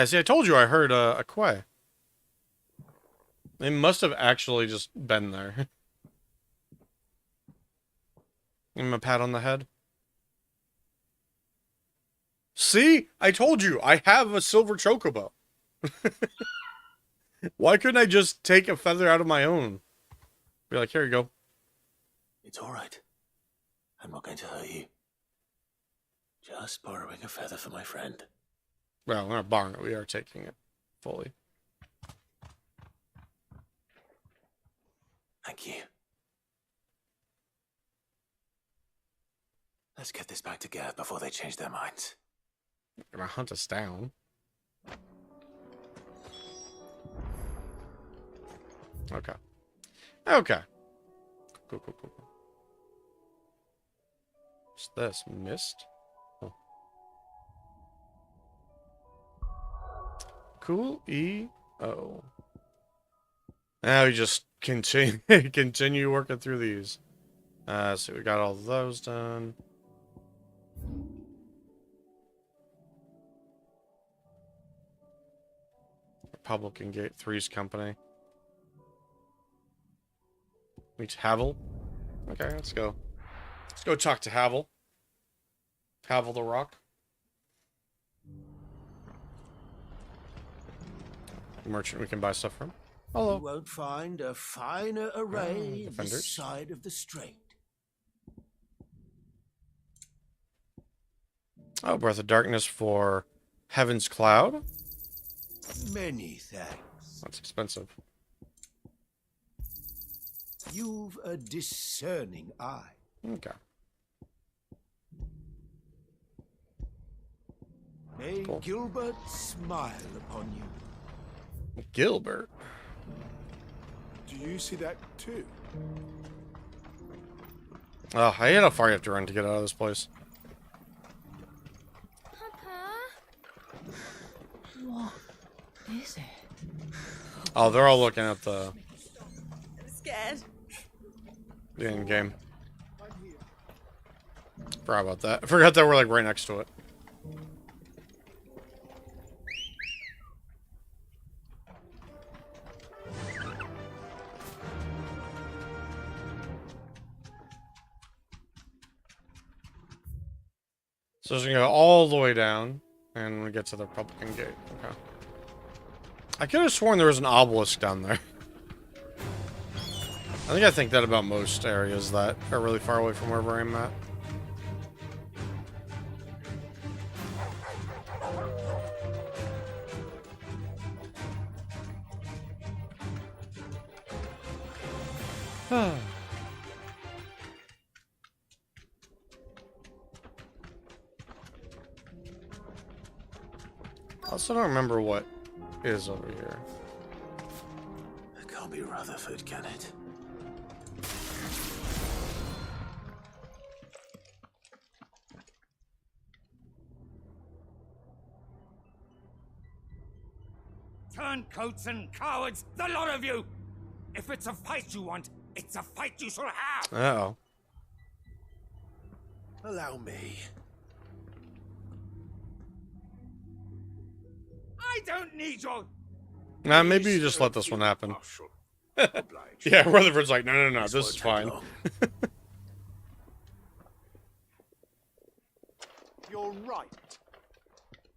See, I told you I heard a quay. They must have actually just been there. Give him a pat on the head. See? I told you, I have a silver chocobo. Why couldn't I just take a feather out of my own? Be like, here you go. It's alright. I'm not going to hurt you. Just borrowing a feather for my friend. Well, we're not borrowing it, we are taking it fully. Thank you. Let's get this back to Gav before they change their minds. They're gonna hunt us down. Okay. Okay. Cool. What's this? Mist? Oh. Cool E-O. Now we just continue working through these. So we got all those done. Republican Gate 3's company. Meet Havel. Okay, let's go. Let's go talk to Havel. Havel the Rock. Merchant we can buy stuff from. Hello. You won't find a finer array this defenders. side of the strait. Oh, Breath of Darkness for Heaven's Cloud. Many thanks. That's expensive. You've a discerning eye. Okay. May Cool. Gilbert smile upon you. Gilbert. Do you see that too? Oh, I hate how far you have to run to get out of this place. What is it? Oh, they're all looking at the I'm scared. end game. Forgot about that. I forgot that we're like right next to it. So it's gonna go all the way down, and we get to the Republican Gate. Okay. I could have sworn there was an obelisk down there. I think that about most areas that are really far away from wherever I'm at. I also don't remember what is over here. It can't be Rutherford, can it? Turncoats and cowards, the lot of you! If it's a fight you want, it's a fight you shall have! Uh-oh. Allow me. I don't need your... Nah, maybe you just let this one happen. Yeah, Rutherford's like, no, this is fine. You're right.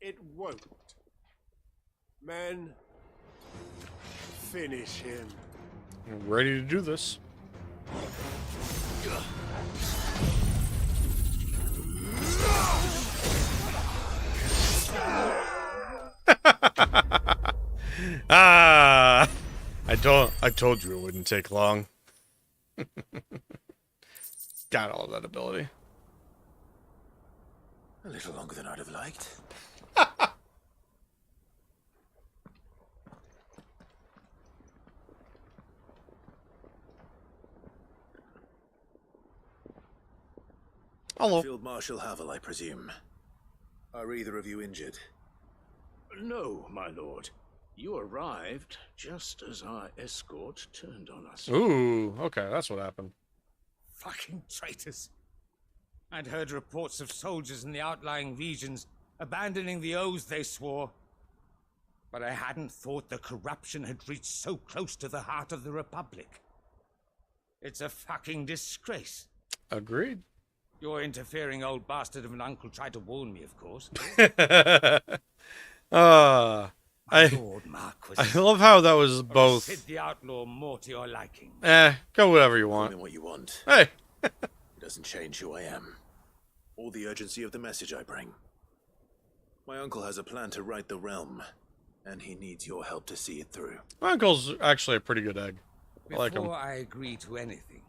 It won't. Men, finish him. I'm ready to do this. Ah! I told you it wouldn't take long. Got all of that ability. A little longer than I'd have liked. Hello. Field Marshal Havel, I presume. Are either of you injured? No, my lord. You arrived just as our escort turned on us. Ooh, okay, that's what happened. Fucking traitors. I'd heard reports of soldiers in the outlying regions abandoning the oaths they swore. But I hadn't thought the corruption had reached so close to the heart of the Republic. It's a fucking disgrace. Agreed. Your interfering old bastard of an uncle tried to warn me, of course. I love how that was both. Sid the outlaw more to your liking. Go whatever you want. Call me what you want. Hey. It doesn't change who I am, or the urgency of the message I bring. My uncle has a plan to right the realm, and he needs your help to see it through. My uncle's actually a pretty good egg. I like him. Before I agree to anything,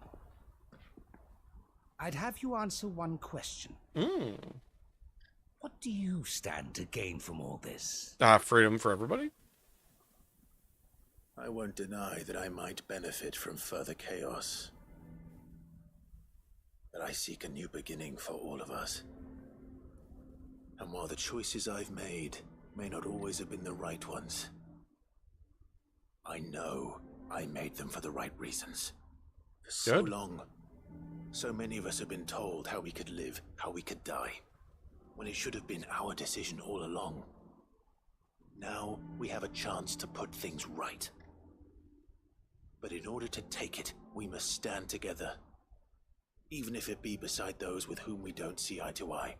I'd have you answer one question. What do you stand to gain from all this? Freedom for everybody. I won't deny that I might benefit from further chaos. But I seek a new beginning for all of us. And while the choices I've made may not always have been the right ones, I know I made them for the right reasons. For so long, so many of us have been told how we could live, how we could die, when it should have been our decision all along. Now we have a chance to put things right. But in order to take it, we must stand together, even if it be beside those with whom we don't see eye to eye.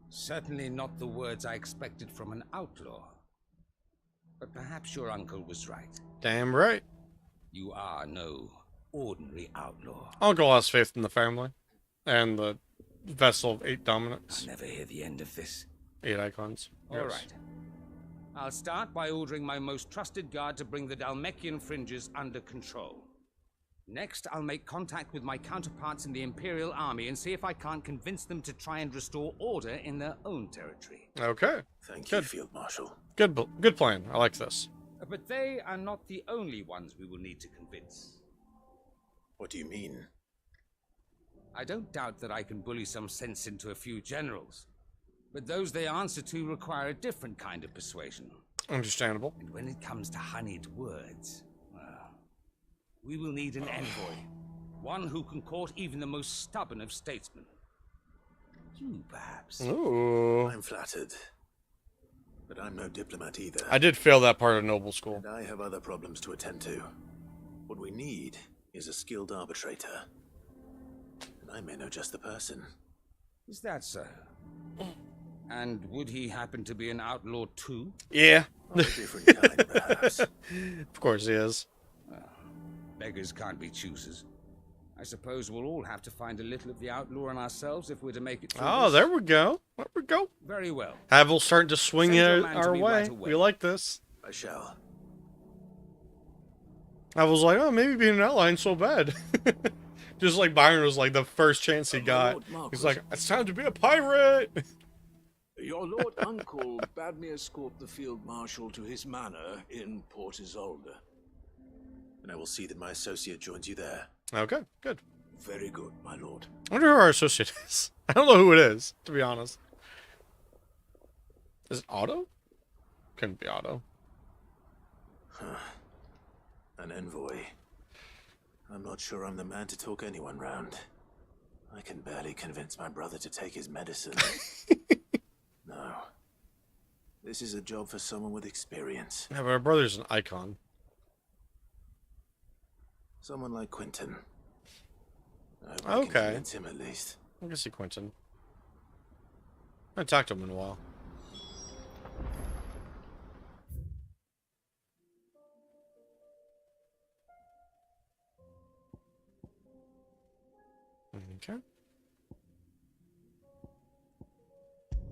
Certainly not the words I expected from an outlaw. But perhaps your uncle was right. Damn right. You are no ordinary outlaw. Uncle has faith in the family. And the vessel of 8 dominants. I'll never hear the end of this. 8 icons. All right. I'll start by ordering my most trusted guard to bring the Dhalmekian fringes under control. Next, I'll make contact with my counterparts in the Imperial Army and see if I can't convince them to try and restore order in their own territory. Okay. Thank you, Field Marshal. Good plan. I like this. But they are not the only ones we will need to convince. What do you mean? I don't doubt that I can bully some sense into a few generals. But those they answer to require a different kind of persuasion. Understandable. And when it comes to honeyed words, well, we will need an envoy. One who can court even the most stubborn of statesmen. You, perhaps. Ooh. I'm flattered. But I'm no diplomat either. I did fail that part of noble school. And I have other problems to attend to. What we need is a skilled arbitrator. And I may know just the person. Is that so? And would he happen to be an outlaw too? Yeah. Of a different kind, perhaps. Of course he is. Well, beggars can't be choosers. I suppose we'll all have to find a little of the outlaw in ourselves if we're to make it through Oh, this. there we go. There we go. Very well. Havel's starting to swing Send your it man to our me way. right away. We like this. I shall. Havel's like, oh, maybe being an ally ain't so bad. Just like Byron was like the first chance he got. He's like, it's time to be a pirate. Your Lord Uncle bade me escort the Field Marshal to his manor in Port Isolde. And I will see that my associate joins you there. Okay, good. Very good, my lord. I wonder who our associate is. I don't know who it is, to be honest. Is it Otto? Couldn't be Otto. Huh. An envoy. I'm not sure I'm the man to talk anyone round. I can barely convince my brother to take his medicine. No. This is a job for someone with experience. Yeah, but our brother's an icon. Someone like Quentin. I hope I can convince him at least. I can see Quentin. I haven't talked to him in a while. Okay.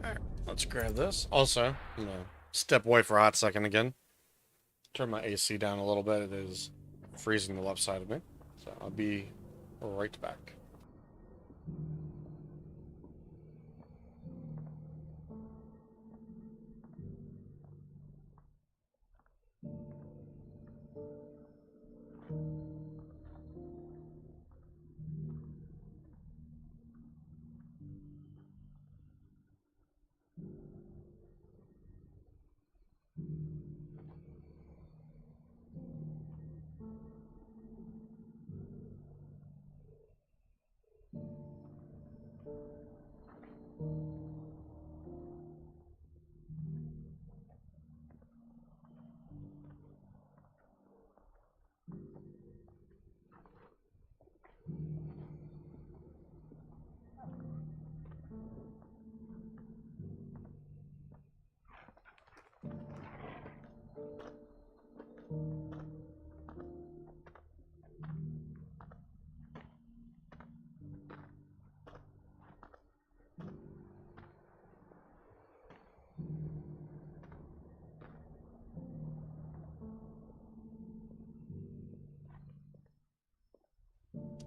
Alright, let's grab this. Also, I'm gonna step away for a hot second again. Turn my AC down a little bit. It is freezing the left side of me. So I'll be right back.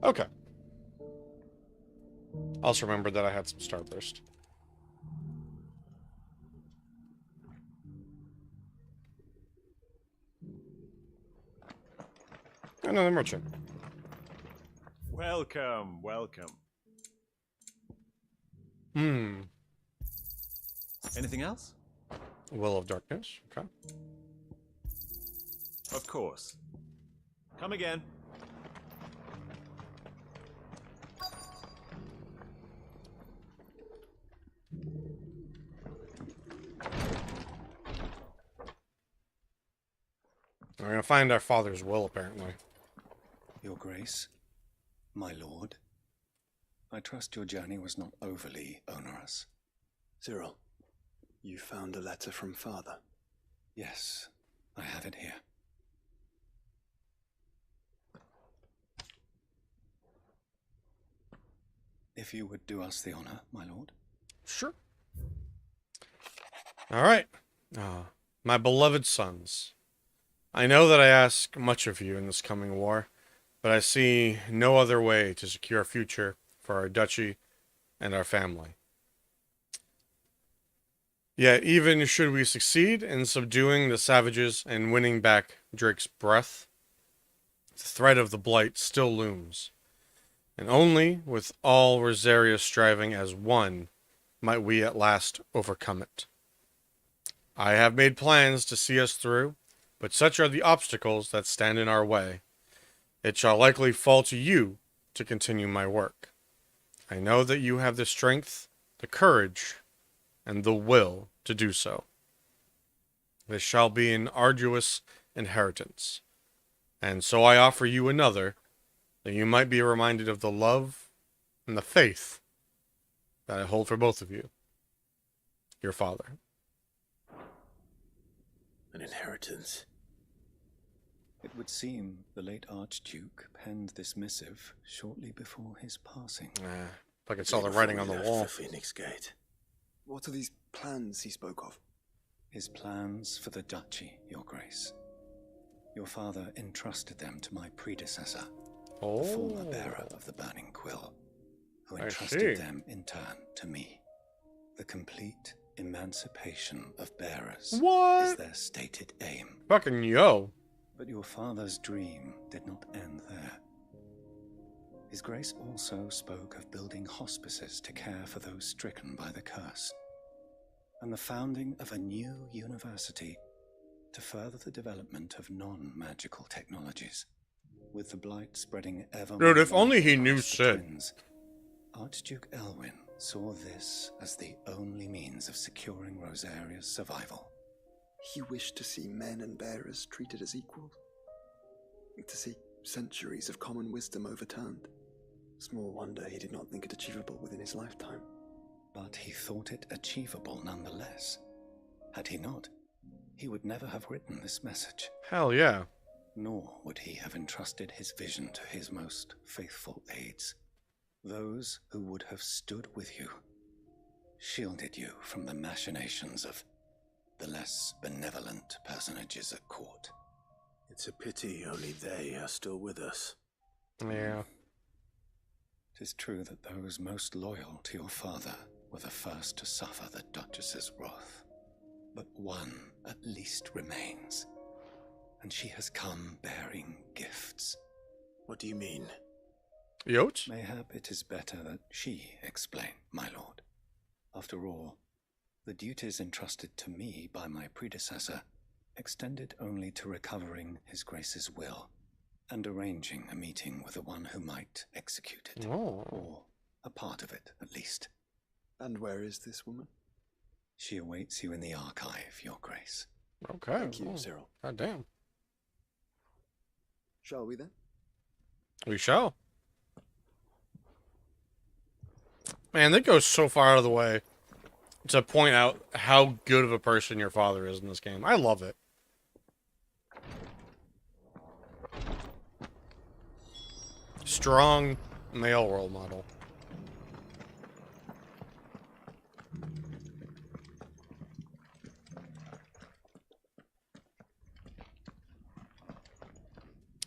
Okay. Also remember that I had some Starburst. Another merchant. Welcome, welcome. Anything else? Will of Darkness. Okay. Of course. Come again. We're gonna find our father's will, apparently. Your Grace, my lord, I trust your journey was not overly onerous. Cyril, you found a letter from father? Yes, I have it here. If you would do us the honor, my lord. Sure. All right. My beloved sons, I know that I ask much of you in this coming war, but I see no other way to secure a future for our duchy and our family. Yet, even should we succeed in subduing the savages and winning back Drake's breath, the threat of the Blight still looms, and only with all Rosaria striving as one might we at last overcome it. I have made plans to see us through, but such are the obstacles that stand in our way. It shall likely fall to you to continue my work. I know that you have the strength, the courage, and the will to do so. This shall be an arduous inheritance, and so I offer you another, that you might be reminded of the love and the faith that I hold for both of you. Your father. An inheritance? It would seem the late Archduke penned this missive shortly before his passing. Like I saw the writing on the wall. Phoenix Gate. What are these plans he spoke of? His plans for the duchy, Your Grace. Your father entrusted them to my predecessor, the former bearer of the Burning Quill, who entrusted them in turn to me. The complete emancipation of bearers is their stated aim. Fucking yo. But your father's dream did not end there. His Grace also spoke of building hospices to care for those stricken by the curse, and the founding of a new university to further the development of non-magical technologies. With the blight spreading ever more. Dude, if only he knew across the Sid. twins, Archduke Elwyn saw this as the only means of securing Rosaria's survival. He wished to see men and bearers treated as equals. To see centuries of common wisdom overturned. Small wonder he did not think it achievable within his lifetime. But he thought it achievable nonetheless. Had he not, he would never have written this message. Hell yeah. Nor would he have entrusted his vision to his most faithful aides. Those who would have stood with you, shielded you from the machinations of the less benevolent personages at court. It's a pity only they are still with us. Yeah. It is true that those most loyal to your father were the first to suffer the Duchess's wrath. But one at least remains, and she has come bearing gifts. What do you mean? Yotes? Mayhap it is better that she explain, my lord. After all, the duties entrusted to me by my predecessor extended only to recovering His Grace's will and arranging a meeting with the one who might execute it. Oh. Or a part of it, at least. And where is this woman? She awaits you in the archive, Your Grace. Okay. Thank you, Cyril. God damn. Shall we then? We shall. Man, that goes so far out of the way to point out how good of a person your father is in this game. I love it. Strong male role model.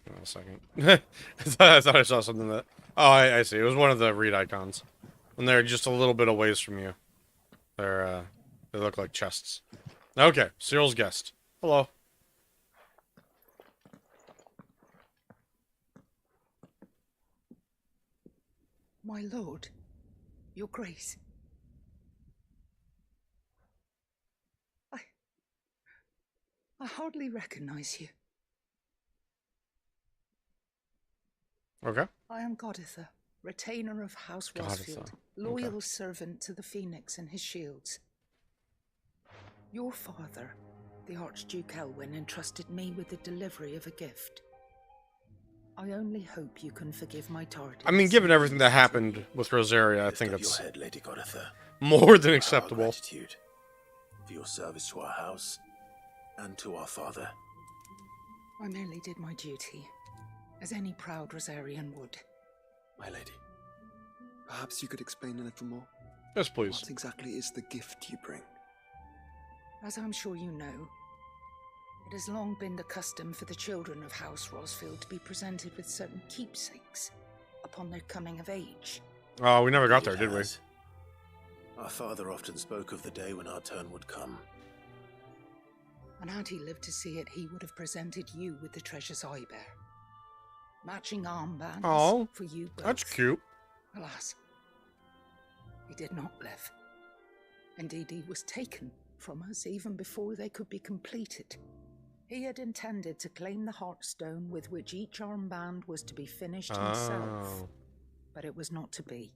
Wait a second. I thought I saw something that... Oh, I see. It was one of the read icons. And they're just a little bit away from you. They look like chests. Okay, Cyril's guest. Hello. My lord, your grace. I hardly recognize you. Okay. I am Goditha, retainer of House Goditha. Rosfield, loyal Okay. servant to the Phoenix and his shields. Your father, the Archduke Elwyn, entrusted me with the delivery of a gift. I only hope you can forgive my tardiness. I mean, given everything that happened with Rosaria, I think Lift up it's your head, Lady Goditha. more than Our acceptable. gratitude for your service to our house and to our father. I merely did my duty, as any proud Rosarian would. My lady, perhaps you could explain a little more? Yes, please. What exactly is the gift you bring? As I'm sure you know, it has long been the custom for the children of House Rosfield to be presented with certain keepsakes upon their coming of age. Oh, we never got there, did we? Our father often spoke of the day when our turn would come. And had he lived to see it, he would have presented you with the treasures I bear. Matching armbands Oh, for you both. that's cute. Alas, he did not live. Indeed, he was taken from us even before they could be completed. He had intended to claim the Heartstone with which each armband was to be finished himself, Oh. but it was not to be.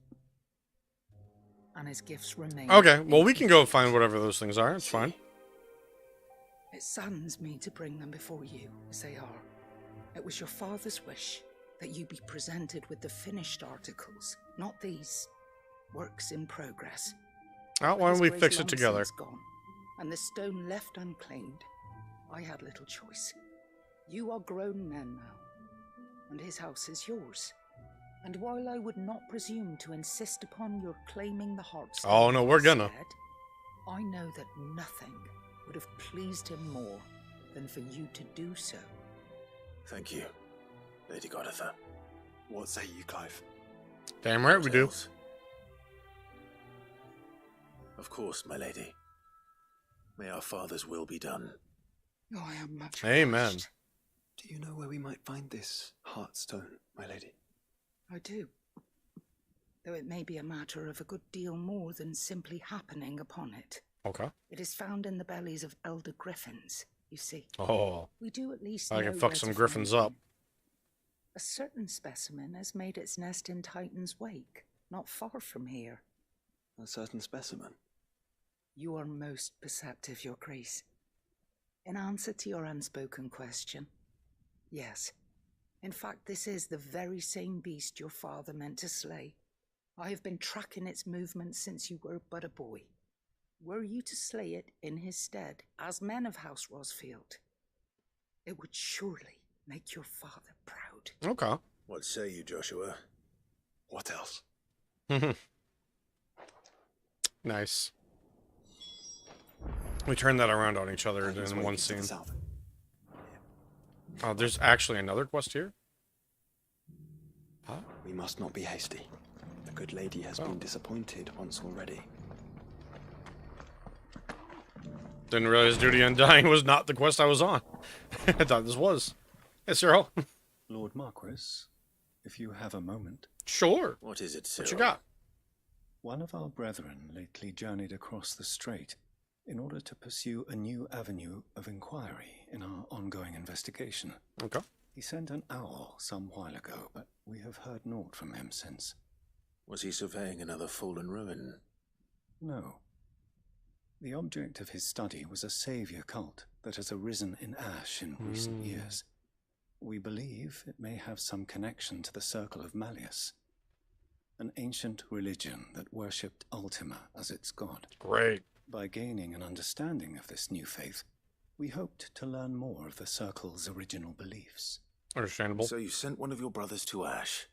And his gifts remain. Okay, well, we can go find whatever those things are. It's fine. It saddens me to bring them before you, as they are. It was your father's wish that you be presented with the finished articles, not these works in progress. Oh, why don't we His fix grace it long together? since gone, and the stone left unclaimed. I had little choice. You are grown men now, and his house is yours. And while I would not presume to insist upon your claiming the Heartstone, Oh, no, we're gonna. instead, I know that nothing would have pleased him more than for you to do so. Thank you, Lady Goditha. What say you, Clive? Damn right we do. Of course, my lady. May our father's will be done. Oh, I am much Amen. obliged. Do you know where we might find this Heartstone, my lady? I do. Though it may be a matter of a good deal more than simply happening upon it. Okay. It is found in the bellies of elder griffins, You see, Oh. we do at least I know can fuck where some to griffins find up. them. A certain specimen has made its nest in Titan's Wake, not far from here. A certain specimen? You are most perceptive, Your Grace. In answer to your unspoken question, yes. In fact, this is the very same beast your father meant to slay. I have been tracking its movements since you were but a boy. Were you to slay it in his stead, as men of House Rosfield, it would surely make your father proud. Okay. What say you, Joshua? What else? Nice. We turned that around on each other in one scene. Oh, there's actually another quest here? Huh? We must not be hasty. The good lady has been disappointed once already. Didn't realize Duty Undying was not the quest I was on. I thought this was. Hey, Cyril. Lord Marquis, if you have a moment. Sure. What is it, Cyril? What you got? One of our brethren lately journeyed across the strait in order to pursue a new avenue of inquiry in our ongoing investigation. Okay. He sent an owl some while ago, but we have heard naught from him since. Was he surveying another fallen ruin? No. The object of his study was a savior cult that has arisen in Ash in recent years. We believe it may have some connection to the Circle of Malleus, an ancient religion that worshipped Ultima as its god. Great. By gaining an understanding of this new faith, we hoped to learn more of the Circle's original beliefs. Understandable. So you sent one of your brothers to Ash,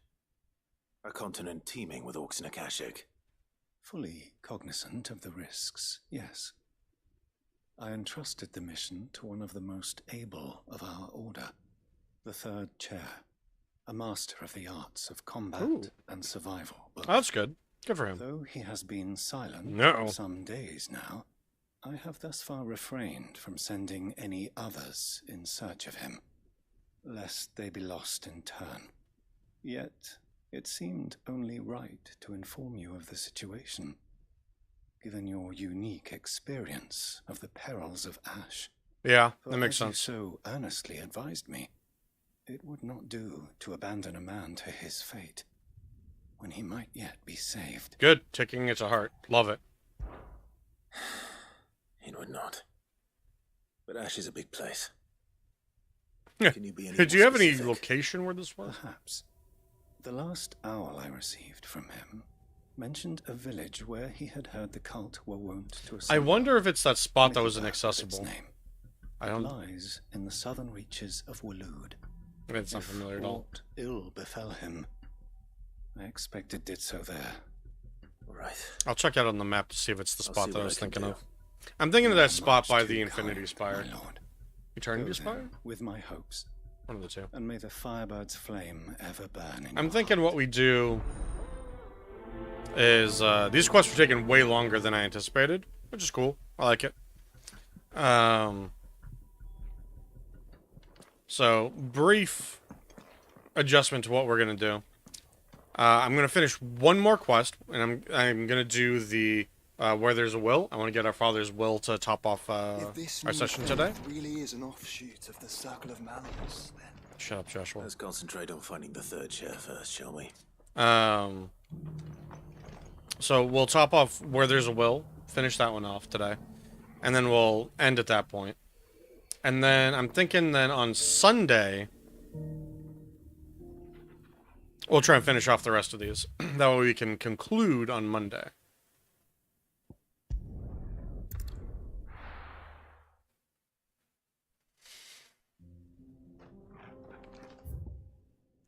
a continent teeming with orcs and Akashic. Fully cognizant of the risks, yes. I entrusted the mission to one of the most able of our order, the Third Chair, a master of the arts of combat and survival. But oh, that's good. Good for him. Though he has been silent for some days now, I have thus far refrained from sending any others in search of him, lest they be lost in turn. Yet it seemed only right to inform you of the situation, given your unique experience of the perils of Ash. Yeah, For that makes as you sense. so earnestly advised me, it would not do to abandon a man to his fate, when he might yet be saved. Good. Taking it to heart. Love it. It would not. But Ash is a big place. Yeah. Can you be any Did more you have any specific? location where this was? Perhaps. The last owl I received from him mentioned a village where he had heard the cult were wont to I assemble. wonder if it's that spot that was Its inaccessible. name. I don't. It lies in the southern reaches of Waloed. It's not If familiar at all. aught ill befell him, I expect it did so there. Right. I'll check out on the map to see if it's the I'll spot see that I what was I can thinking do. of. I'm thinking of You that are spot much by too the Infinity kind, Spire. my lord. Eternity Go Spire? then with my hopes. One of the two. And may the firebird's flame ever burn in I'm your thinking what we do is, these quests were taking way longer than I anticipated, which is cool. I like it. So, brief adjustment to what we're going to do. I'm going to finish one more quest, and I'm going to do the, Where There's a Will. I want to get our father's will to top off If this our new session faith today. really is an offshoot of the Circle of Malleus, then Shut up, Joshua. Let's concentrate on finding the third chair first, shall we? So we'll top off Where There's a Will, finish that one off today, and then we'll end at that point. And then I'm thinking then on Sunday, we'll try and finish off the rest of these. That way we can conclude on Monday.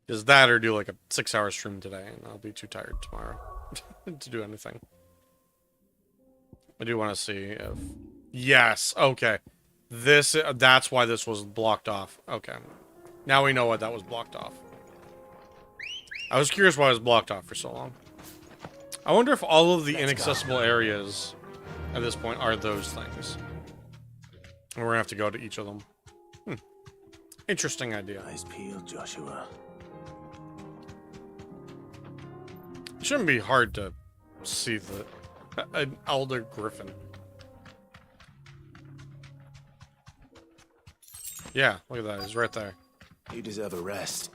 Is that or do like a 6-hour stream today, and I'll be too tired tomorrow to do anything. I do want to see if... Yes, okay. That's why this was blocked off. Okay. Now we know why that was blocked off. I was curious why it was blocked off for so long. I wonder if all of the inaccessible areas at this point are those things. And we're gonna have to go to each of them. Interesting idea. Eyes peeled, Joshua. It shouldn't be hard to see an elder griffin. Yeah, look at that. He's right there. You deserve a rest.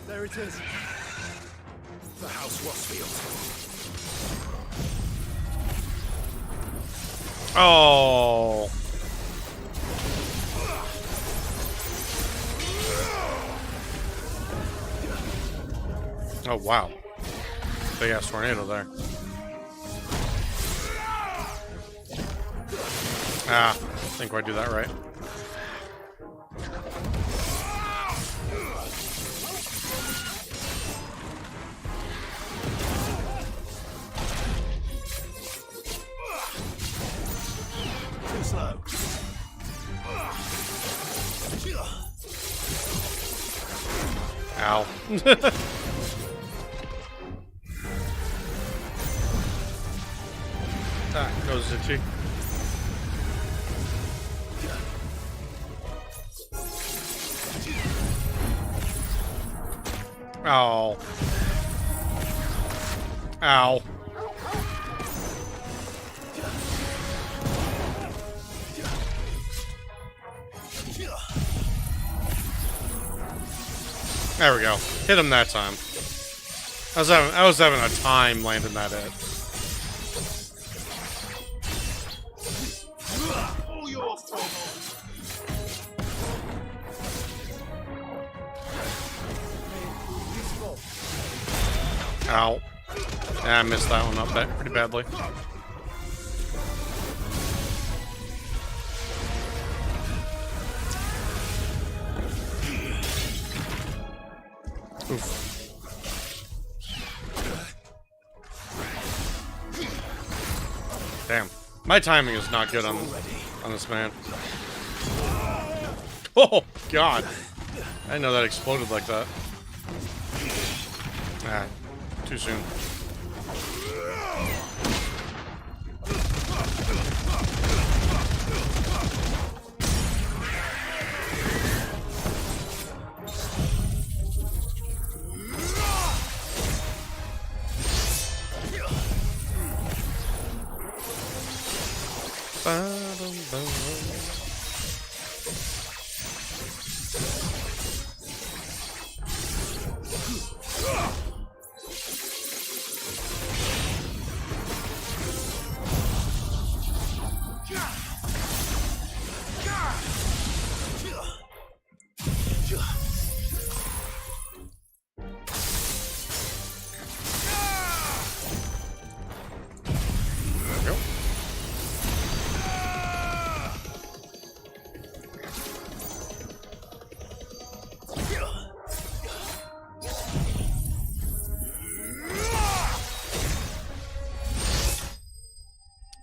There it is. The House Rossfield. Oh. Oh, wow. Big ass tornado there. Ah, didn't quite do that right. Too slow. Ow. Ah, goes itchy. Oh. Ow. There we go. Hit him that time. I was having a time landing that hit. Ow. Yeah, I missed that one up pretty badly. Oof. Damn. My timing is not good on this man. Oh, God. I didn't know that exploded like that. Ah, too soon.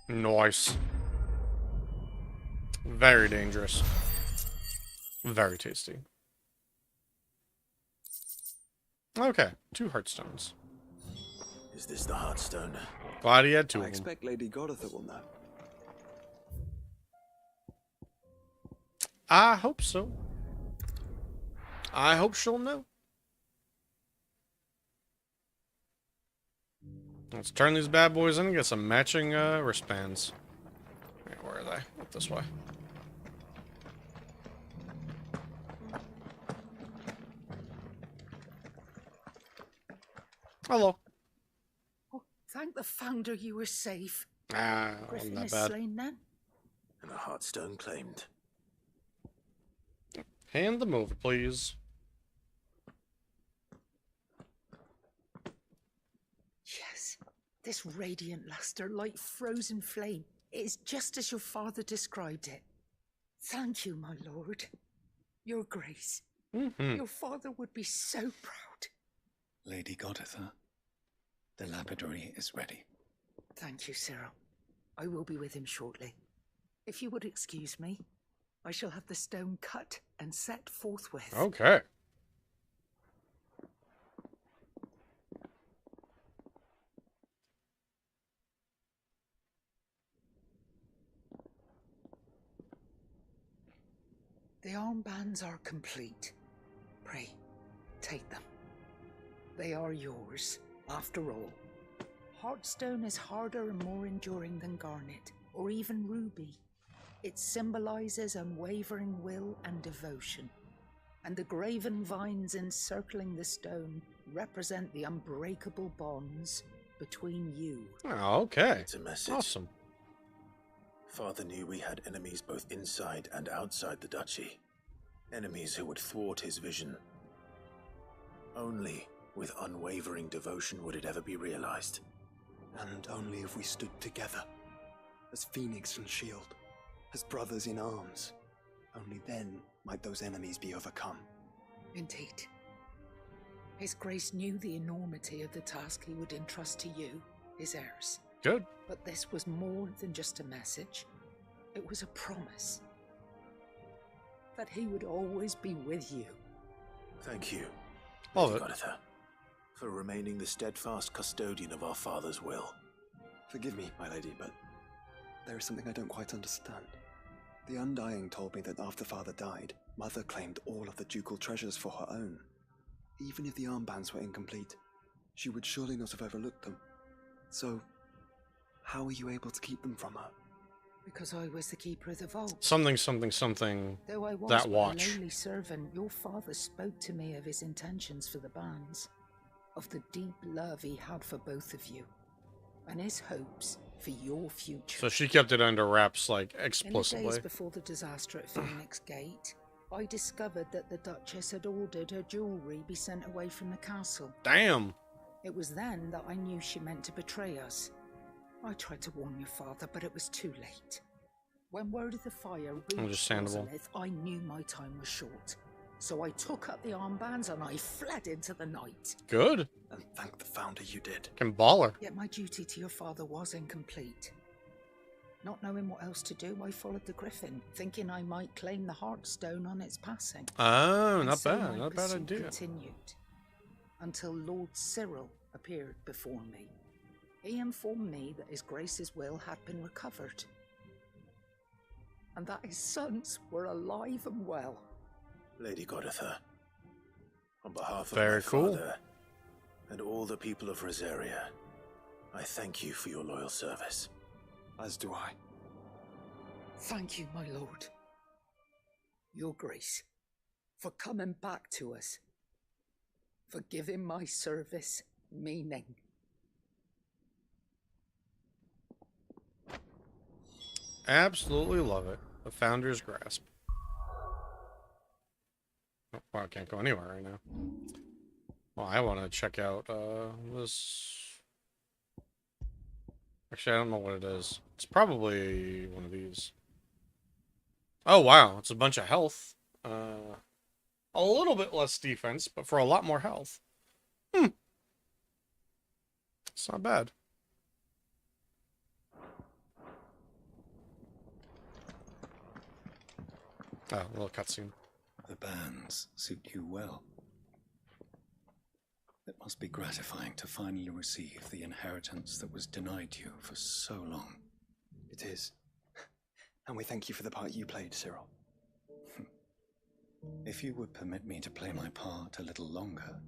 Nice. Very dangerous. Very tasty. Okay, 2 heartstones. Is this the Heartstone? Glad he had 2 I of them. expect Lady Godotha will know. I hope so. I hope she'll know. Let's turn these bad boys in and get some matching wristbands. Wait, where are they? Up this way. Hello. Oh, thank the Founder you were safe. Ah, Griffin not is bad. slain then? And a Heartstone claimed. Hand them over, please. Yes. This radiant luster, like frozen flame, it is just as your father described it. Thank you, my lord. Your Grace. Your father would be so proud. Lady Godotha, the lapidary is ready. Thank you, Cyril. I will be with him shortly. If you would excuse me, I shall have the stone cut and set forthwith. Okay. The armbands are complete. Pray, take them. They are yours, after all. Heartstone is harder and more enduring than garnet, or even ruby. It symbolizes unwavering will and devotion. And the graven vines encircling the stone represent the unbreakable bonds between you. Oh, okay. It's a message. Awesome. Father knew we had enemies both inside and outside the duchy. Enemies who would thwart his vision. Only with unwavering devotion would it ever be realized. And only if we stood together, as Phoenix and Shield, as brothers in arms. Only then might those enemies be overcome. Indeed. His Grace knew the enormity of the task he would entrust to you, his heirs. Good. But this was more than just a message. It was a promise. That he would always be with you. Thank you, Love Lady it. Goditha, for remaining the steadfast custodian of our father's will. Forgive me, my lady, but there is something I don't quite understand. The Undying told me that after Father died, Mother claimed all of the ducal treasures for her own. Even if the armbands were incomplete, she would surely not have overlooked them. So, how were you able to keep them from her? Because I was the keeper of the vault. Something, something, something. Though I was That but watch. a lowly servant, your father spoke to me of his intentions for the bands, of the deep love he had for both of you, and his hopes for your future. So she kept it under wraps, like, In the explicitly. days before the disaster at Phoenix Gate, I discovered that the Duchess had ordered her jewelry be sent away from the castle. Damn. It was then that I knew she meant to betray us. I tried to warn your father, but it was too late. When word of the fire reached Understandable. Elizabeth, I knew my time was short. So I took up the armbands and I fled into the night. Good. And thank the Founder you did. Can baller. Yet my duty to your father was incomplete. Not knowing what else to do, I followed the Griffin, thinking I might claim the Heartstone on its passing. Oh, And not so bad. my Not a bad pursuit idea. continued, until Lord Cyril appeared before me. He informed me that his Grace's will had been recovered, and that his sons were alive and well. Lady Goditha, on behalf of Very my cool. father and all the people of Rosaria, I thank you for your loyal service. As do I. Thank you, my lord. Your Grace, for coming back to us, for giving my service meaning. Absolutely love it. The Founder's Grasp. Oh, well, I can't go anywhere right now. Well, I want to check out this. Actually, I don't know what it is. It's probably one of these. Oh, wow. It's a bunch of health. A little bit less defense, but for a lot more health. It's not bad. Oh, a little cutscene. The bands suit you well. It must be gratifying to finally receive the inheritance that was denied you for so long. It is. And we thank you for the part you played, Cyril. If you would permit me to play my part a little longer,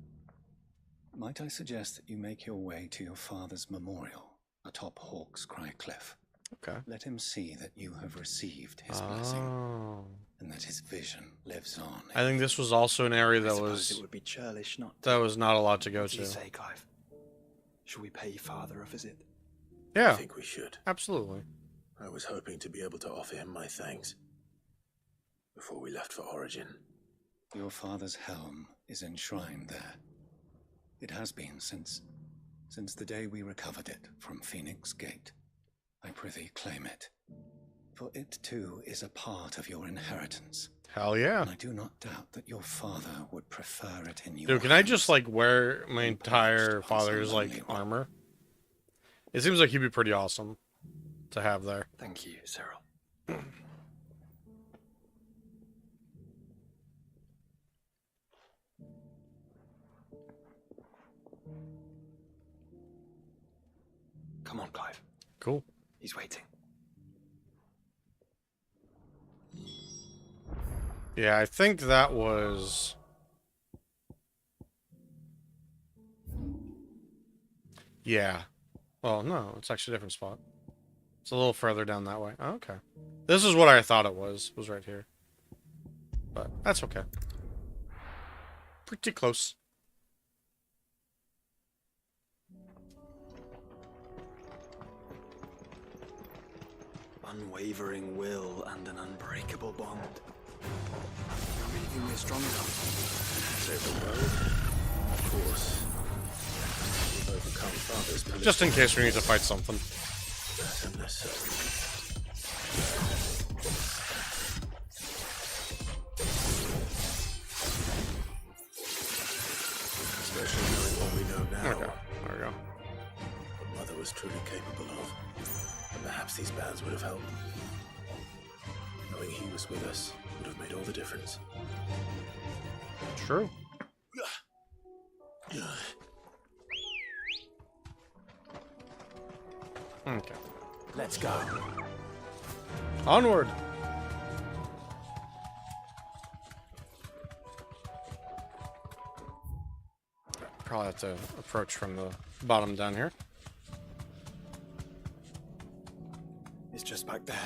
might I suggest that you make your way to your father's memorial atop Hawk's Cry Cliff? Okay. Let him see that you have received his blessing, and that his vision lives on. I think this was also an area I that suppose was it would be churlish not that was not a lot to go What do you to. say, Clive? Shall we pay Father a visit? Yeah, I think we should. absolutely. I was hoping to be able to offer him my thanks before we left for Origin. Your father's helm is enshrined there. It has been since the day we recovered it from Phoenix Gate. I prithee claim it, for it too is a part of your inheritance. Hell yeah. And I do not doubt that your father would prefer it in your Dude, can I just like wear my entire father's like armor? It seems like he'd be pretty awesome to have there. Thank you, Cyril. Come on, Clive. Cool. He's waiting. Yeah, I think that was... Yeah. Well, no, it's actually a different spot. It's a little further down that way. Oh, okay. This is what I thought it was right here. But that's okay. Pretty close. Unwavering will and an unbreakable bond. You really think we're strong enough? Save the world? Of course. We've overcome father's punishment. Just in case we need to fight something. That's unnecessary. Especially knowing what we know now. Okay, there we go. What Mother was truly capable of. And perhaps these bands would have helped. Knowing he was with us would have made all the difference. True. Okay. Let's go. Onward. Probably have to approach from the bottom down here. It's just back there.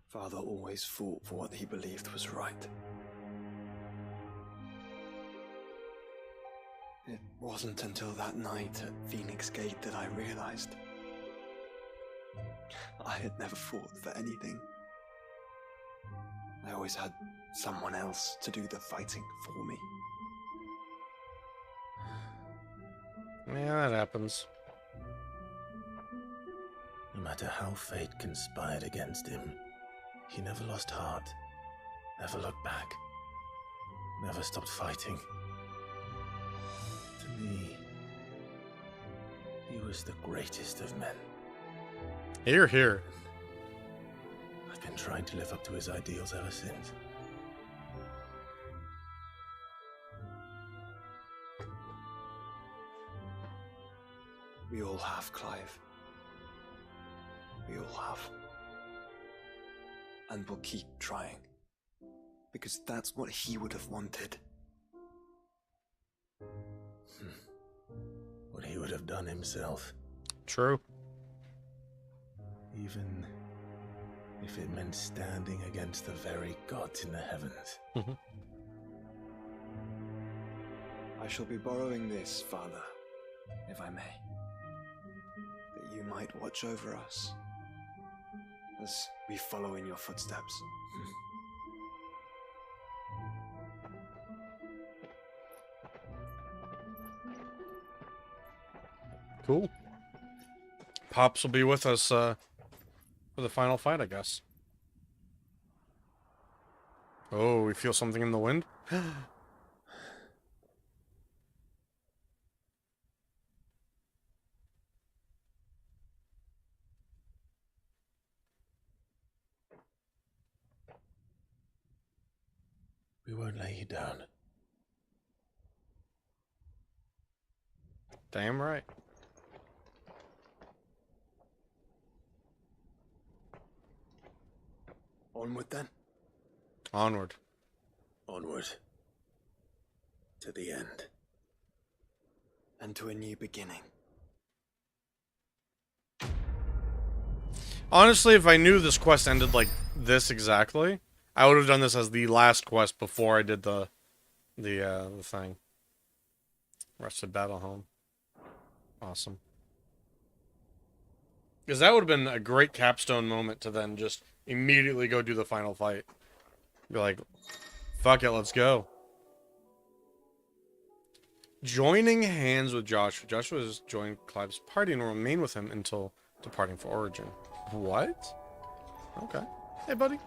Father always fought for what he believed was right. It wasn't until that night at Phoenix Gate that I realized I had never fought for anything. I always had someone else to do the fighting for me. Yeah, that happens. No matter how fate conspired against him, he never lost heart, never looked back, never stopped fighting. To me, he was the greatest of men. Hear, hear. I've been trying to live up to his ideals ever since. We all have, Clive. We all have. And we'll keep trying. Because that's what he would have wanted. What he would have done himself. True. Even if it meant standing against the very gods in the heavens. I shall be borrowing this, Father, if I may. That you might watch over us as we follow in your footsteps. Cool. Pops will be with us for the final fight, I guess. Oh, we feel something in the wind? We won't lay you down. Damn right. Onward then? Onward. Onward. To the end. And to a new beginning. Honestly, if I knew this quest ended like this exactly, I would have done this as the last quest before I did the thing. Rusted Battle Home. Awesome. Because that would have been a great capstone moment to then just immediately go do the final fight. Be like, fuck it, let's go. Joining hands with Joshua. Joshua has joined Clive's party and will remain with him until departing for Origin. What? Okay. Hey, buddy.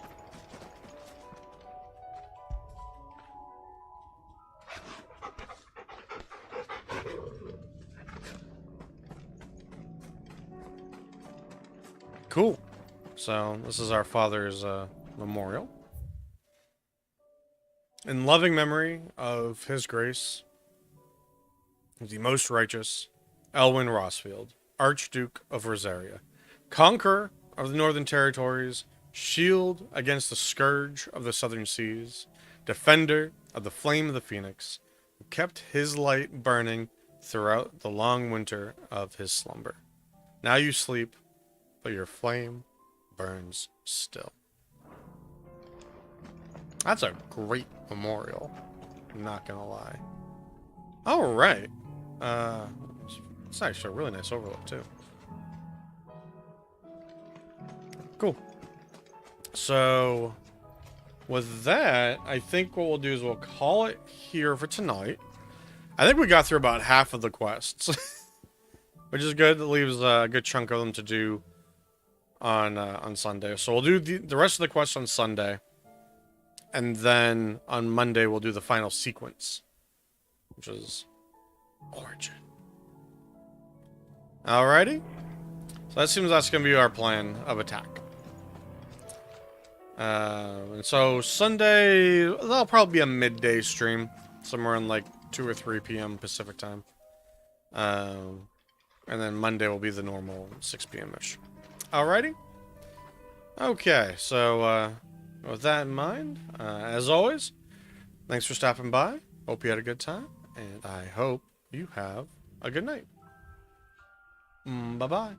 Cool. So, this is our father's Memorial. In loving memory of His Grace, the most righteous, Elwyn Rossfield, Archduke of Rosaria, conqueror of the Northern Territories, shield against the scourge of the Southern Seas, defender of the flame of the Phoenix, who kept his light burning throughout the long winter of his slumber. Now you sleep, but your flame burns still. That's a great memorial. I'm not gonna lie. All right. It's actually a really nice overlook too. Cool. So, with that, I think what we'll do is we'll call it here for tonight. I think we got through about half of the quests, which is good. It leaves a good chunk of them to do on Sunday. So we'll do the rest of the quests on Sunday, and then on Monday we'll do the final sequence, which is Origin. Alrighty. So that seems that's going to be our plan of attack. And so Sunday, that'll probably be a midday stream, somewhere in like 2 or 3 p.m. Pacific time. And then Monday will be the normal 6 p.m.-ish. Alrighty. Okay, so with that in mind, as always, thanks for stopping by. Hope you had a good time, and I hope you have a good night. Bye-bye.